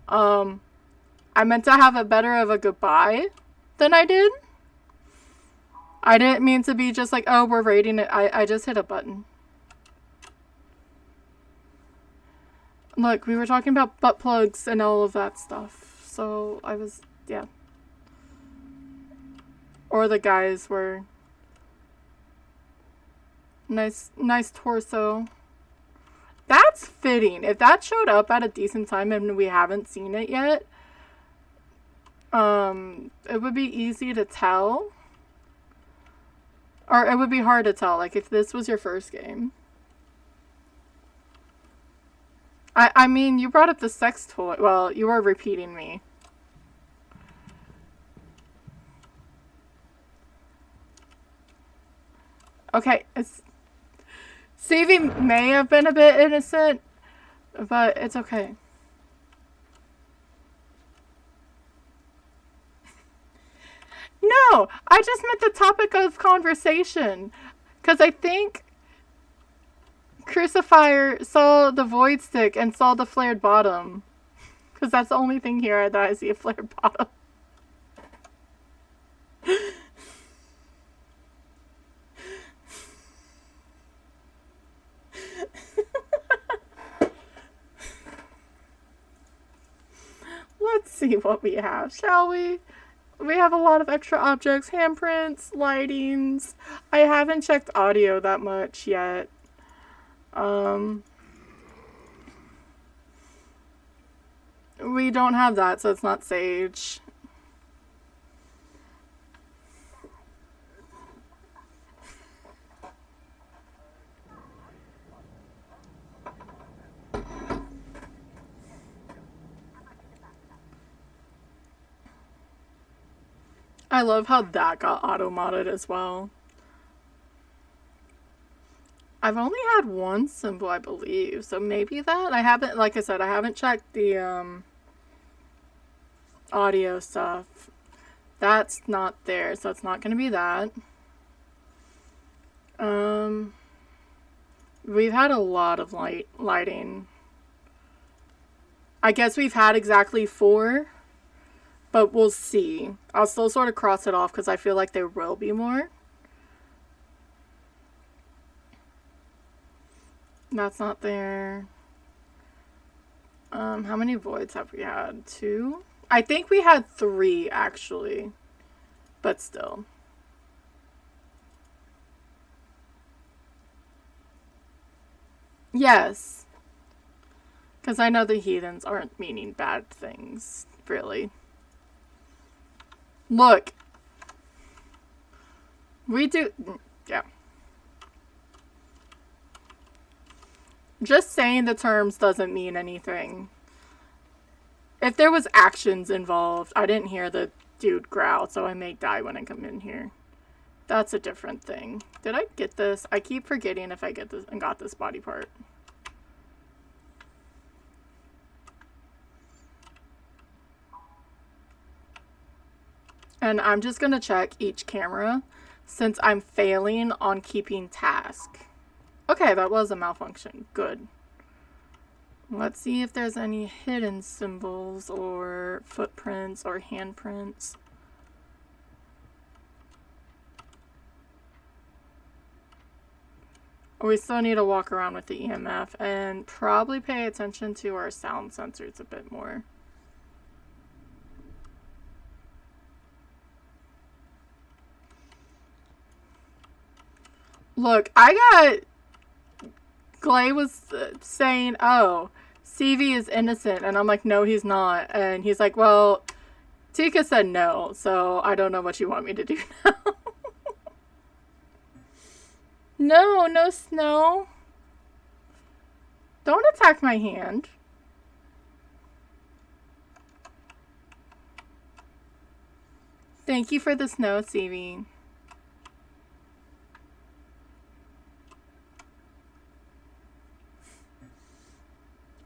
I meant to have a better of a goodbye than I did. I didn't mean to be just like, oh, we're raiding it. I just hit a button. Look, we were talking about butt plugs and all of that stuff. So I was, yeah. Or the guys were nice torso. That's fitting. If that showed up at a decent time and we haven't seen it yet, it would be easy to tell. Or it would be hard to tell, like if this was your first game. I mean, you brought up the sex toy. Well, you were repeating me. Okay, Stevie may have been a bit innocent, but it's okay. No, I just meant the topic of conversation. Because I think Crucifier saw the void stick and saw the flared bottom. Because that's the only thing here that I see a flared bottom. Let's see what we have, shall we? We have a lot of extra objects, handprints, lightings. I haven't checked audio that much yet. We don't have that, so it's not Sage. I love how that got auto-modded as well. I've only had one symbol, I believe, so maybe that? I haven't, like I said, I haven't checked the, audio stuff. That's not there, so it's not going to be that. We've had a lot of lighting. I guess we've had exactly 4, but we'll see. I'll still sort of cross it off because I feel like there will be more. That's not there. How many voids have we had? 2? I think we had 3, actually. But still. Yes. Because I know the heathens aren't meaning bad things, really. Look. We do... Yeah. Just saying the terms doesn't mean anything. If there was actions involved, I didn't hear the dude growl, so I may die when I come in here. That's a different thing. Did I get this? I keep forgetting if I get this and got this body part. And I'm just going to check each camera since I'm failing on keeping task. Okay, that was a malfunction. Good. Let's see if there's any hidden symbols or footprints or handprints. We still need to walk around with the EMF and probably pay attention to our sound sensors a bit more. Look, I got... Glay was saying, oh, CV is innocent. And I'm like, no, he's not. And he's like, well, Tika said no. So I don't know what you want me to do now. No, no snow. Don't attack my hand. Thank you for the snow, CV.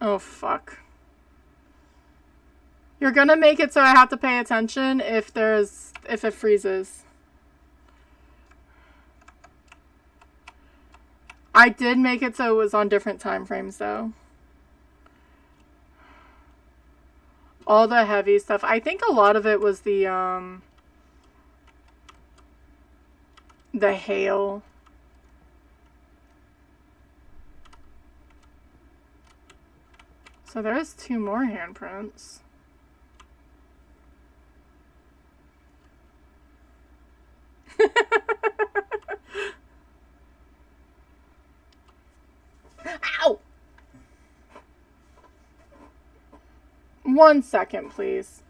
Oh, fuck. You're gonna make it so I have to pay attention if it freezes. I did make it so it was on different time frames, though. All the heavy stuff. I think a lot of it was the hail. So there's 2 more handprints. Ow! 1 second, please.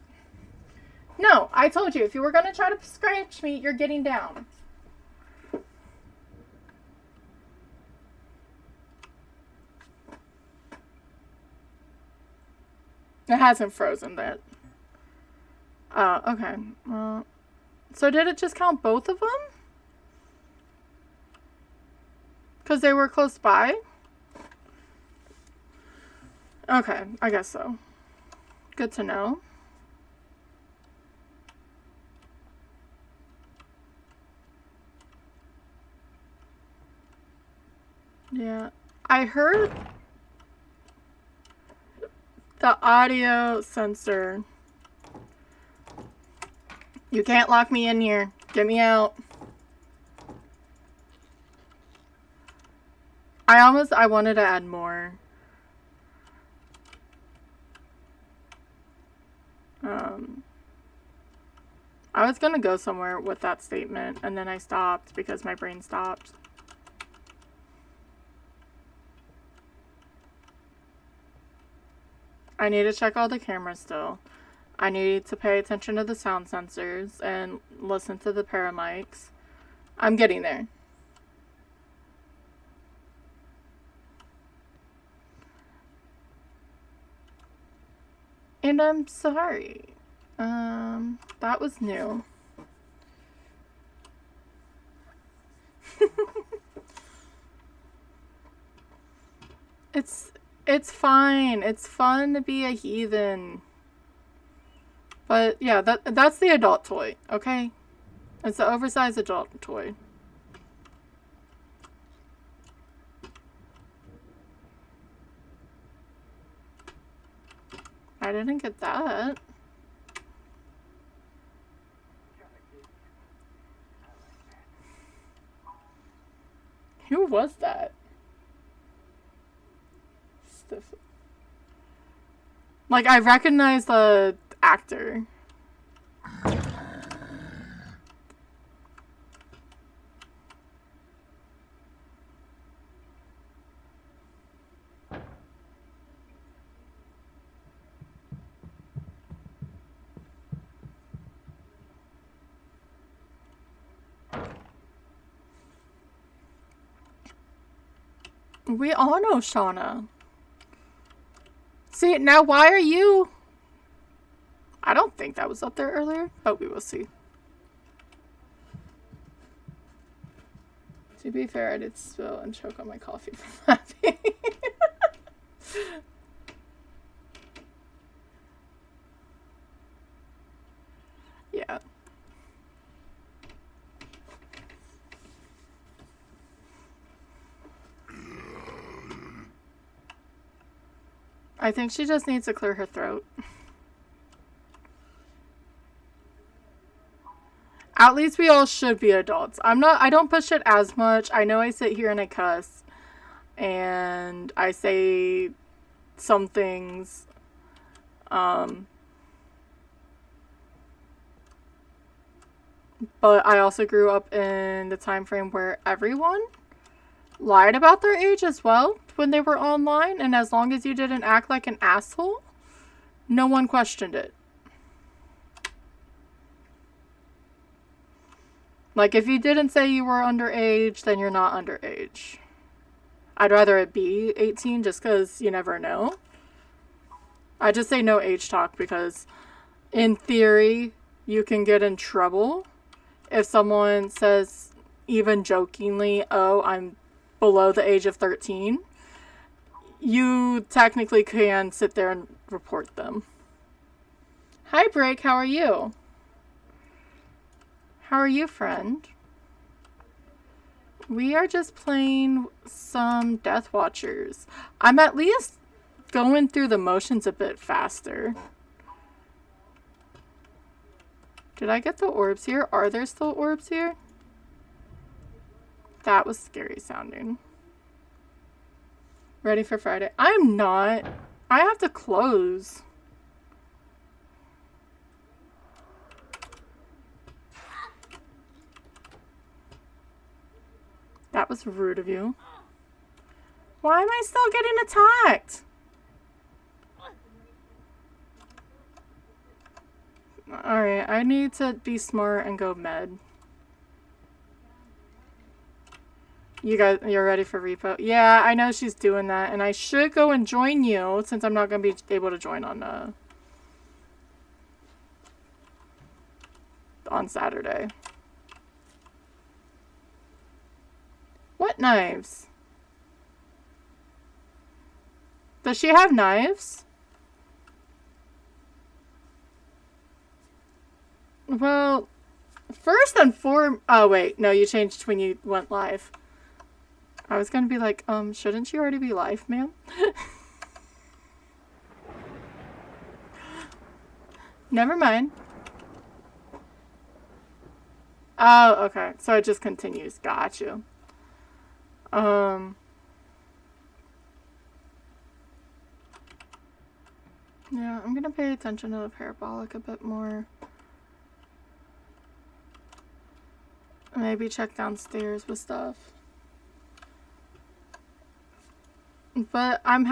No, I told you, if you were going to try to scratch me, you're getting down. It hasn't frozen that. Okay. So did it just count both of them? Because they were close by? Okay, I guess so. Good to know. Yeah. I heard the audio sensor. You can't lock me in here. Get me out. I wanted to add more. I was gonna go somewhere with that statement, and then I stopped because my brain stopped. I need to check all the cameras still. I need to pay attention to the sound sensors and listen to the paramics. I'm getting there. And I'm sorry. That was new. It's fine. It's fun to be a heathen. But yeah, that's the adult toy, okay? It's the oversized adult toy. I didn't get that. Who was that? Stiff. Like, I recognize the actor. We all know Shauna. See, now why are you... I don't think that was up there earlier, but we will see. To be fair, I did spill and choke on my coffee from laughing. Yeah. I think she just needs to clear her throat. At least we all should be adults. I don't push it as much. I know I sit here and I cuss. And I say some things. But I also grew up in the time frame where everyone lied about their age as well when they were online. And as long as you didn't act like an asshole, no one questioned it. Like, if you didn't say you were underage, then you're not underage. I'd rather it be 18 just because you never know. I just say no age talk because, in theory, you can get in trouble if someone says, even jokingly, oh, I'm below the age of 13. You technically can sit there and report them. Hi, Break. How are you? How are you, friend? We are just playing some Deathwatchers. I'm at least going through the motions a bit faster. Did I get the orbs here? Are there still orbs here? That was scary sounding. Ready for Friday? I'm not. I have to close. That was rude of you. Why am I still getting attacked? Alright, I need to be smart and go med. You're ready for repo? Yeah, I know she's doing that, and I should go and join you since I'm not going to be able to join on Saturday. What knives? Does she have knives? Well, first and foremost... Oh, wait. No, you changed when you went live. I was gonna be like, shouldn't she already be live, ma'am? Never mind. Oh, okay. So it just continues. Got you. Yeah, I'm gonna pay attention to the parabolic a bit more. Maybe check downstairs with stuff. But I'm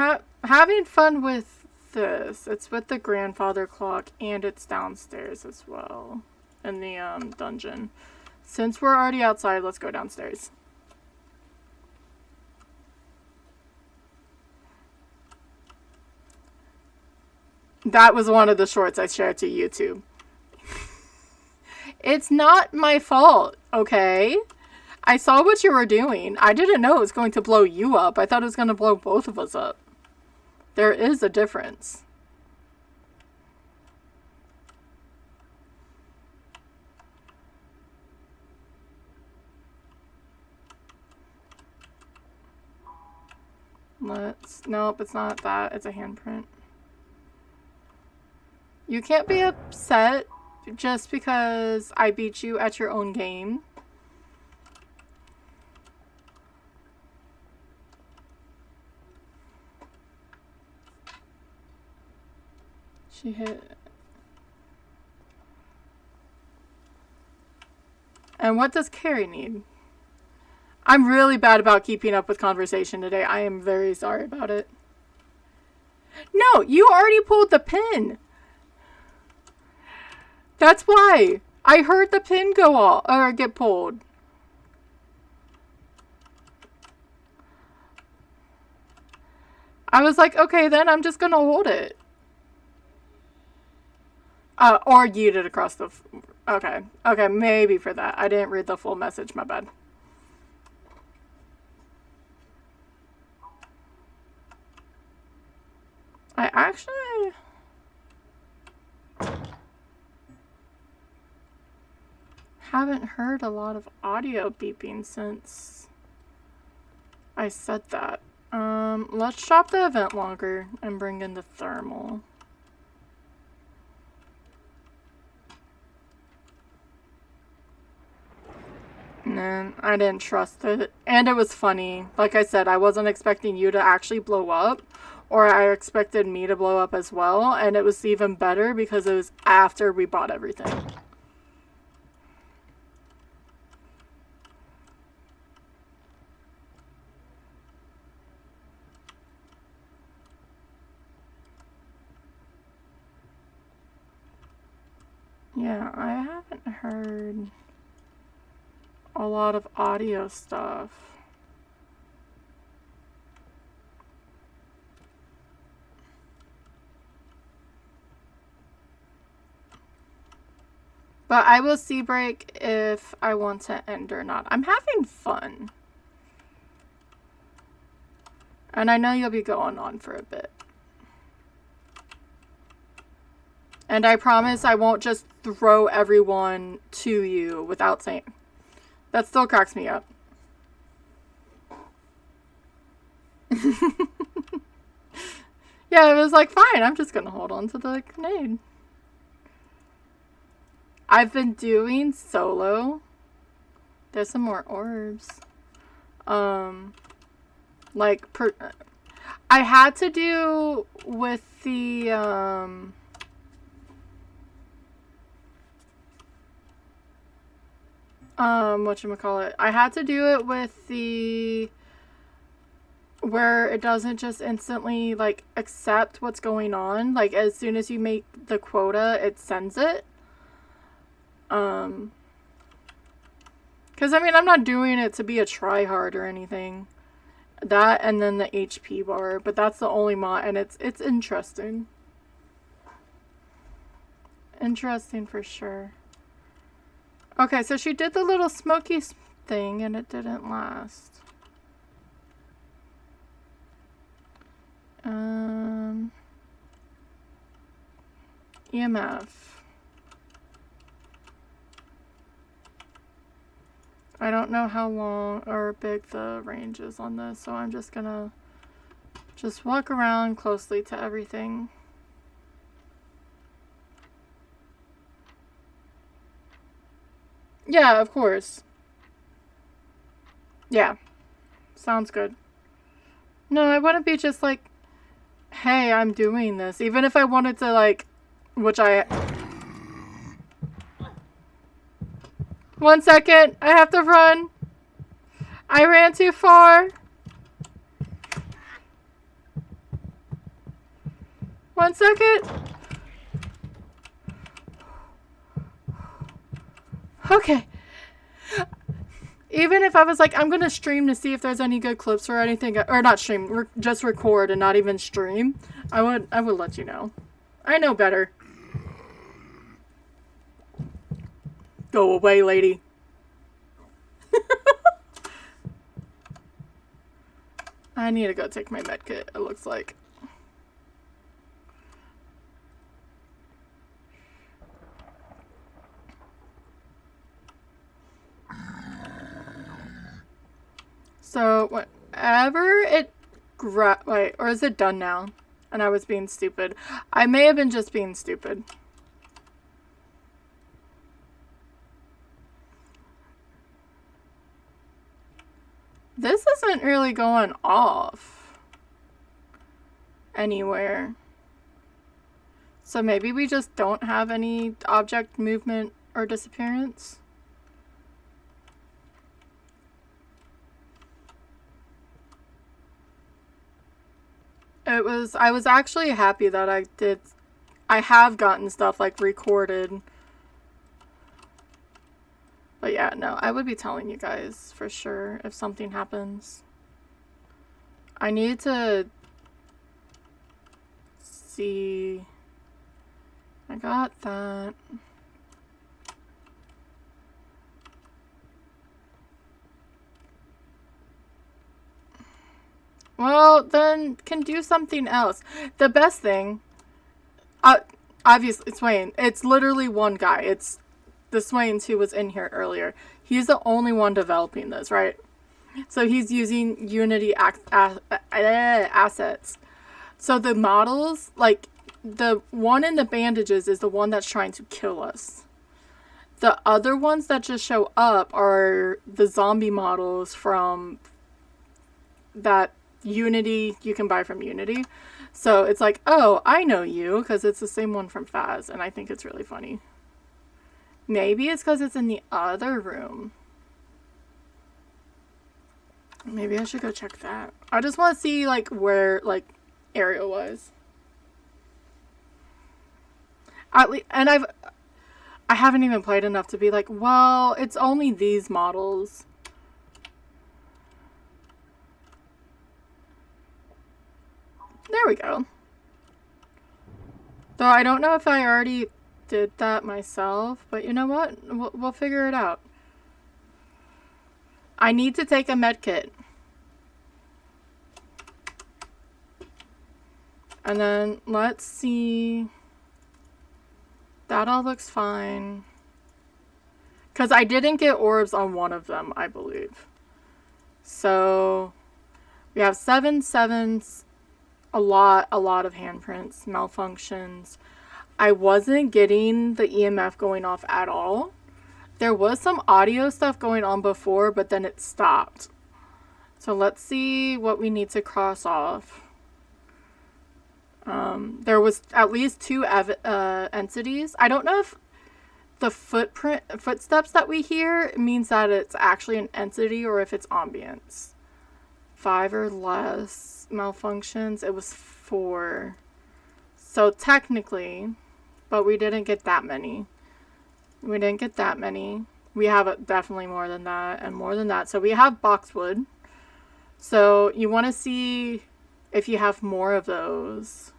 having fun with this. It's with the grandfather clock, and it's downstairs as well in the dungeon. Since we're already outside, let's go downstairs. That was one of the shorts I shared to YouTube. It's not my fault, okay? I saw what you were doing. I didn't know it was going to blow you up. I thought it was going to blow both of us up. There is a difference. Nope, it's not that. It's a handprint. You can't be upset just because I beat you at your own game. She hit. And what does Carrie need? I'm really bad about keeping up with conversation today. I am very sorry about it. No, you already pulled the pin. That's why. I heard the pin go off or get pulled. I was like, okay, then I'm just gonna hold it. Or yeet it across the... Okay. Okay, maybe for that. I didn't read the full message, my bad. I actually... haven't heard a lot of audio beeping since I said that. Let's drop the event logger and bring in the thermal. Nah, I didn't trust it. And it was funny. Like I said, I wasn't expecting you to actually blow up. Or I expected me to blow up as well. And it was even better because it was after we bought everything. Yeah, I haven't heard a lot of audio stuff. But I will see break if I want to end or not. I'm having fun. And I know you'll be going on for a bit. And I promise I won't just throw everyone to you without saying. That still cracks me up. Yeah, it was like, fine, I'm just gonna hold on to the grenade. I've been doing solo. There's some more orbs. Like, I had to do with the, whatchamacallit. I had to do it with the, where it doesn't just instantly, like, accept what's going on. Like, as soon as you make the quota, it sends it. Because, I mean, I'm not doing it to be a tryhard or anything. That and then the HP bar. But that's the only mod. And it's interesting. Interesting for sure. Okay, so she did the little smoky thing and it didn't last. EMF. I don't know how long or big the range is on this, so I'm just gonna walk around closely to everything. Yeah, of course. Yeah. Sounds good. No, I wouldn't be just like, hey, I'm doing this. Even if I wanted to, like, which I... 1 second. I have to run. I ran too far. 1 second. Okay. Even if I was like, I'm going to stream to see if there's any good clips or anything, or not stream, just record and not even stream, I would let you know. I know better. Go away, lady. I need to go take my med kit, it looks like. So, whenever it wait, or is it done now? And I was being stupid. I may have been just being stupid. This isn't really going off anywhere. So maybe we just don't have any object movement or disappearance. I was actually happy that I have gotten stuff like recorded. But yeah, no, I would be telling you guys for sure if something happens. I need to see. I got that. Well, then can do something else. The best thing, obviously, Swain, it's literally one guy. It's the Swains who was in here earlier. He's the only one developing this, right? So he's using Unity assets. So the models, like the one in the bandages is the one that's trying to kill us. The other ones that just show up are the zombie models from that Unity, you can buy from Unity. So it's like, oh, I know you, because it's the same one from Faz, and I think it's really funny. Maybe it's because it's in the other room. Maybe I should go check that. I just want to see, like, where, like, area was. At least, and I haven't even played enough to be like, well, it's only these models. There we go. Though I don't know if I already did that myself, but you know what? We'll figure it out. I need to take a med kit. And then let's see. That all looks fine. Because I didn't get orbs on one of them, I believe. So we have 7 sevens, a lot of handprints, malfunctions. I wasn't getting the EMF going off at all. There was some audio stuff going on before, but then it stopped. So let's see what we need to cross off. There was at least 2 entities. I don't know if the footsteps that we hear means that it's actually an entity or if it's ambience. 5 or less malfunctions. It was 4. So technically, but we didn't get that many. We have definitely more than that and more than that. So we have boxwood. So you want to see if you have more of those.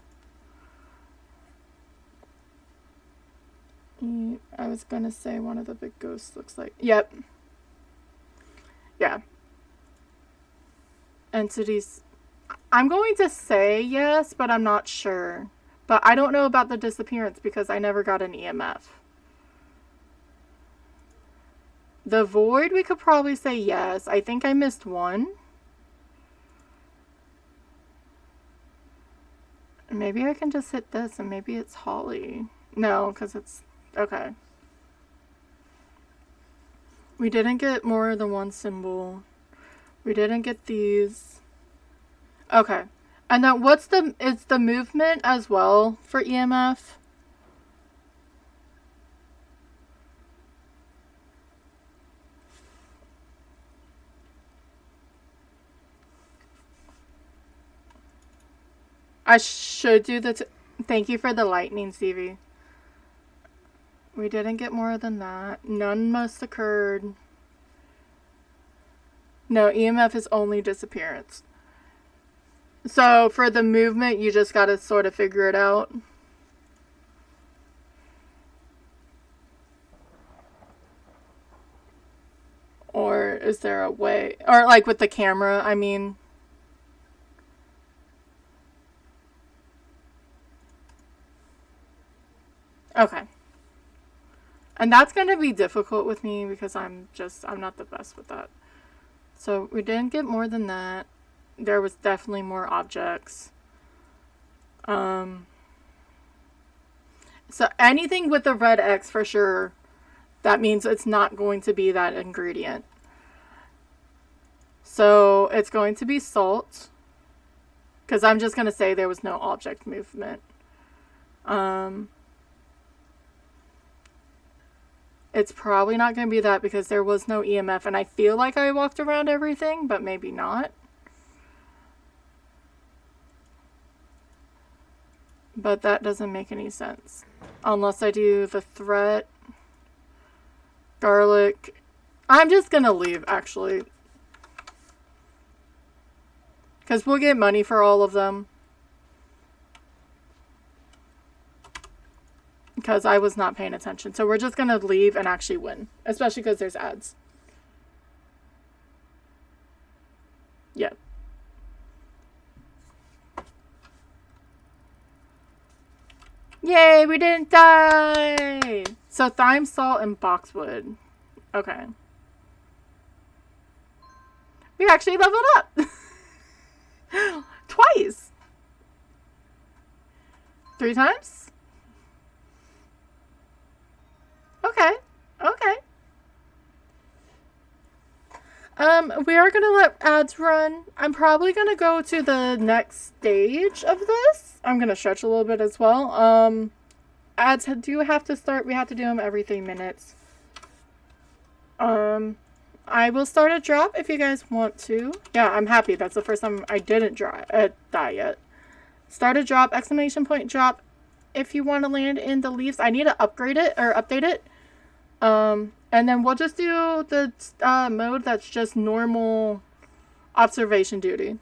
I was going to say one of the big ghosts looks like... Yep. Yeah. Entities... I'm going to say yes, but I'm not sure. But I don't know about the disappearance because I never got an EMF. The void, we could probably say yes. I think I missed one. Maybe I can just hit this and maybe it's Holly. No, because it's... Okay. We didn't get more than one symbol. We didn't get these. Okay. And then what's the... Is the movement as well for EMF? I should do the... Thank you for the lightning, Stevie. We didn't get more than that. None must occurred. No, EMF is only disappearance. So for the movement, you just gotta sort of figure it out. Or is there a way... Or like with the camera, I mean... Okay. And that's going to be difficult with me because I'm not the best with that. So we didn't get more than that. There was definitely more objects. So anything with the red X for sure, that means it's not going to be that ingredient. So it's going to be salt. Because I'm just going to say there was no object movement. It's probably not going to be that because there was no EMF. And I feel like I walked around everything, but maybe not. But that doesn't make any sense. Unless I do the threat. Garlic. I'm just going to leave, actually. Because we'll get money for all of them. Because I was not paying attention. So we're just going to leave and actually win. Especially because there's ads. Yeah. Yay, we didn't die! So thyme, salt, and boxwood. Okay. We actually leveled up! Twice! 3 times? Okay. Okay. We are gonna let ads run. I'm probably gonna go to the next stage of this. I'm gonna stretch a little bit as well. Ads do have to start. We have to do them every 3 minutes. I will start a drop if you guys want to. Yeah, I'm happy. That's the first time I didn't die yet. Start a drop, exclamation point drop. If you want to land in the leaves, I need to upgrade it or update it. And then we'll just do the mode that's just normal observation duty.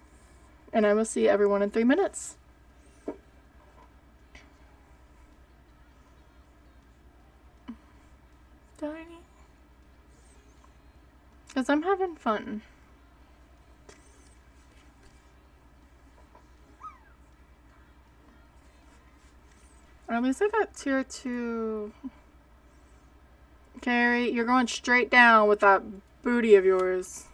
And I will see everyone in 3 minutes. Tiny. Because I'm having fun. At least I got tier 2. Carrie, you're going straight down with that booty of yours.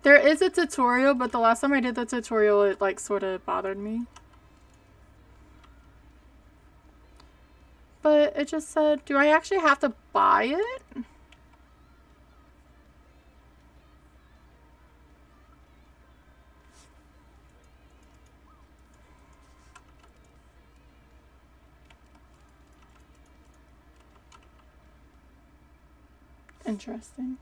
There is a tutorial, but the last time I did the tutorial, it like sort of bothered me. But it just said, do I actually have to buy it? Interesting.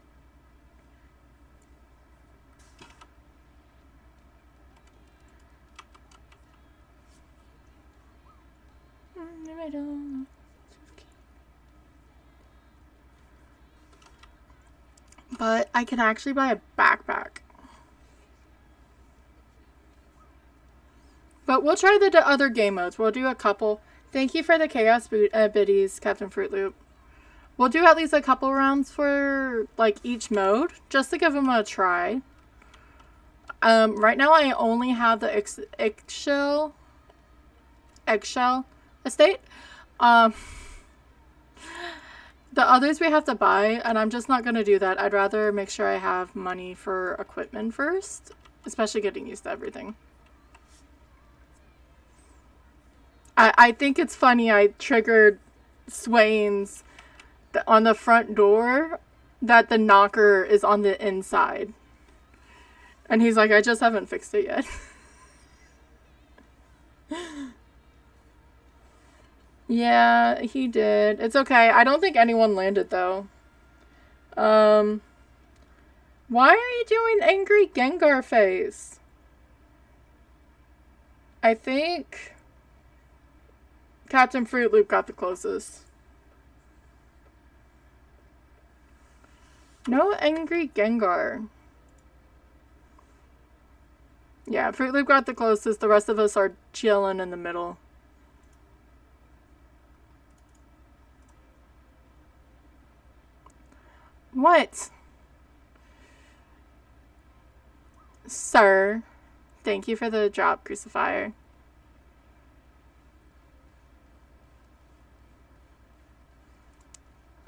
But I can actually buy a backpack. But we'll try the other game modes. We'll do a couple. Thank you for the chaos biddies, Captain Fruit Loop. We'll do at least a couple rounds for like each mode, just to give them a try. Right now I only have the eggshell estate. The others we have to buy, and I'm just not going to do that. I'd rather make sure I have money for equipment first, especially getting used to everything. I think it's funny I triggered Swain's on the front door that the knocker is on the inside. And he's like, I just haven't fixed it yet. Yeah, he did. It's okay. I don't think anyone landed, though. Why are you doing angry Gengar face? I think Captain Fruit Loop got the closest. No angry Gengar. Yeah, Fruit Loop got the closest. The rest of us are chilling in the middle. What? Sir, thank you for the drop, Crucifier.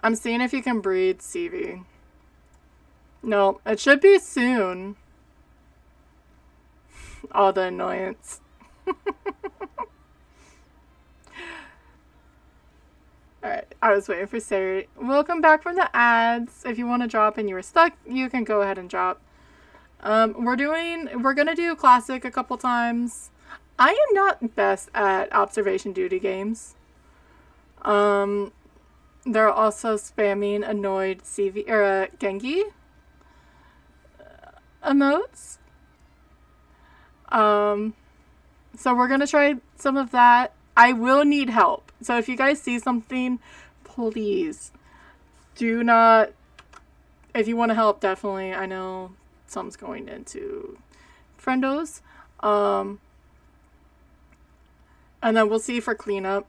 I'm seeing if you can breed CV. No, it should be soon. All the annoyance. Alright, I was waiting for Sari. Welcome back from the ads. If you want to drop and you were stuck, you can go ahead and drop. We're gonna do classic a couple times. I am not best at observation duty games. They're also spamming annoyed CV or Genki emotes. So we're gonna try some of that. I will need help. So if you guys see something, please do not. If you want to help, definitely. I know some's going into friendos. And then we'll see for cleanup.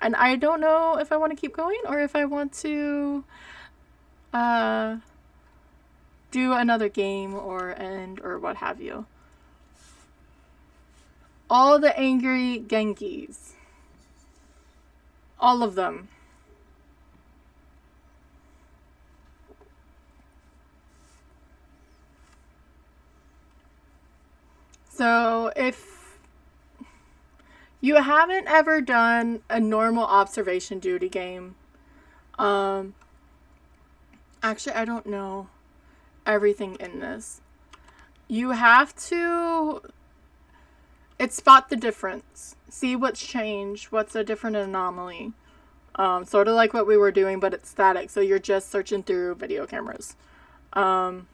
And I don't know if I want to keep going or if I want to do another game or end or what have you. All the angry Genkis. All of them. So if you haven't ever done a normal observation duty game, actually I don't know everything in this. You have to spot the difference. See what's changed, what's a different anomaly. Sort of like what we were doing, but it's static, so you're just searching through video cameras. So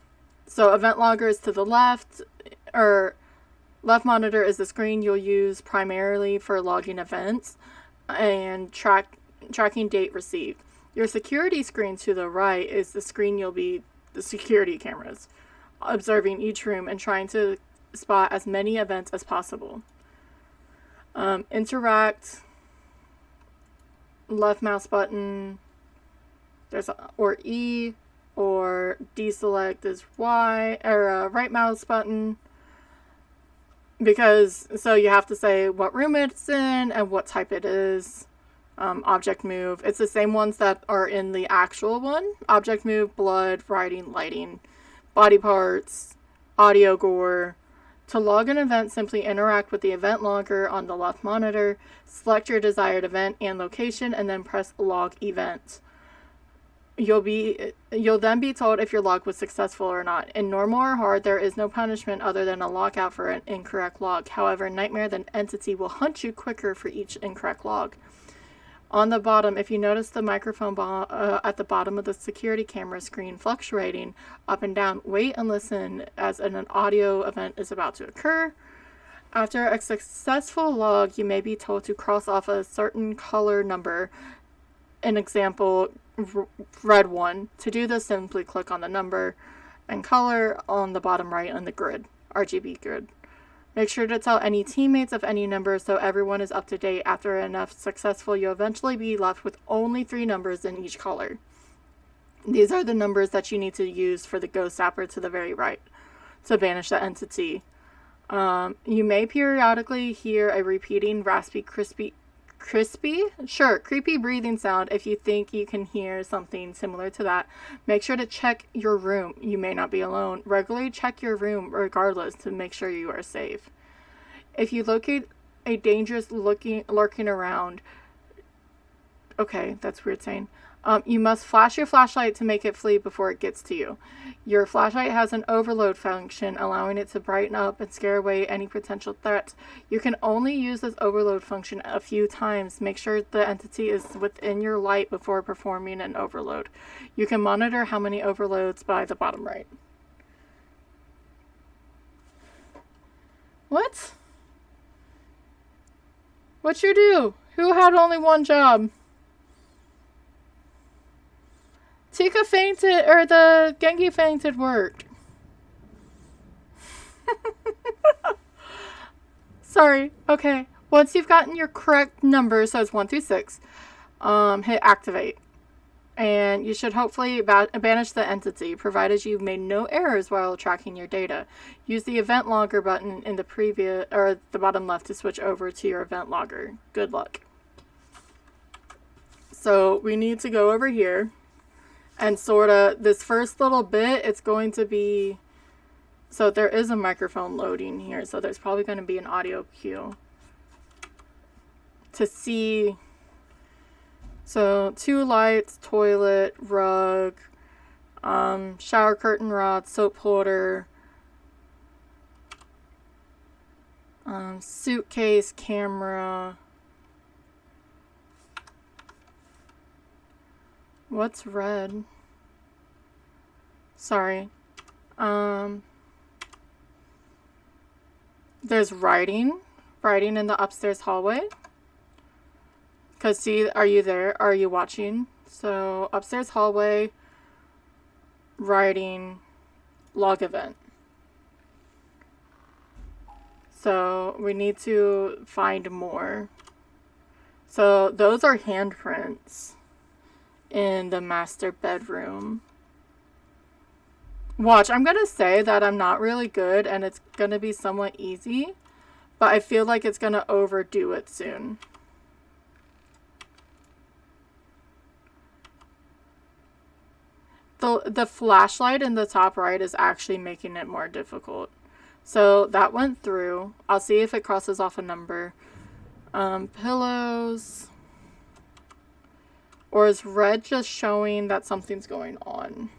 event logger is to the left, or left monitor is the screen you'll use primarily for logging events and tracking date received. Your security screen to the right is the screen you'll be the security cameras, observing each room and trying to spot as many events as possible. Interact, left mouse button, or E, or deselect is Y, or right mouse button. Because, so you have to say what room it's in and what type it is. Object move. It's the same ones that are in the actual one. Object move, blood, writing, lighting, body parts, audio gore. To log an event, simply interact with the event logger on the left monitor, select your desired event and location, and then press log event. You'll then be told if your log was successful or not. In normal or hard, there is no punishment other than a lockout for an incorrect log. However, in Nightmare, the entity will hunt you quicker for each incorrect log. On the bottom, if you notice the microphone at the bottom of the security camera screen fluctuating up and down, wait and listen as an audio event is about to occur. After a successful log, you may be told to cross off a certain color number. An example, red 1. To do this, simply click on the number and color on the bottom right on the grid, RGB grid. Make sure to tell any teammates of any number so everyone is up to date. After enough successful, you'll eventually be left with only 3 numbers in each color. These are the numbers that you need to use for the ghost zapper to the very right to banish the entity. You may periodically hear a repeating, raspy, creepy breathing sound. If you think you can hear something similar to that, make sure to check your room. You may not be alone. Regularly check your room regardless to make sure you are safe. If you locate a dangerous lurking around, okay, that's weird saying. You must flash your flashlight to make it flee before it gets to you. Your flashlight has an overload function, allowing it to brighten up and scare away any potential threats. You can only use this overload function a few times. Make sure the entity is within your light before performing an overload. You can monitor how many overloads by the bottom right. What? What'd you do? Who had only one job? Tika fainted, or the Genki fainted worked. Sorry. Okay. Once you've gotten your correct number, so it's 1 through 6, hit activate. And you should hopefully banish the entity, provided you've made no errors while tracking your data. Use the event logger button in the previous, or the bottom left to switch over to your event logger. Good luck. So we need to go over here. And sort of this first little bit, it's going to be, so there is a microphone loading here, so there's probably going to be an audio cue to see. So 2 lights, toilet, rug, shower curtain rod, soap holder, suitcase, camera. What's red? Sorry. There's writing in the upstairs hallway. Because see, are you there? Are you watching? So upstairs hallway, writing, log event. So we need to find more. So those are handprints in the master bedroom. Watch, I'm gonna say that I'm not really good and it's gonna be somewhat easy, but I feel like it's gonna overdo it soon. The flashlight in the top right is actually making it more difficult. So that went through. I'll see if it crosses off a number. Pillows. Or is red just showing that something's going on?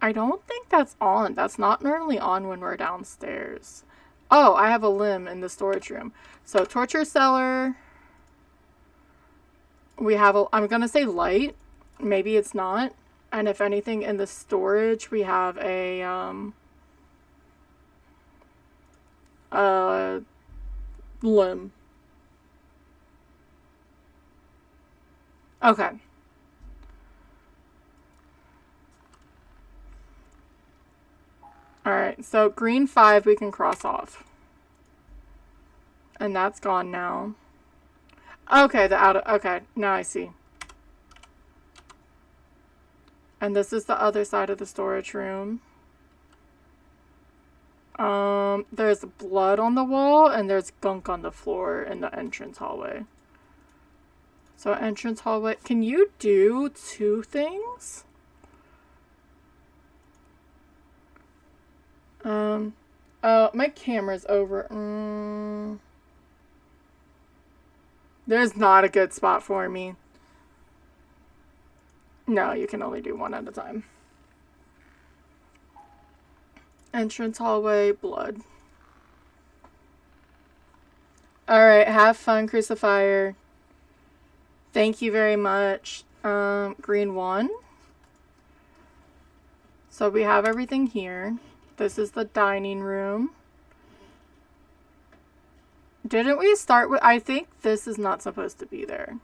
I don't think that's on. That's not normally on when we're downstairs. Oh, I have a limb in the storage room. So torture cellar. We have a, I'm going to say light. Maybe it's not. And if anything in the storage, we have a limb. Okay. Alright, so green 5 we can cross off. And that's gone now. Okay, okay, now I see. And this is the other side of the storage room. There's blood on the wall and there's gunk on the floor in the entrance hallway. So entrance hallway, can you do 2 things? Oh, my camera's over. There's not a good spot for me. No, you can only do 1 at a time. Entrance hallway, blood. Alright, have fun, Crucifier. Thank you very much. Green 1. So we have everything here. This is the dining room. Didn't we start with... I think this is not supposed to be there.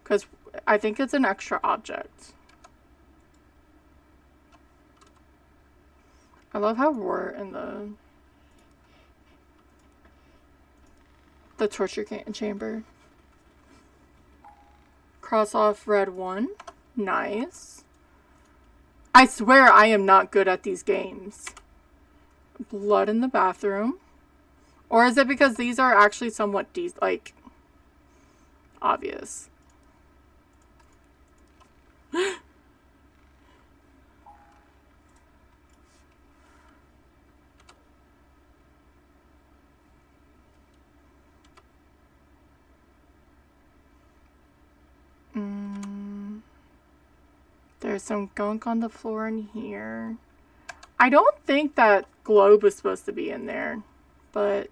Because I think it's an extra object. I love how we're in the torture chamber. Cross off red 1. Nice. I swear I am not good at these games. Blood in the bathroom. Or is it because these are actually somewhat like obvious? There's some gunk on the floor in here. I don't think that globe was supposed to be in there, but...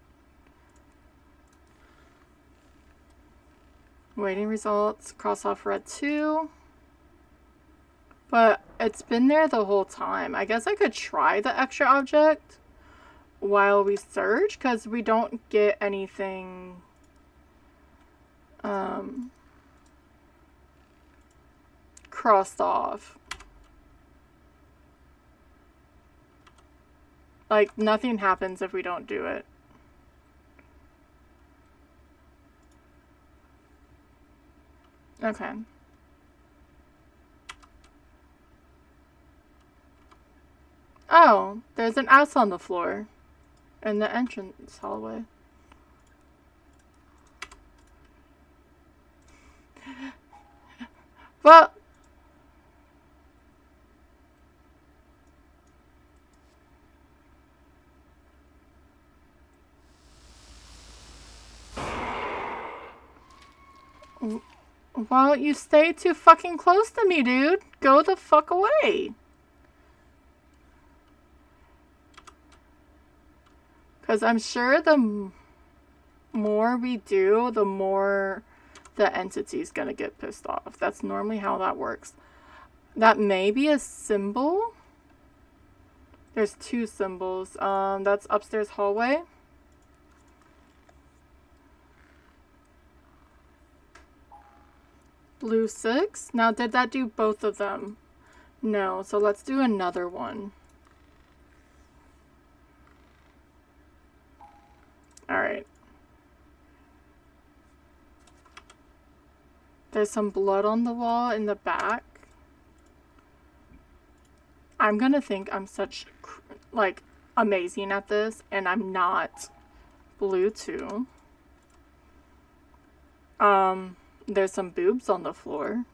Waiting results, cross off red 2. But it's been there the whole time. I guess I could try the extra object while we search, because we don't get anything crossed off. Like, nothing happens if we don't do it. Okay. Oh, there's an ass on the floor in the entrance hallway. Well, well, you stay too fucking close to me, dude. Go the fuck away. Because I'm sure the more we do, the more the entity's gonna get pissed off. That's normally how that works. That may be a symbol. There's 2 symbols. That's upstairs hallway. Blue 6. Now, did that do both of them? No, so let's do another one. Alright. There's some blood on the wall in the back. I'm gonna think I'm such, like, amazing at this, and I'm not. Blue 2. There's some boobs on the floor.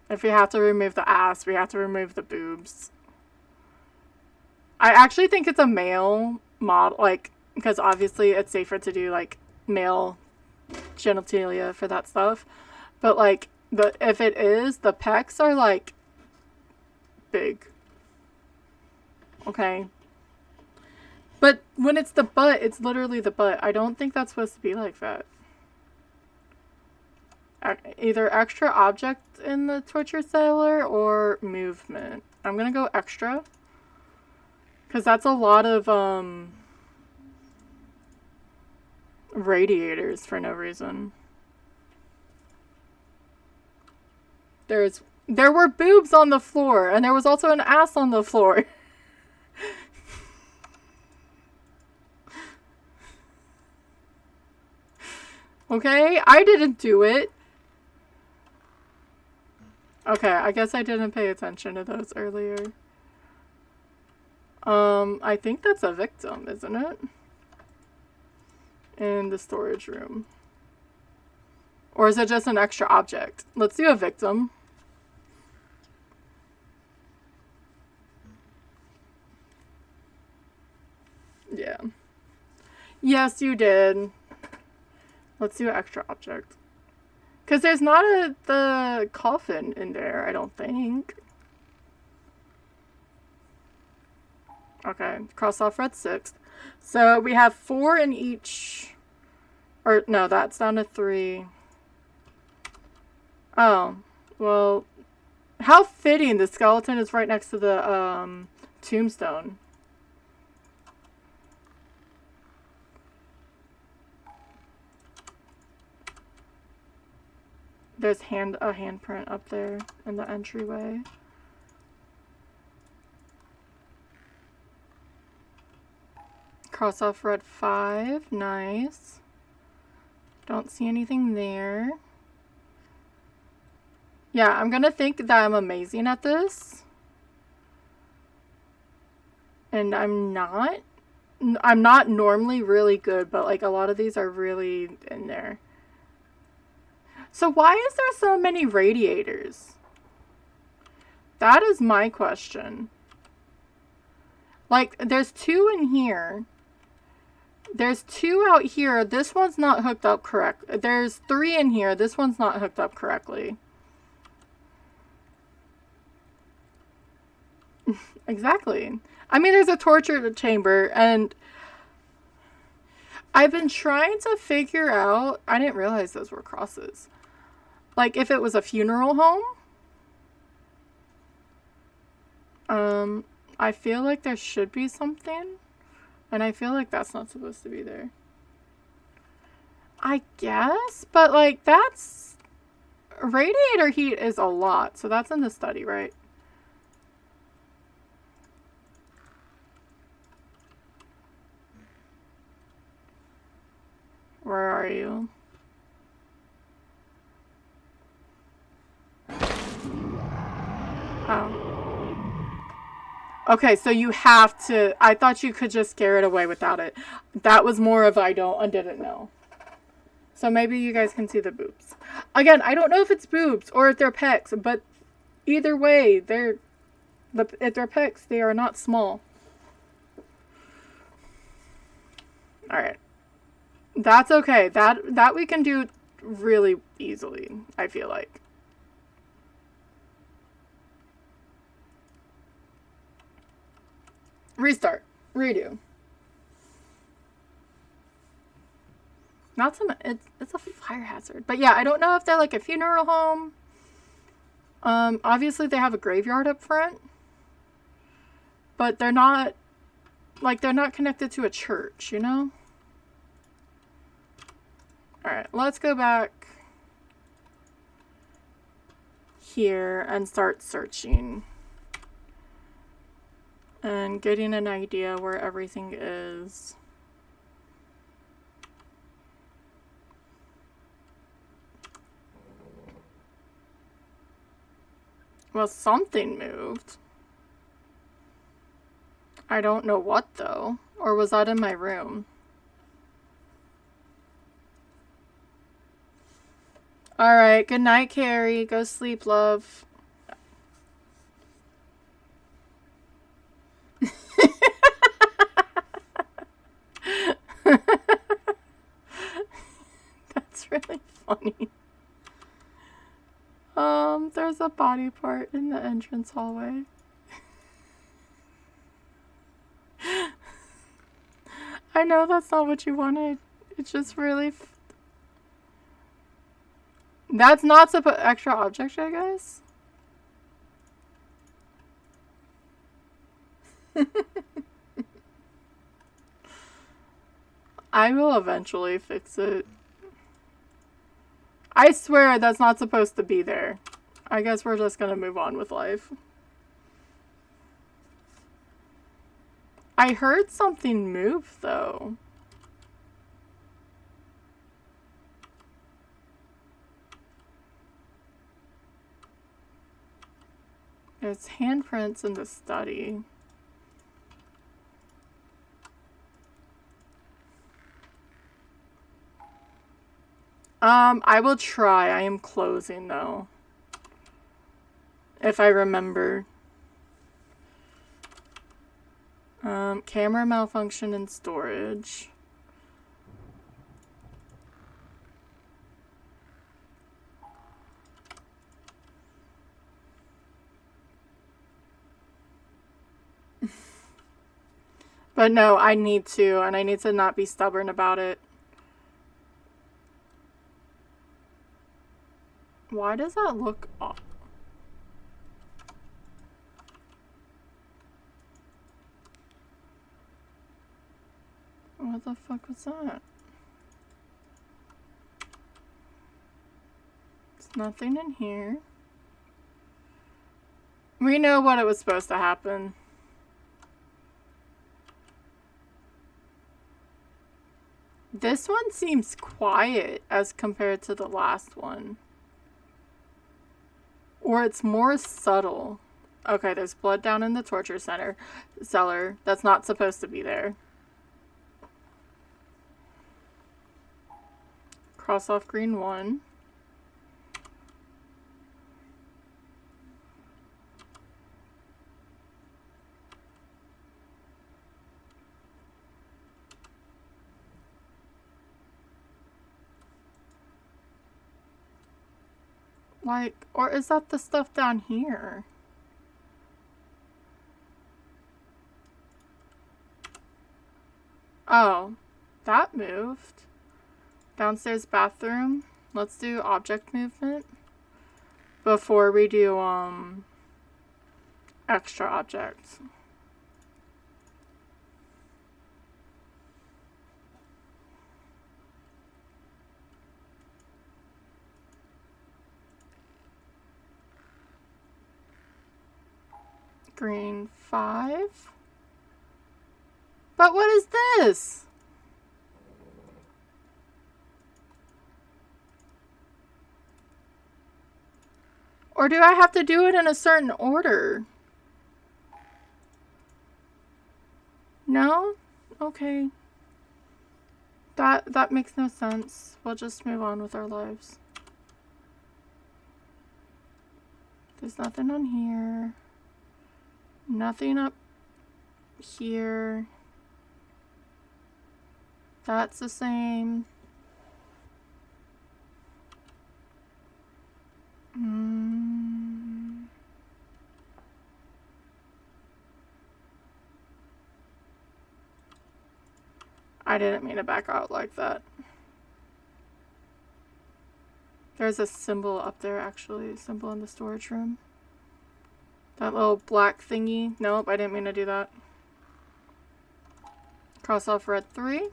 If we have to remove the ass, we have to remove the boobs. I actually think it's a male model, like, because obviously it's safer to do, like, male genitalia for that stuff. But, like, if it is, the pecs are, like, big. Okay. But when it's the butt, it's literally the butt. I don't think that's supposed to be like that. Either extra object in the torture cellar or movement. I'm gonna go extra. Because that's a lot of, radiators for no reason. There were boobs on the floor, and there was also an ass on the floor. Okay, I didn't do it. Okay, I guess I didn't pay attention to those earlier. I think that's a victim, isn't it? In the storage room. Or is it just an extra object? Let's do a victim. Yeah. Yes, you did. Let's do an extra object. Because there's not the coffin in there, I don't think. Okay, cross off red 6. So we have 4 in each. Or, no, that's down to 3. Oh, Well, how fitting, the skeleton is right next to the tombstone. There's a handprint up there in the entryway. Cross off red 5. Nice. Don't see anything there. Yeah, I'm gonna think that I'm amazing at this. And I'm not. I'm not normally really good, but like a lot of these are really in there. So why is there so many radiators? That is my question. Like, there's 2 in here. There's 2 out here. This one's not hooked up correct. There's 3 in here. This one's not hooked up correctly. Exactly. I mean, there's a torture chamber, and I've been trying to figure out... I didn't realize those were crosses. Like, if it was a funeral home. I feel like there should be something. And I feel like that's not supposed to be there. I guess, but like that's... Radiator heat is a lot, so that's in the study, right? Where are you? Oh. Okay, so you have to... I thought you could just scare it away without it. That was more of I didn't know. So maybe you guys can see the boobs. Again, I don't know if it's boobs or if they're pecs, but either way, if they're pecs, they are not small. Alright. That's okay. That we can do really easily, I feel like. Restart. Redo. Not some... It's a fire hazard. But yeah, I don't know if they're like a funeral home. Obviously they have a graveyard up front. But they're not... Like, they're not connected to a church, you know? Alright, let's go back here and start searching. And getting an idea where everything is. Well, something moved. I don't know what, though. Or was that in my room? Alright, good night, Carrie. Go sleep, love. That's really funny. There's a body part in the entrance hallway. I know that's not what you wanted. It's just really... That's not supposed... Extra object, I guess? I will eventually fix it. I swear that's not supposed to be there. I guess we're just gonna move on with life. I heard something move, though. There's handprints in the study. I will try. I am closing, though. If I remember. Camera malfunction in storage. But no, I need to, and I need to not be stubborn about it. Why does that look off? What the fuck was that? There's nothing in here. We know what it was supposed to happen. This one seems quiet as compared to the last one. Or it's more subtle. Okay, there's blood down in the torture cellar. That's not supposed to be there. Cross off green 1. Like, or is that the stuff down here? Oh, that moved. Downstairs bathroom. Let's do object movement before we do extra objects. Green 5. But what is this? Or do I have to do it in a certain order? No? Okay. That makes no sense. We'll just move on with our lives. There's nothing on here. Nothing up here. That's the same. I didn't mean to back out like that. There's a symbol up there, actually. A symbol in the storage room. That little black thingy. Nope, I didn't mean to do that. Cross off red 3.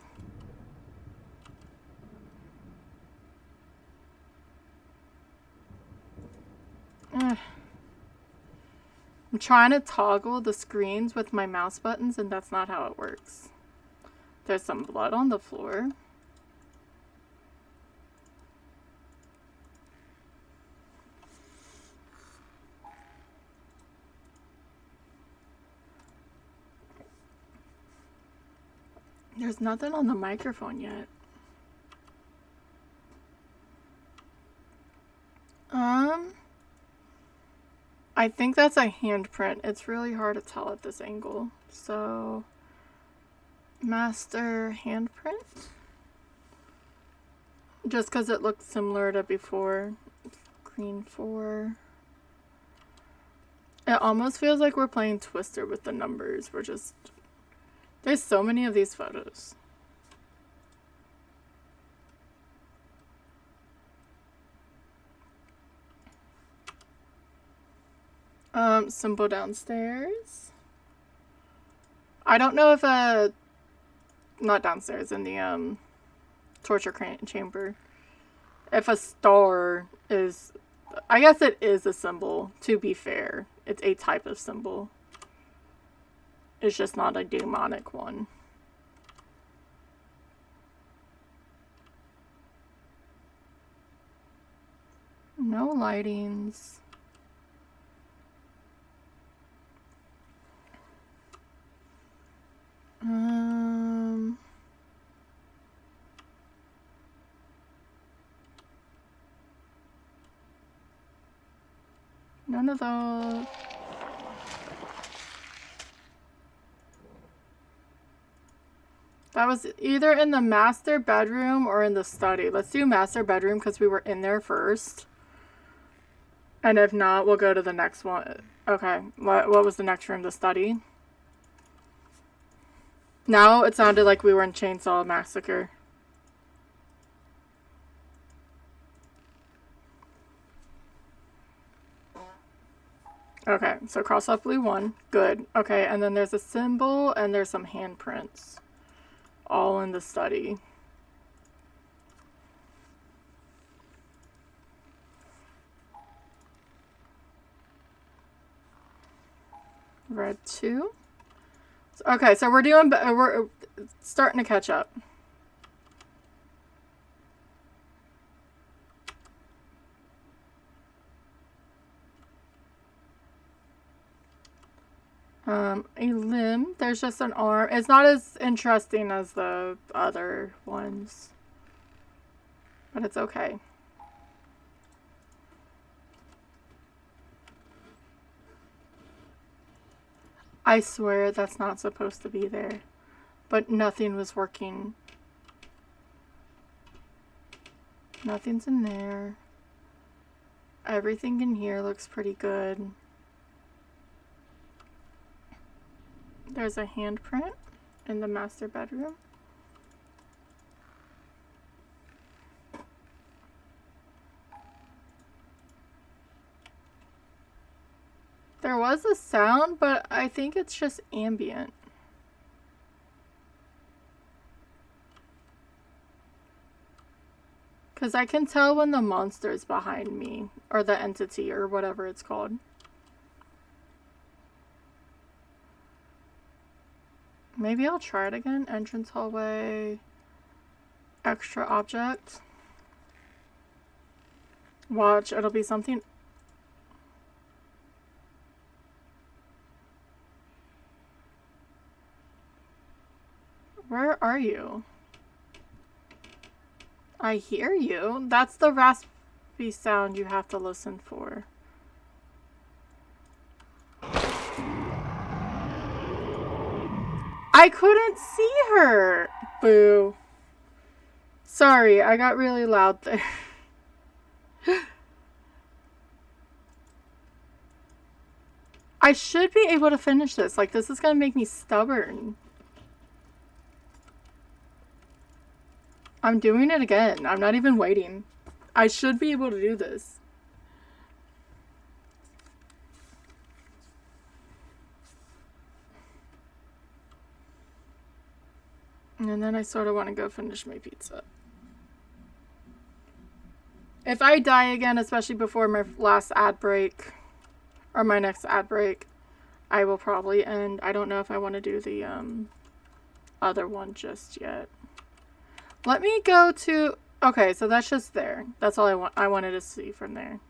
I'm trying to toggle the screens with my mouse buttons, and that's not how it works. There's some blood on the floor. There's nothing on the microphone yet. I think that's a handprint. It's really hard to tell at this angle. So, master handprint. Just because it looks similar to before. Green 4. It almost feels like we're playing Twister with the numbers. We're just... There's so many of these photos. Symbol downstairs. I don't know if not downstairs, in the torture chamber. If a star is, I guess it is a symbol, to be fair. It's a type of symbol. It's just not a demonic one. No lightings. None of those. That was either in the master bedroom or in the study. Let's do master bedroom because we were in there first. And if not, we'll go to the next one. Okay, what was the next room? The study? Now it sounded like we were in Chainsaw Massacre. Okay, so cross off blue 1. Good. Okay, and then there's a symbol and there's some handprints. All in the study. Red 2. Okay, so we're starting to catch up. A limb. There's just an arm. It's not as interesting as the other ones. But it's okay. I swear that's not supposed to be there. But nothing was working. Nothing's in there. Everything in here looks pretty good. There's a handprint in the master bedroom. There was a sound, but I think it's just ambient. Because I can tell when the monster's behind me, or the entity, or whatever it's called. Maybe I'll try it again. Entrance hallway. Extra object. Watch, it'll be something. Where are you? I hear you. That's the raspy sound you have to listen for. I couldn't see her. Boo. Sorry, I got really loud there. I should be able to finish this. Like, this is gonna make me stubborn. I'm doing it again. I'm not even waiting. I should be able to do this. And then I sort of want to go finish my pizza. If I die again, especially before my last ad break, or my next ad break, I will probably end. I don't know if I want to do the other one just yet. Let me go to... Okay, so that's just there. That's all I wanted to see from there.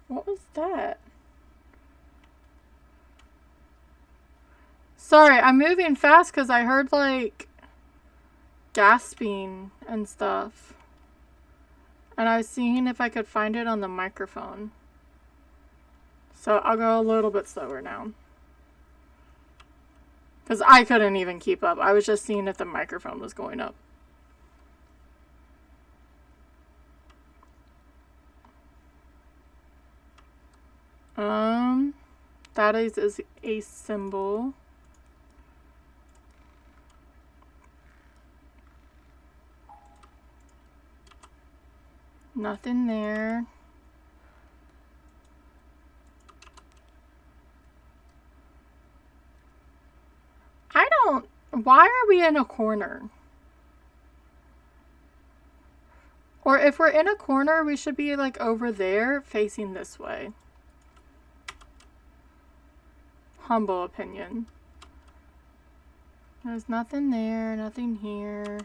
What was that? Sorry, I'm moving fast because I heard, like, gasping and stuff. And I was seeing if I could find it on the microphone. So I'll go a little bit slower now. Because I couldn't even keep up. I was just seeing if the microphone was going up. That is a symbol. Nothing there. Why are we in a corner? Or if we're in a corner, we should be like over there facing this way. Humble opinion. There's nothing there, nothing here.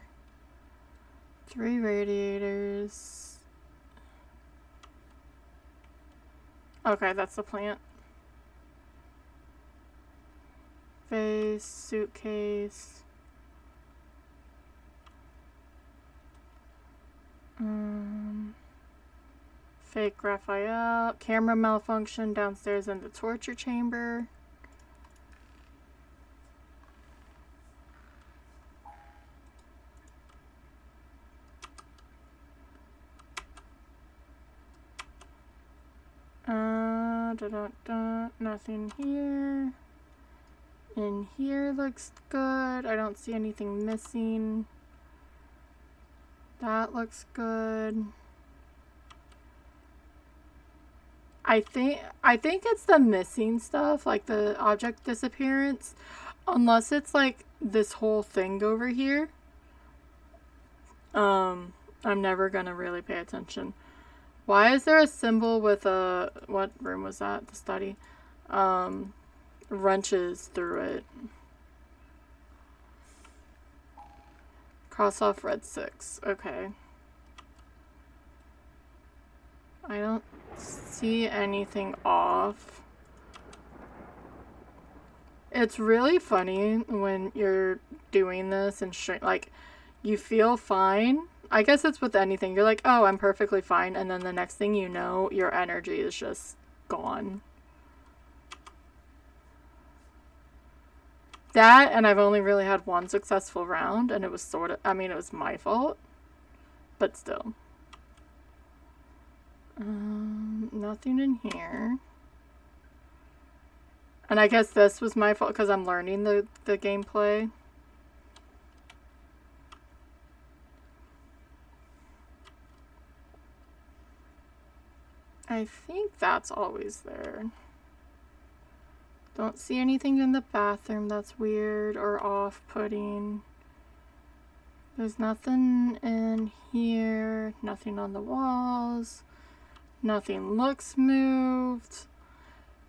3 radiators. Okay, that's the plant. Vase, suitcase. Fake Raphael. Camera malfunction downstairs in the torture chamber. Nothing here. In here looks good. I don't see anything missing. That looks good. I think it's the missing stuff, like the object disappearance. Unless it's like this whole thing over here. I'm never gonna really pay attention. Why is there a symbol with a, what room was that? The study. Wrenches through it. Cross off red 6. Okay. I don't see anything off. It's really funny when you're doing this and like, you feel fine. I guess it's with anything. You're like, oh, I'm perfectly fine. And then the next thing you know, your energy is just gone. That, and I've only really had one successful round, and it was sort of, I mean, it was my fault, but still. Nothing in here. And I guess this was my fault because I'm learning the gameplay. I think that's always there. Don't see anything in the bathroom that's weird or off-putting. There's nothing in here. Nothing on the walls. Nothing looks moved.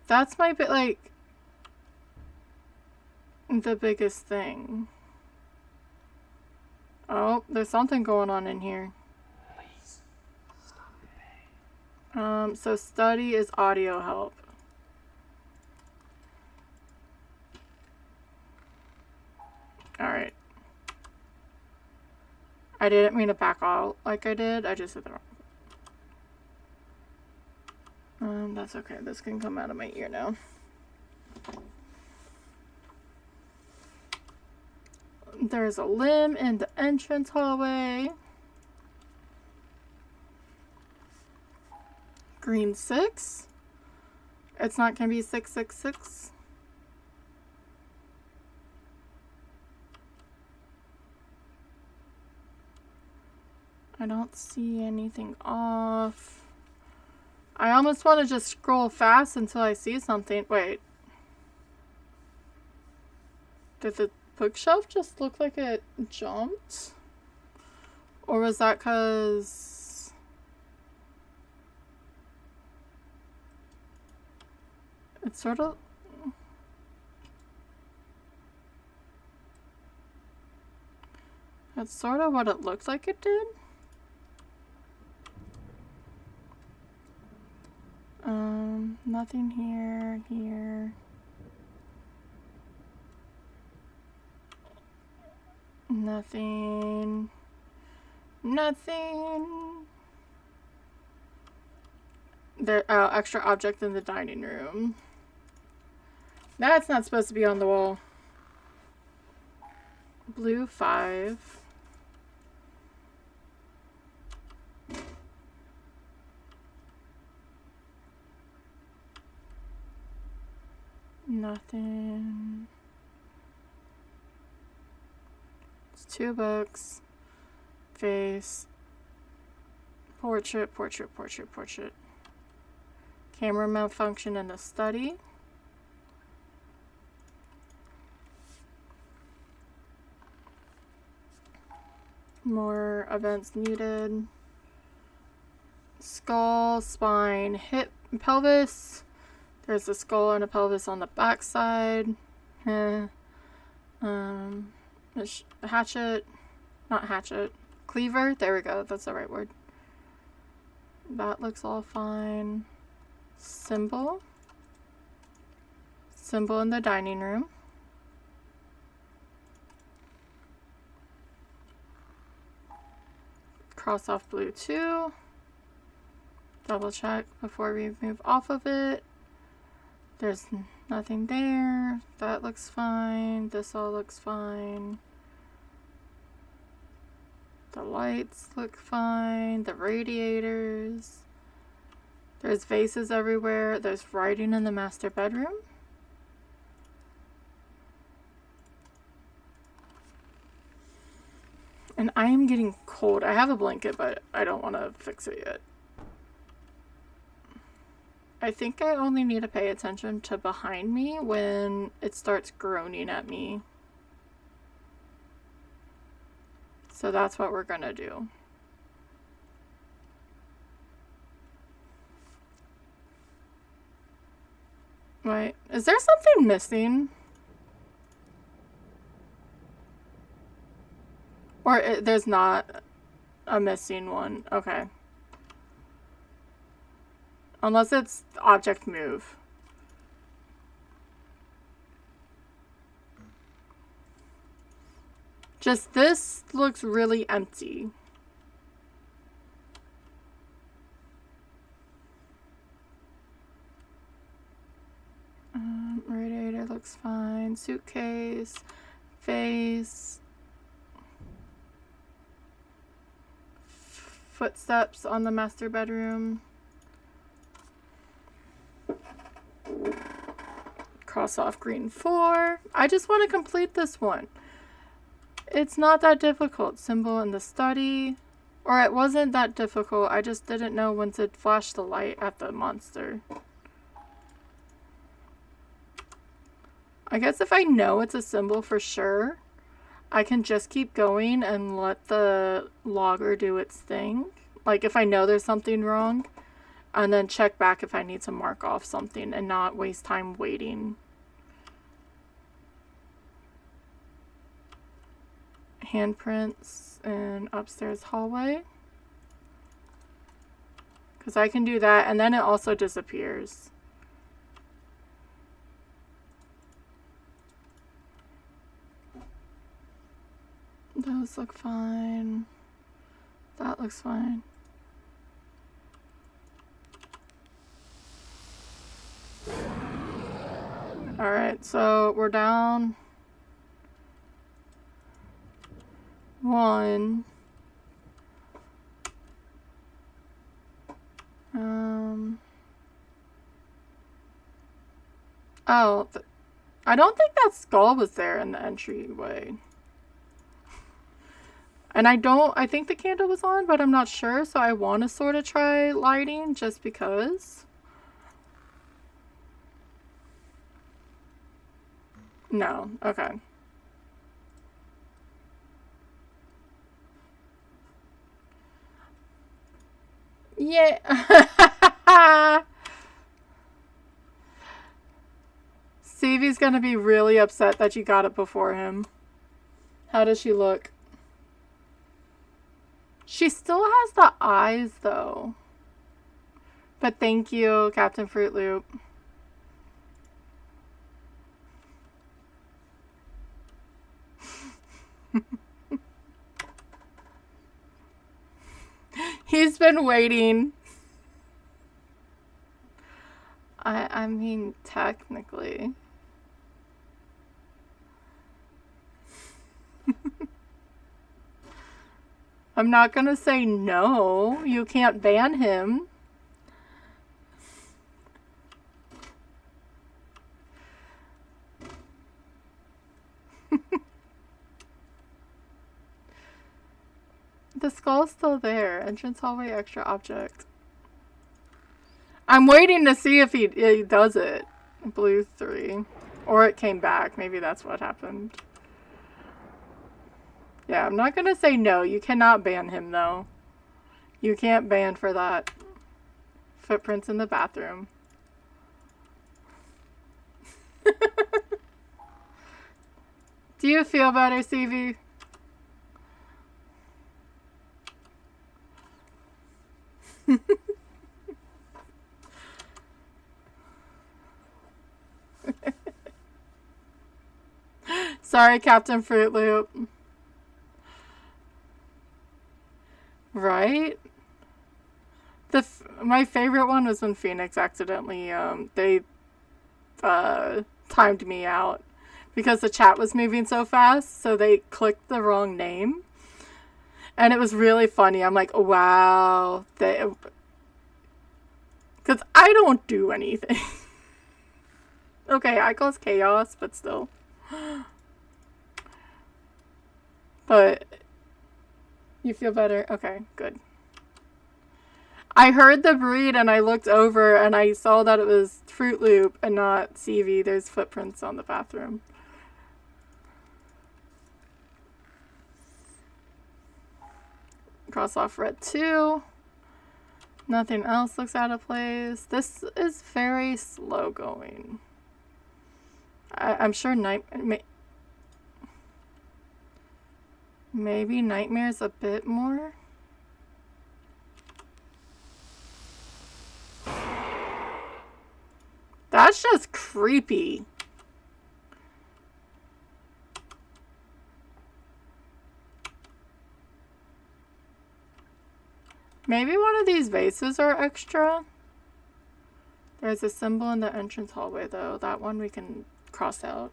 That's my bit, like, the biggest thing. Oh, there's something going on in here. So study is audio help. Alright. I didn't mean to back out like I did. I just said that wrong. That's okay. This can come out of my ear now. There's a limb in the entrance hallway. Green 6. It's not gonna be 666. I don't see anything off. I almost want to just scroll fast until I see something. Wait. Did the bookshelf just look like it jumped? Or was that because... It's sort of... That's sort of what it looked like it did. Nothing here, here. Nothing. Nothing. There, extra object in the dining room. That's not supposed to be on the wall. Blue 5. Nothing. It's 2 books. Face. Portrait, portrait, portrait, portrait. Camera malfunction in the study. More events needed. Skull, spine, hip, pelvis. There's a skull and a pelvis on the back side. Hatchet. Not hatchet. Cleaver. There we go. That's the right word. That looks all fine. Symbol. Symbol in the dining room. Cross off blue 2. Double check before we move off of it. There's nothing there. That looks fine. This all looks fine. The lights look fine. The radiators. There's vases everywhere. There's writing in the master bedroom. And I am getting cold. I have a blanket, but I don't want to fix it yet. I think I only need to pay attention to behind me when it starts groaning at me. So that's what we're gonna do. Wait, is there something missing? Or there's not a missing one. Okay. Unless it's object move. Just this looks really empty. Radiator looks fine. Suitcase. Face. Footsteps on the master bedroom. Cross off green 4. I just want to complete this one. It's not that difficult. Symbol in the study. Or it wasn't that difficult. I just didn't know when to flash the light at the monster. I guess if I know it's a symbol for sure, I can just keep going and let the logger do its thing. Like if I know there's something wrong, and then check back if I need to mark off something and not waste time waiting. Handprints in upstairs hallway. Because I can do that, and then it also disappears. Those look fine. That looks fine. Alright, so we're down 1. Oh, I don't think that skull was there in the entryway. And I think the candle was on, but I'm not sure, so I want to sort of try lighting just because. No, okay. Yeah. Stevie's gonna be really upset that you got it before him. How does she look? She still has the eyes, though. But thank you, Captain Fruit Loop. He's been waiting. I mean, technically. I'm not gonna say no. You can't ban him. The skull's still there. Entrance hallway, extra object. I'm waiting to see if he does it. Blue 3. Or it came back. Maybe that's what happened. Yeah, I'm not gonna say no. You cannot ban him, though. You can't ban for that. Footprints in the bathroom. Do you feel better, CV? Sorry, Captain Fruit Loop. Right? My favorite one was when Phoenix accidentally, they timed me out because the chat was moving so fast, so they clicked the wrong name. And it was really funny. I'm like, wow. Because I don't do anything. Okay, I cause chaos, but still. But You feel better? Okay, good. I heard the breed and I looked over and I saw that it was Fruit Loop and not CV. There's footprints on the bathroom. Cross off red 2. Nothing else looks out of place. This is very slow going. I'm sure maybe Nightmare's a bit more. That's just creepy. Maybe one of these vases are extra. There's a symbol in the entrance hallway though. That one we can cross out.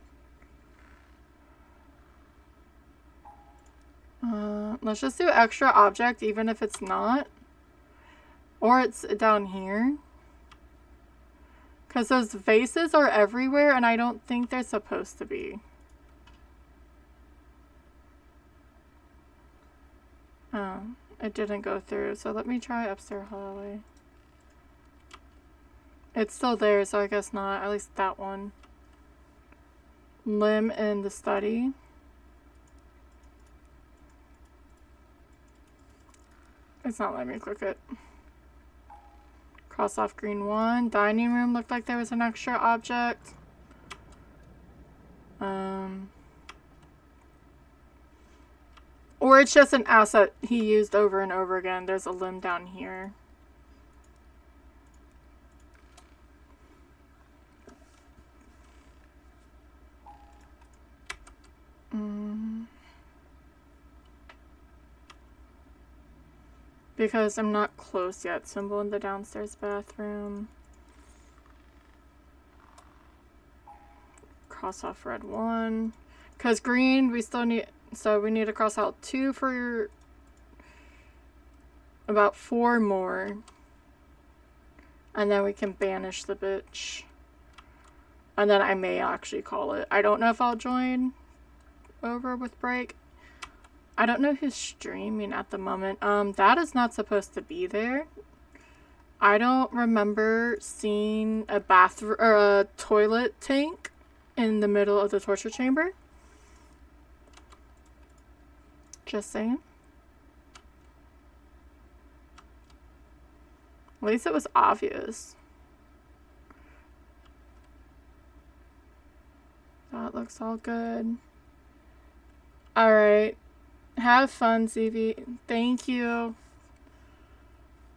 Let's just do extra object even if it's not. Or it's down here. Because those vases are everywhere and I don't think they're supposed to be. Oh, it didn't go through. So let me try upstairs hallway. It's still there, so I guess not. At least that one. Limb in the study. It's not letting me click it. Cross off green 1. Dining room looked like there was an extra object. Or it's just an asset he used over and over again. There's a limb down here. Because I'm not close yet. Symbol in the downstairs bathroom. Cross off red 1. Because green, we still need... So we need to cross out 2 for... about 4 more. And then we can banish the bitch. And then I may actually call it. I don't know if I'll join over with break. I don't know who's streaming at the moment. That is not supposed to be there. I don't remember seeing a bathroom or a toilet tank in the middle of the torture chamber. Just saying. At least it was obvious. That looks all good. Alright. Have fun, CV. Thank you.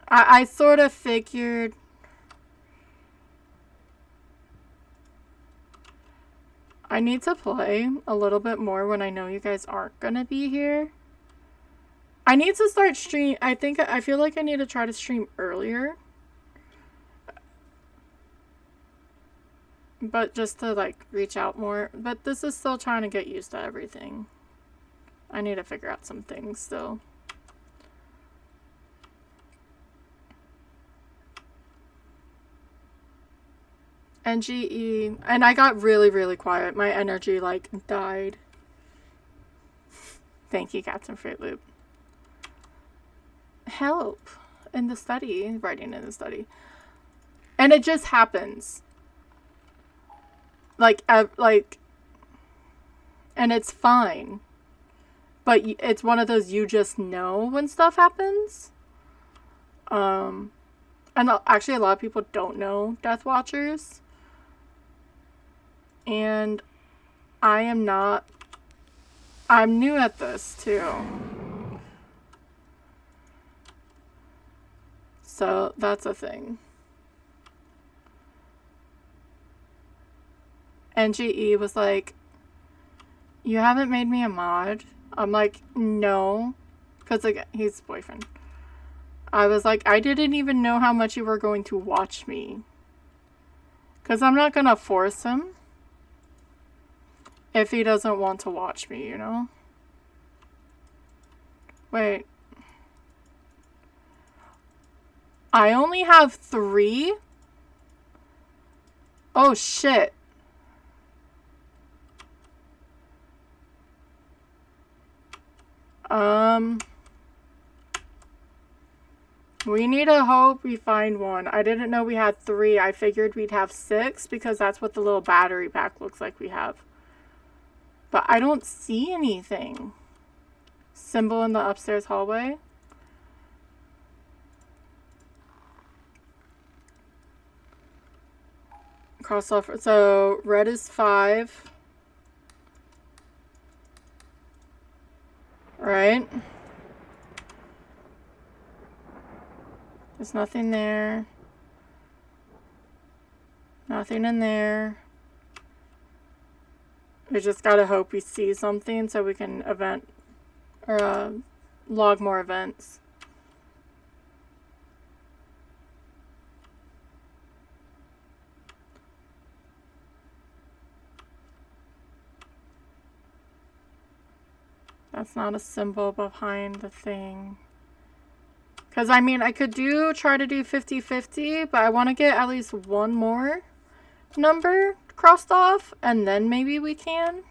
I sort of figured... I need to play a little bit more when I know you guys aren't gonna be here. I need to start stream... I feel like I need to try to stream earlier. But just to, like, reach out more. But this is still trying to get used to everything. I need to figure out some things still. NGE. And I got really, really quiet. My energy, like, died. Thank you, Captain Fruit Loop. Help in the study. Writing in the study. And it just happens. Like, and it's fine. But it's one of those you just know when stuff happens. And actually a lot of people don't know Deathwatchers. And I'm new at this too. So that's a thing. NGE was like, you haven't made me a mod? I'm like, no. Because like, he's boyfriend. I was like, I didn't even know how much you were going to watch me. Because I'm not going to force him. If he doesn't want to watch me, you know? Wait. I only have 3? Oh, shit. We need to hope we find one. I didn't know we had 3. I figured we'd have 6 because that's what the little battery pack looks like we have. But I don't see anything. Symbol in the upstairs hallway. Cross off. So red is 5. Right? There's nothing there. Nothing in there. We just gotta hope we see something so we can event or log more events. That's not a symbol behind the thing. Because, I mean, I could try to do 50-50, but I want to get at least one more number crossed off, and then maybe we can.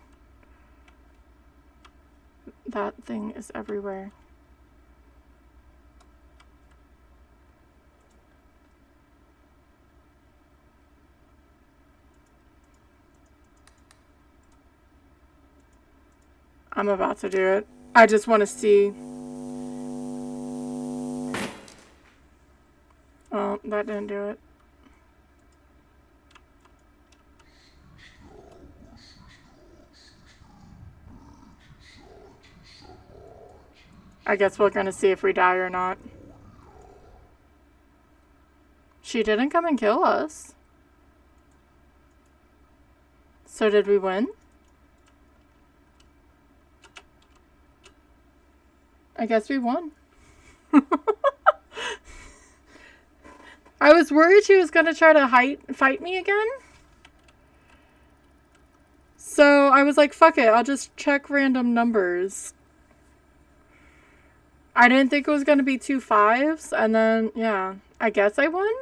That thing is everywhere. I'm about to do it. I just want to see. Well, that didn't do it. I guess we're gonna see if we die or not. She didn't come and kill us. So did we win? I guess we won. I was worried she was gonna try to fight me again. So I was like, fuck it, I'll just check random numbers. I didn't think it was gonna be 2 5s, and then, yeah, I guess I won?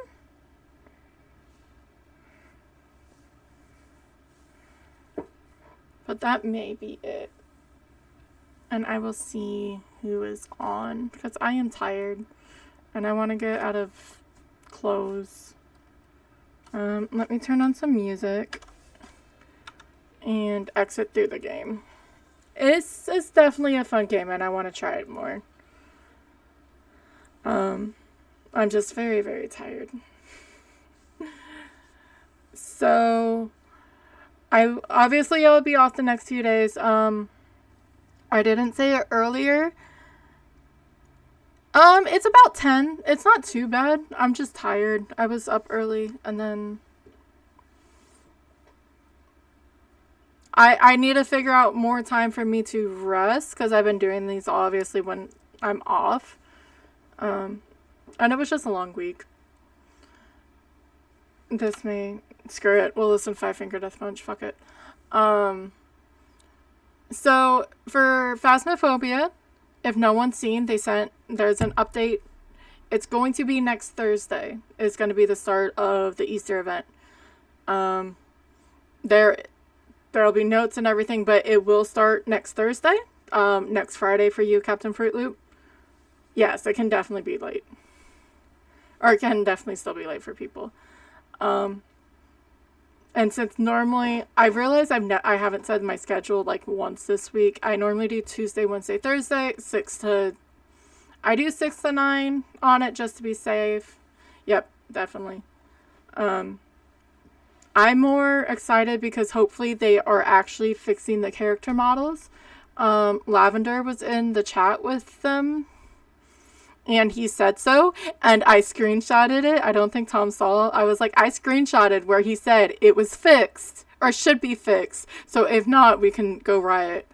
But that may be it. And I will see who is on, because I am tired, and I want to get out of clothes. Let me turn on some music and exit through the game. It's definitely a fun game, and I want to try it more. I'm just very, very tired. So, I'll be off the next few days. I didn't say it earlier. It's about 10. It's not too bad. I'm just tired. I was up early, and then I need to figure out more time for me to rest, because I've been doing these obviously when I'm off. And it was just a long week. Screw it. We'll listen to 5 Finger Death Punch. Fuck it. So, for Phasmophobia, if no one's seen, there's an update. It's going to be next Thursday. It's going to be the start of the Easter event. There'll be notes and everything, but it will start next Thursday. Next Friday for you, Captain Fruit Loop. Yes, it can definitely be late. Or it can definitely still be late for people. And since normally, I've realized I haven't said my schedule like once this week. I normally do Tuesday, Wednesday, Thursday, I do 6 to 9 on it just to be safe. Yep, definitely. I'm more excited because hopefully they are actually fixing the character models. Lavender was in the chat with them, and he said so, and I screenshotted it. I don't think Tom saw it. I was like, I screenshotted where he said it was fixed, or should be fixed. So if not, we can go riot.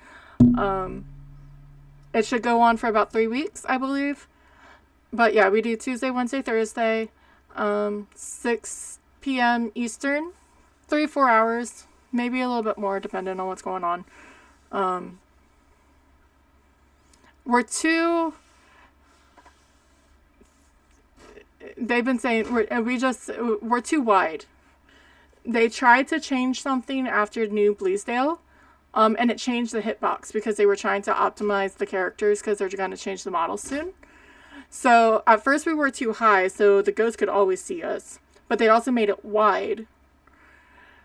It should go on for about 3 weeks, I believe. But yeah, we do Tuesday, Wednesday, Thursday, 6 p.m. Eastern, 3-4 hours, maybe a little bit more, depending on what's going on. They've been saying we're too wide. They tried to change something after New Bleasdale, and it changed the hitbox because they were trying to optimize the characters because they're going to change the models soon. So at first we were too high, so the ghost could always see us. But they also made it wide.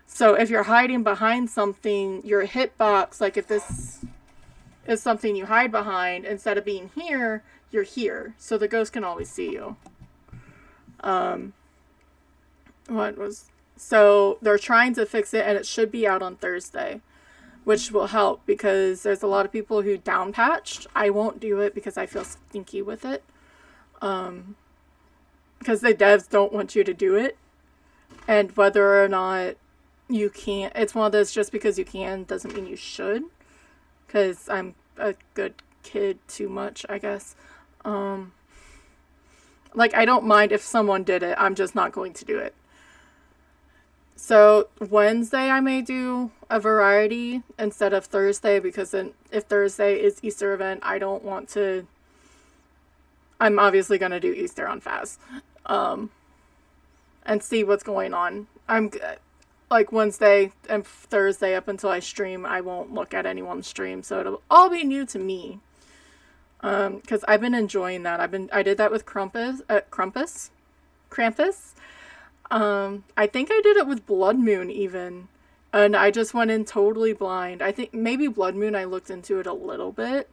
So if you're hiding behind something, your hitbox, like if this is something you hide behind, instead of being here, you're here. So the ghost can always see you. So they're trying to fix it, and it should be out on Thursday, which will help because there's a lot of people who down patched. I won't do it because I feel stinky with it. Because the devs don't want you to do it. And whether or not you can't, it's one of those just because you can doesn't mean you should. Because I'm a good kid too much, I guess. Like, I don't mind if someone did it. I'm just not going to do it. So Wednesday I may do a variety instead of Thursday, because then if Thursday is Easter event, I don't want to. I'm obviously going to do Easter on Fast. And see what's going on. I'm like Wednesday and Thursday up until I stream, I won't look at anyone's stream, so it'll all be new to me. Because I've been enjoying that. I did that with Krampus. I think I did it with Blood Moon even, and I just went in totally blind. I think maybe Blood Moon I looked into it a little bit,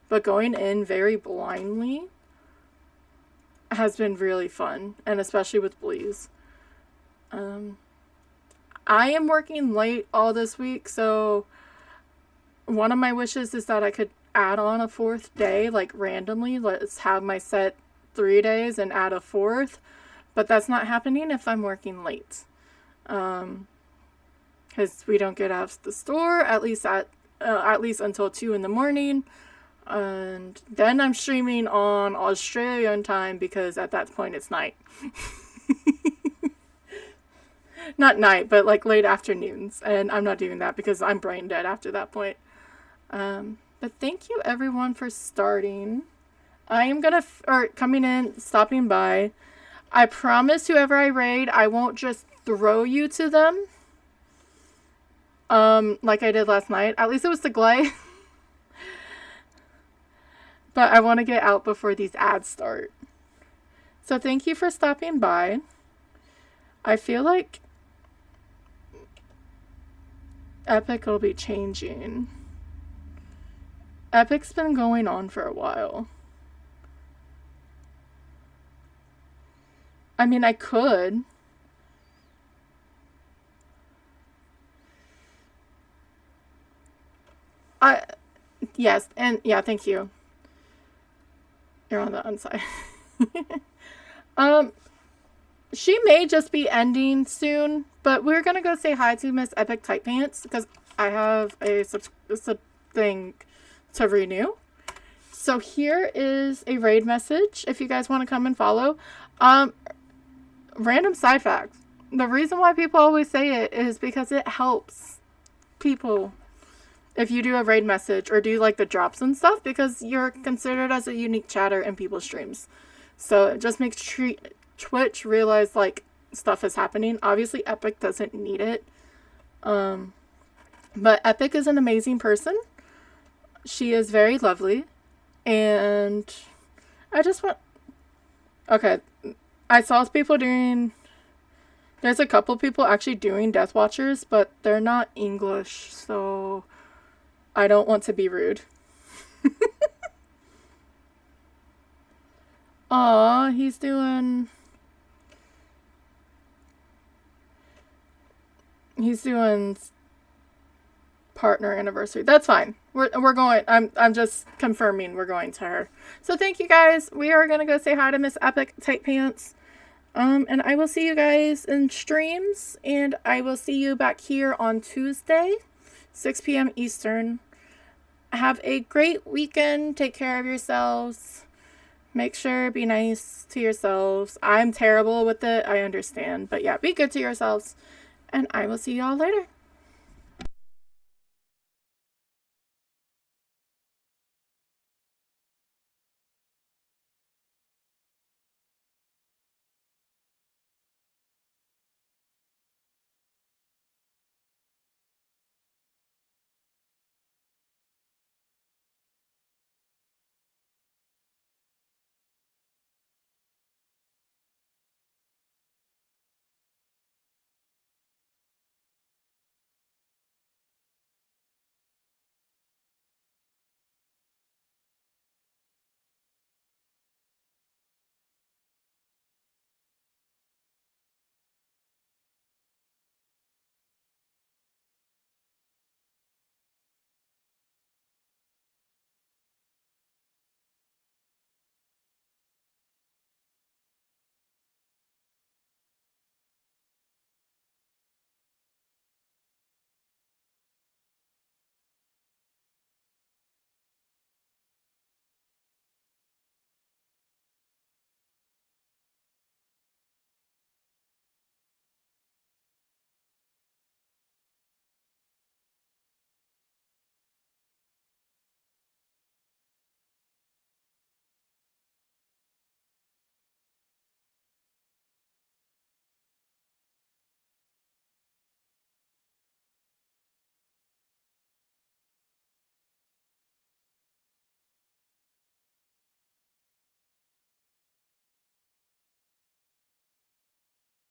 but going in very blindly has been really fun, and especially with Bleeze. I am working late all this week, so one of my wishes is that I could add on a 4th day, like randomly. Let's have my set 3 days and add a 4th, but that's not happening if I'm working late. Because we don't get out of the store, at least until 2 in the morning. And then I'm streaming on Australian time because at that point it's night. Not night, but like late afternoons. And I'm not doing that because I'm brain dead after that point. But thank you everyone for starting. I am coming in, stopping by. I promise whoever I raid, I won't just throw you to them. Like I did last night. At least it was the Glay. But I want to get out before these ads start. So thank you for stopping by. I feel like Epic will be changing. Epic's been going on for a while. I mean, I could. Yes, and yeah, thank you. You're on the inside. She may just be ending soon, but we're gonna go say hi to Miss Epic Tight Pants because I have a thing to renew. So here is a raid message if you guys want to come and follow. Random side fact. The reason why people always say it is because it helps people if you do a raid message or do like the drops and stuff, because you're considered as a unique chatter in people's streams. So it just makes Twitch realize like stuff is happening. Obviously Epic doesn't need it. But Epic is an amazing person. She is very lovely. And I just want... Okay. I saw people doing... There's a couple people actually doing Deathwatchers, but they're not English, so I don't want to be rude. Aw, he's doing partner anniversary. That's fine. We're going. I'm just confirming we're going to her. So thank you guys. We are gonna go say hi to Miss Epic Tight Pants. And I will see you guys in streams, and I will see you back here on Tuesday, 6 p.m. Eastern. Have a great weekend. Take care of yourselves. Make sure, be nice to yourselves. I'm terrible with it, I understand. But yeah, be good to yourselves. And I will see y'all later.